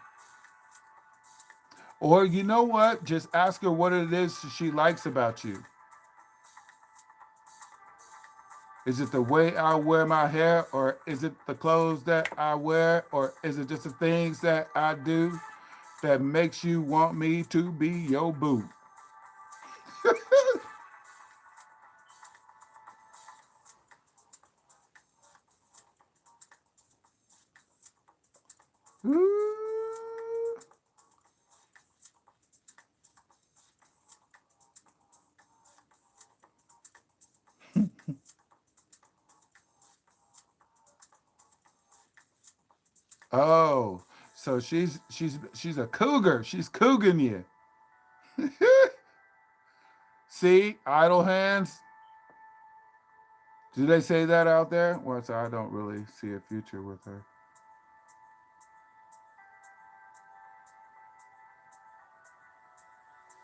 Or you know what? Just ask her what it is she likes about you. Is it the way I wear my hair, or is it the clothes that I wear, or is it just the things that I do that makes you want me to be your boo? Ooh. Oh, so she's a cougar. She's couging you. See, idle hands. Do they say that out there? Well, so I don't really see a future with her.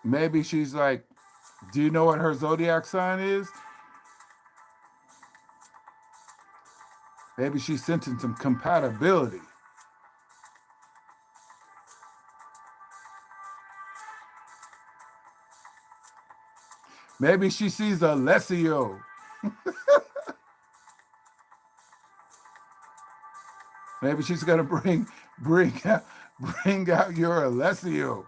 Maybe she's like, do you know what her zodiac sign is? Maybe she's sensing some compatibility. Maybe she sees Alessio. Maybe she's gonna bring out, bring out your Alessio.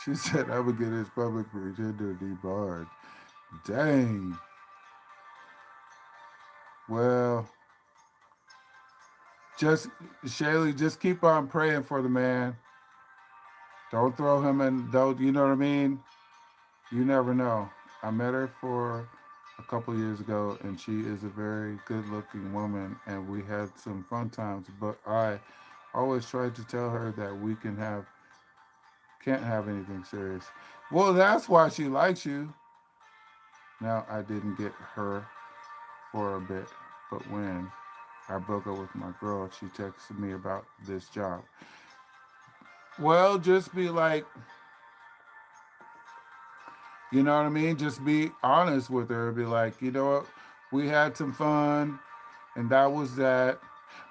She said I would get his public pretender debarred. Dang. Well, just Shaylee, just keep on praying for the man. Don't throw him in. Don't you know what I mean? You never know. I met her for a couple years ago, and she is a very good-looking woman, and we had some fun times. But I always tried to tell her that we can't have anything serious. Well, that's why she likes you. Now I didn't get her for a bit, but when I broke up with my girl, she texted me about this job. Well, just be like, you know what I mean? Just be honest with her. Be like, you know what? We had some fun, and that was that.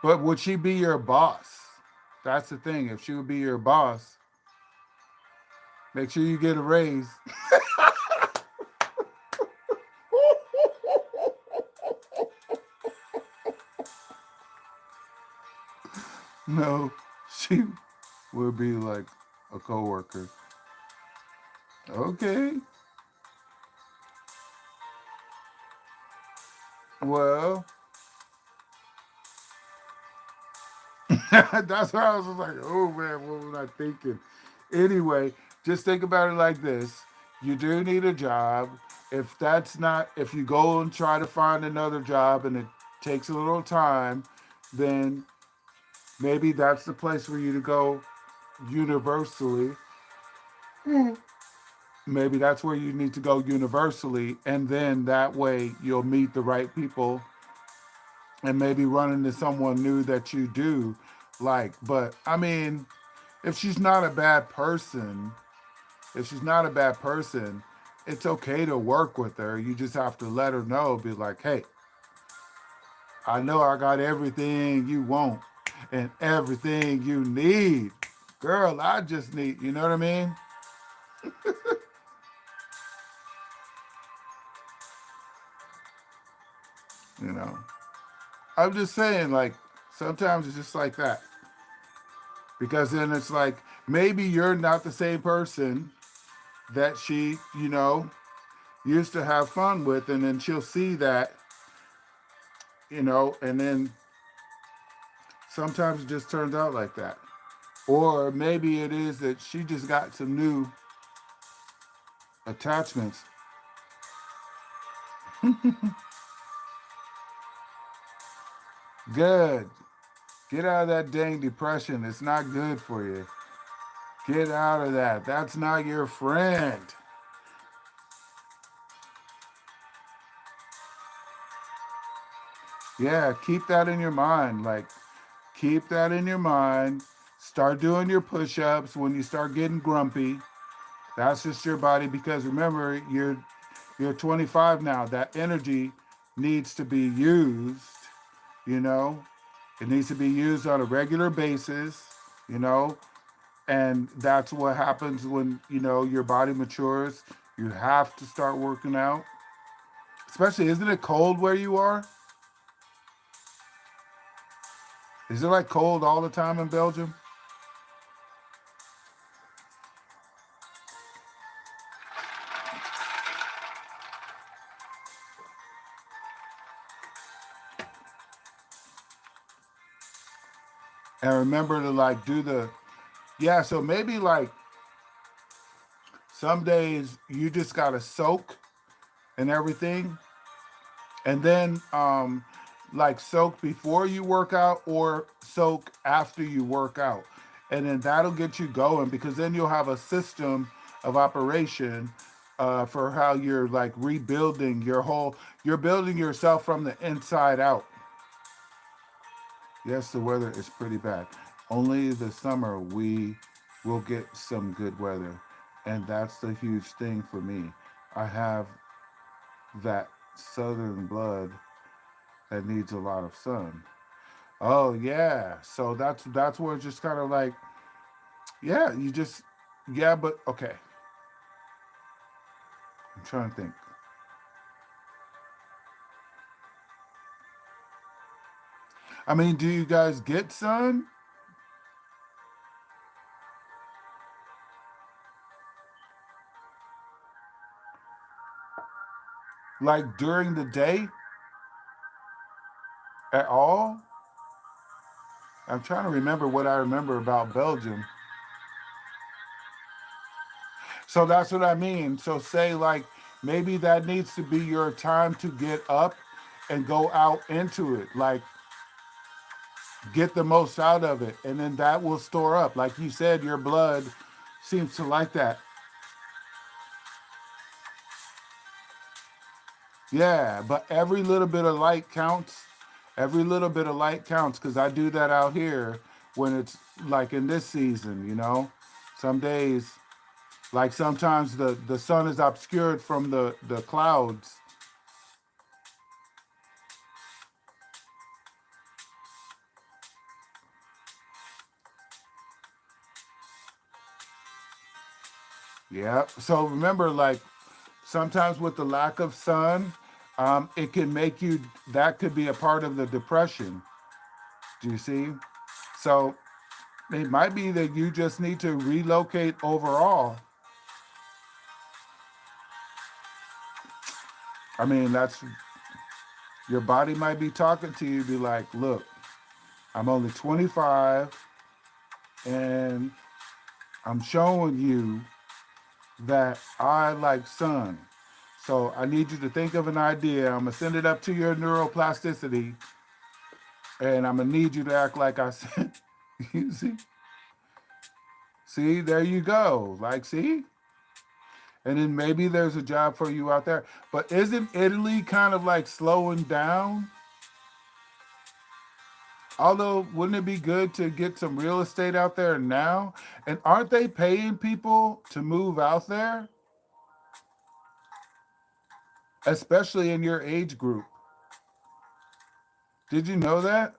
But would she be your boss? That's the thing. If she would be your boss, make sure you get a raise. No, she would be like a coworker. Okay. Well, that's why I was like, oh man, what was I thinking? Anyway, just think about it like this. You do need a job. If that's not, if you go and try to find another job and it takes a little time, then maybe that's the place for you to go universally. Maybe that's where you need to go universally. And then that way you'll meet the right people and maybe run into someone new that you do like. But I mean, if she's not a bad person, if she's not a bad person, it's okay to work with her. You just have to let her know, be like, hey, I know I got everything you want and everything you need. Girl, I just need, you know what I mean? You know, I'm just saying, like, sometimes it's just like that. Because then it's like, maybe you're not the same person that she, used to have fun with. And then she'll see that, and then sometimes it just turns out like that. Or maybe it is that she just got some new attachments. Good. Get out of that dang depression. It's not good for you. Get out of that. That's not your friend. Yeah, keep that in your mind. Like, keep that in your mind. Start doing your push ups when you start getting grumpy. That's just your body because remember, you're 25 now. That energy needs to be used, you know? It needs to be used on a regular basis, you know? And that's what happens when, your body matures. You have to start working out. Especially, isn't it cold where you are? Is it like cold all the time in Belgium? And remember to like do the, yeah, so maybe like some days you just gotta soak and everything, and then like soak before you work out or soak after you work out, and then that'll get you going because then you'll have a system of operation for how you're like rebuilding your whole, you're building yourself from the inside out. Yes, the weather is pretty bad. Only the summer we will get some good weather, and that's the huge thing for me. I have that southern blood that needs a lot of sun. Oh yeah, so that's where it's just kind of like, yeah, you just, yeah, but okay. I'm trying to think. I mean, do you guys get sun like during the day at all? I'm trying to remember what I remember about Belgium. So that's what I mean. So say like maybe that needs to be your time to get up and go out into it. Like get the most out of it. And then that will store up. Like you said, your blood seems to like that. Yeah, but every little bit of light counts. Every little bit of light counts because I do that out here when it's like in this season, you know? Some days, like sometimes the sun is obscured from the clouds. Yeah. So remember, like sometimes with the lack of sun, it can make you, that could be a part of the depression. Do you see? So it might be that you just need to relocate overall. I mean, that's, your body might be talking to you, be like, look, I'm only 25 and I'm showing you that I like sun. So I need you to think of an idea. I'm gonna send it up to your neuroplasticity, and I'm gonna need you to act like I said. You see, there you go. Like, see, and then maybe there's a job for you out there. But isn't Italy kind of like slowing down? Although, wouldn't it be good to get some real estate out there now? And aren't they paying people to move out there, especially in your age group? Did you know that?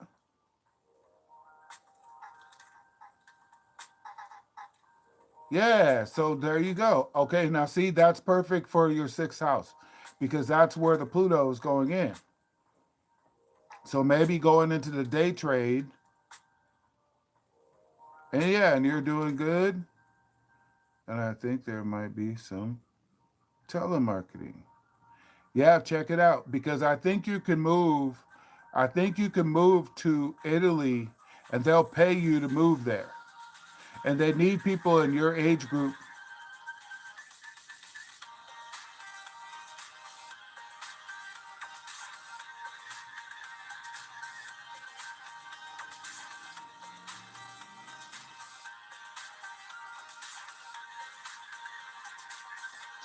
Yeah, so there you go. Okay, now see, that's perfect for your sixth house because that's where the Pluto is going in. So maybe going into the day trade, and yeah, and you're doing good. And I think there might be some telemarketing. Yeah, check it out because I think you can move. I think you can move to Italy and they'll pay you to move there. And they need people in your age group.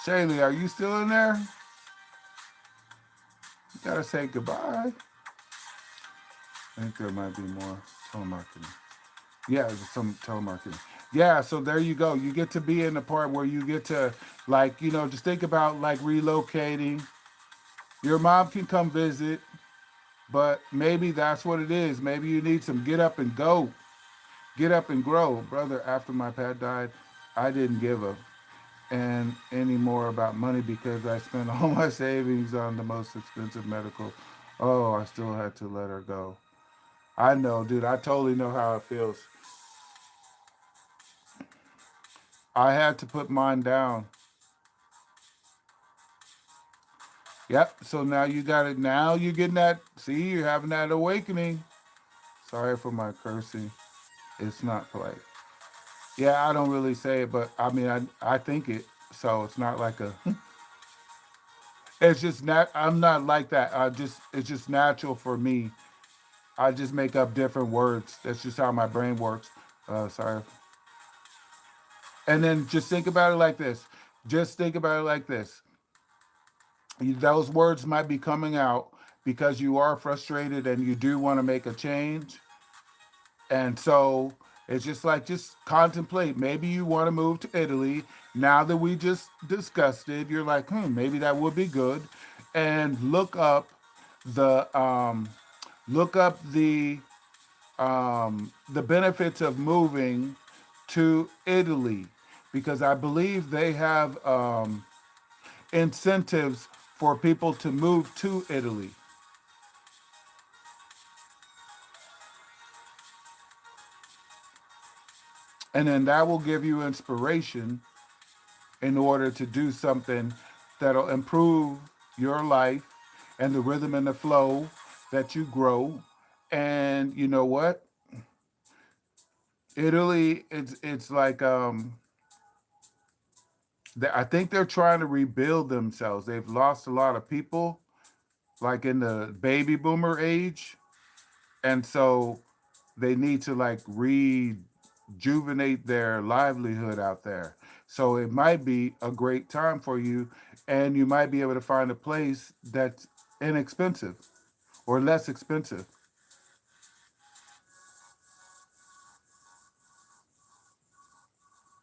Shaylee, are you still in there? You gotta say goodbye. I think there might be more telemarketing. Yeah, there's some telemarketing. Yeah, so there you go. You get to be in the part where you get to, like, just think about like relocating. Your mom can come visit, but maybe that's what it is. Maybe you need some get up and go, get up and grow. Brother, after my dad died, I didn't give a and any more about money because I spent all my savings on the most expensive medical. Oh, I still had to let her go. I know, dude. I totally know how it feels. I had to put mine down. Yep. So now you got it. Now you're getting that. See, you're having that awakening. Sorry for my cursing. It's not play. Yeah, I don't really say it, but I mean, I think it. So it's not like a. It's just not. I'm not like that. I just. It's just natural for me. I just make up different words. That's just how my brain works. Sorry. And then just think about it like this. Just think about it like this. Those words might be coming out because you are frustrated and you do want to make a change. And so it's just like, just contemplate. Maybe you want to move to Italy. Now that we just discussed it, you're like, maybe that would be good. And the look up the benefits of moving to Italy, because I believe they have incentives for people to move to Italy. And then that will give you inspiration in order to do something that'll improve your life and the rhythm and the flow that you grow. And you know what? Italy, it's like I think they're trying to rebuild themselves. They've lost a lot of people, like in the baby boomer age, and so they need to like rejuvenate their livelihood out there. So it might be a great time for you, and you might be able to find a place that's inexpensive or less expensive.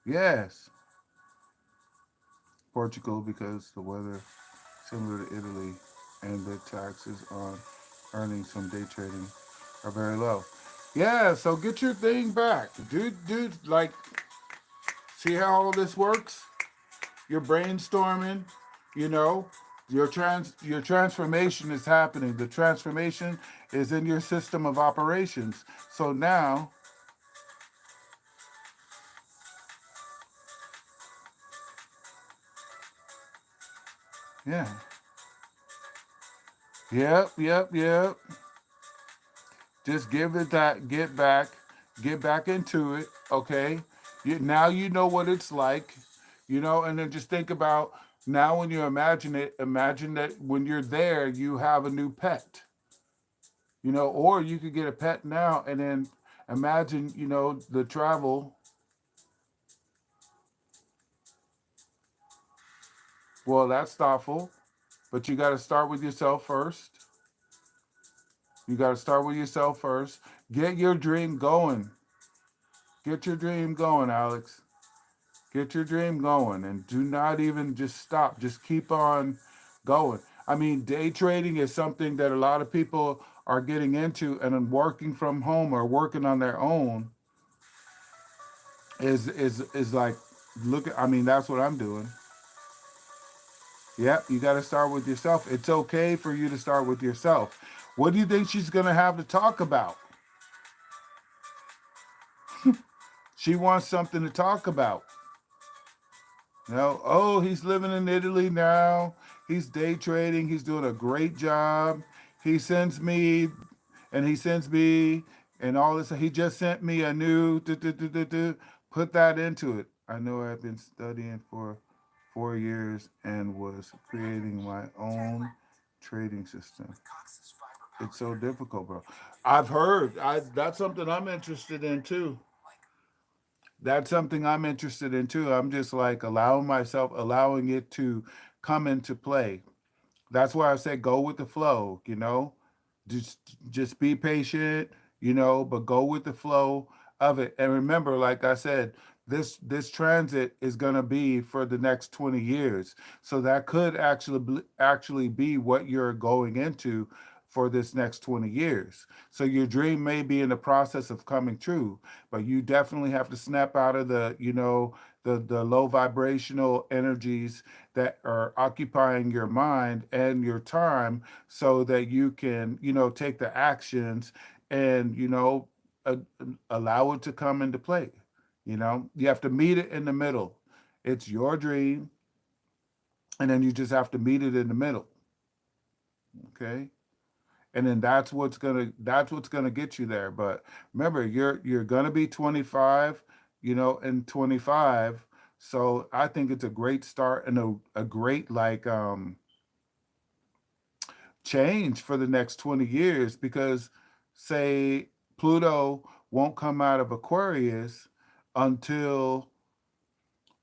Yes, Portugal, because the weather similar to Italy and the taxes on earnings from day trading are very low. Yeah, so get your thing back. Dude, like, see how all this works? You're brainstorming, you know, your transformation is happening. The transformation is in your system of operations. So now, yeah. Yep. Just give it that, get back into it, okay? Now you know what it's like, and then just think about now when you imagine it, imagine that when you're there, you have a new pet, or you could get a pet now and then imagine, the travel. Well, that's thoughtful, but you got to start with yourself first. You got to start with yourself first. Get your dream going. Get your dream going, Alex. Get your dream going and do not even just stop. Just keep on going. I mean, day trading is something that a lot of people are getting into, and then working from home or working on their own is like, look at, I mean, that's what I'm doing. Yep, you got to start with yourself. It's okay for you to start with yourself. What do you think she's going to have to talk about? She wants something to talk about. Oh, he's living in Italy now. He's day trading. He's doing a great job. He sends me, and he sends me, and all this. He just sent me a new. Put that into it. I know I've been studying for 4 years and was creating my own trading system. It's so difficult, bro. I've heard. That's something I'm interested in too. That's something I'm interested in too. I'm just like allowing it to come into play. That's why I say go with the flow. Just just be patient, but go with the flow of it. And remember, like I said, this transit is going to be for the next 20 years. So that could actually be what you're going into for this next 20 years. So your dream may be in the process of coming true, but you definitely have to snap out of the low vibrational energies that are occupying your mind and your time, so that you can take the actions and uh, allow it to come into play. You have to meet it in the middle. It's your dream, and then you just have to meet it in the middle. Okay. and then that's what's gonna get you there. But remember, you're gonna be 25, in 25. So I think it's a great start and a great like change for the next 20 years because say Pluto won't come out of Aquarius until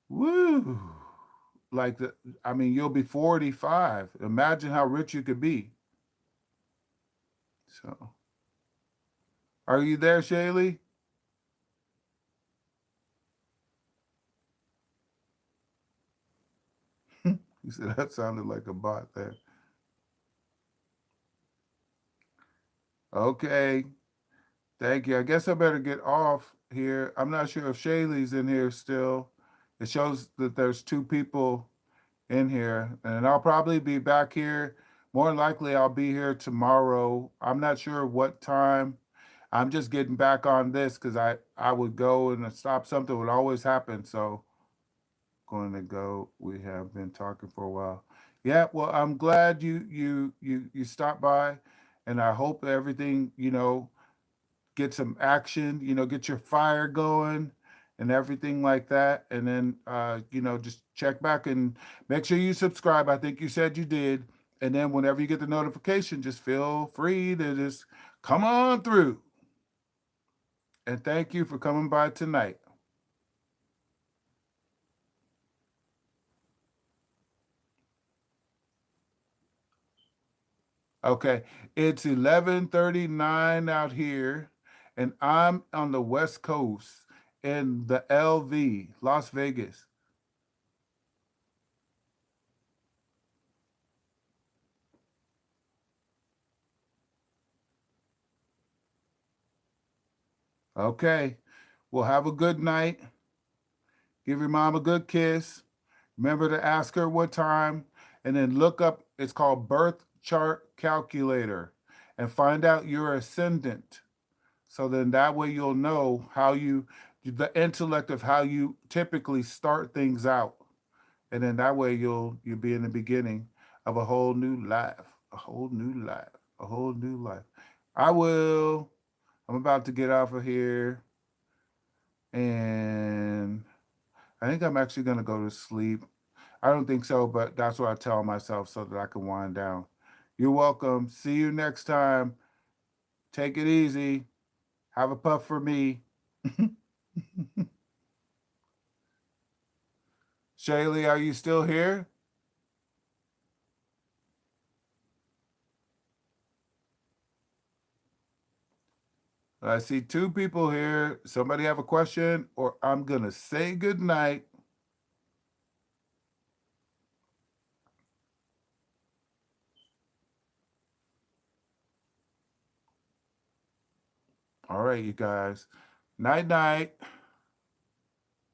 woo like the I mean you'll be 45. Imagine how rich you could be. So are you there, Shaylee? You said that sounded like a bot there. Okay. Thank you. I guess I better get off here. I'm not sure if Shaylee's in here still. It shows that there's two people in here, and I'll probably be back here. More than likely, I'll be here tomorrow. I'm not sure what time. I'm just getting back on this because I would go and stop something would always happen. So going to go. We have been talking for a while. Yeah, well, I'm glad you stopped by, and I hope everything get some action, get your fire going and everything like that. And then, just check back and make sure you subscribe. I think you said you did. And then whenever you get the notification, just feel free to just come on through. And thank you for coming by tonight. Okay, it's 11:39 out here, and I'm on the West Coast in the LV, Las Vegas. Okay, well, have a good night. Give your mom a good kiss. Remember to ask her what time, and then look up, it's called Birth Chart Calculator, and find out your ascendant. So then that way you'll know the intellect of how you typically start things out. And then that way you'll be in the beginning of a whole new life, a whole new life, a whole new life. I will. I'm about to get off of here, and I think I'm actually gonna go to sleep. I don't think so, but that's what I tell myself so that I can wind down. You're welcome. See you next time. Take it easy. Have a puff for me. Shaylee, are you still here? I see two people here. Somebody have a question, or I'm going to say good night. All right, you guys. Night, night.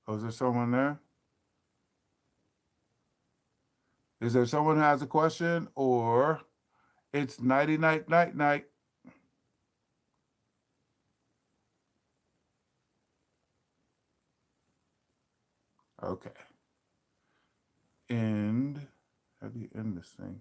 Oh, is there someone there? Is there someone who has a question, or it's nighty night, night, night? Okay. End. How do you end this thing?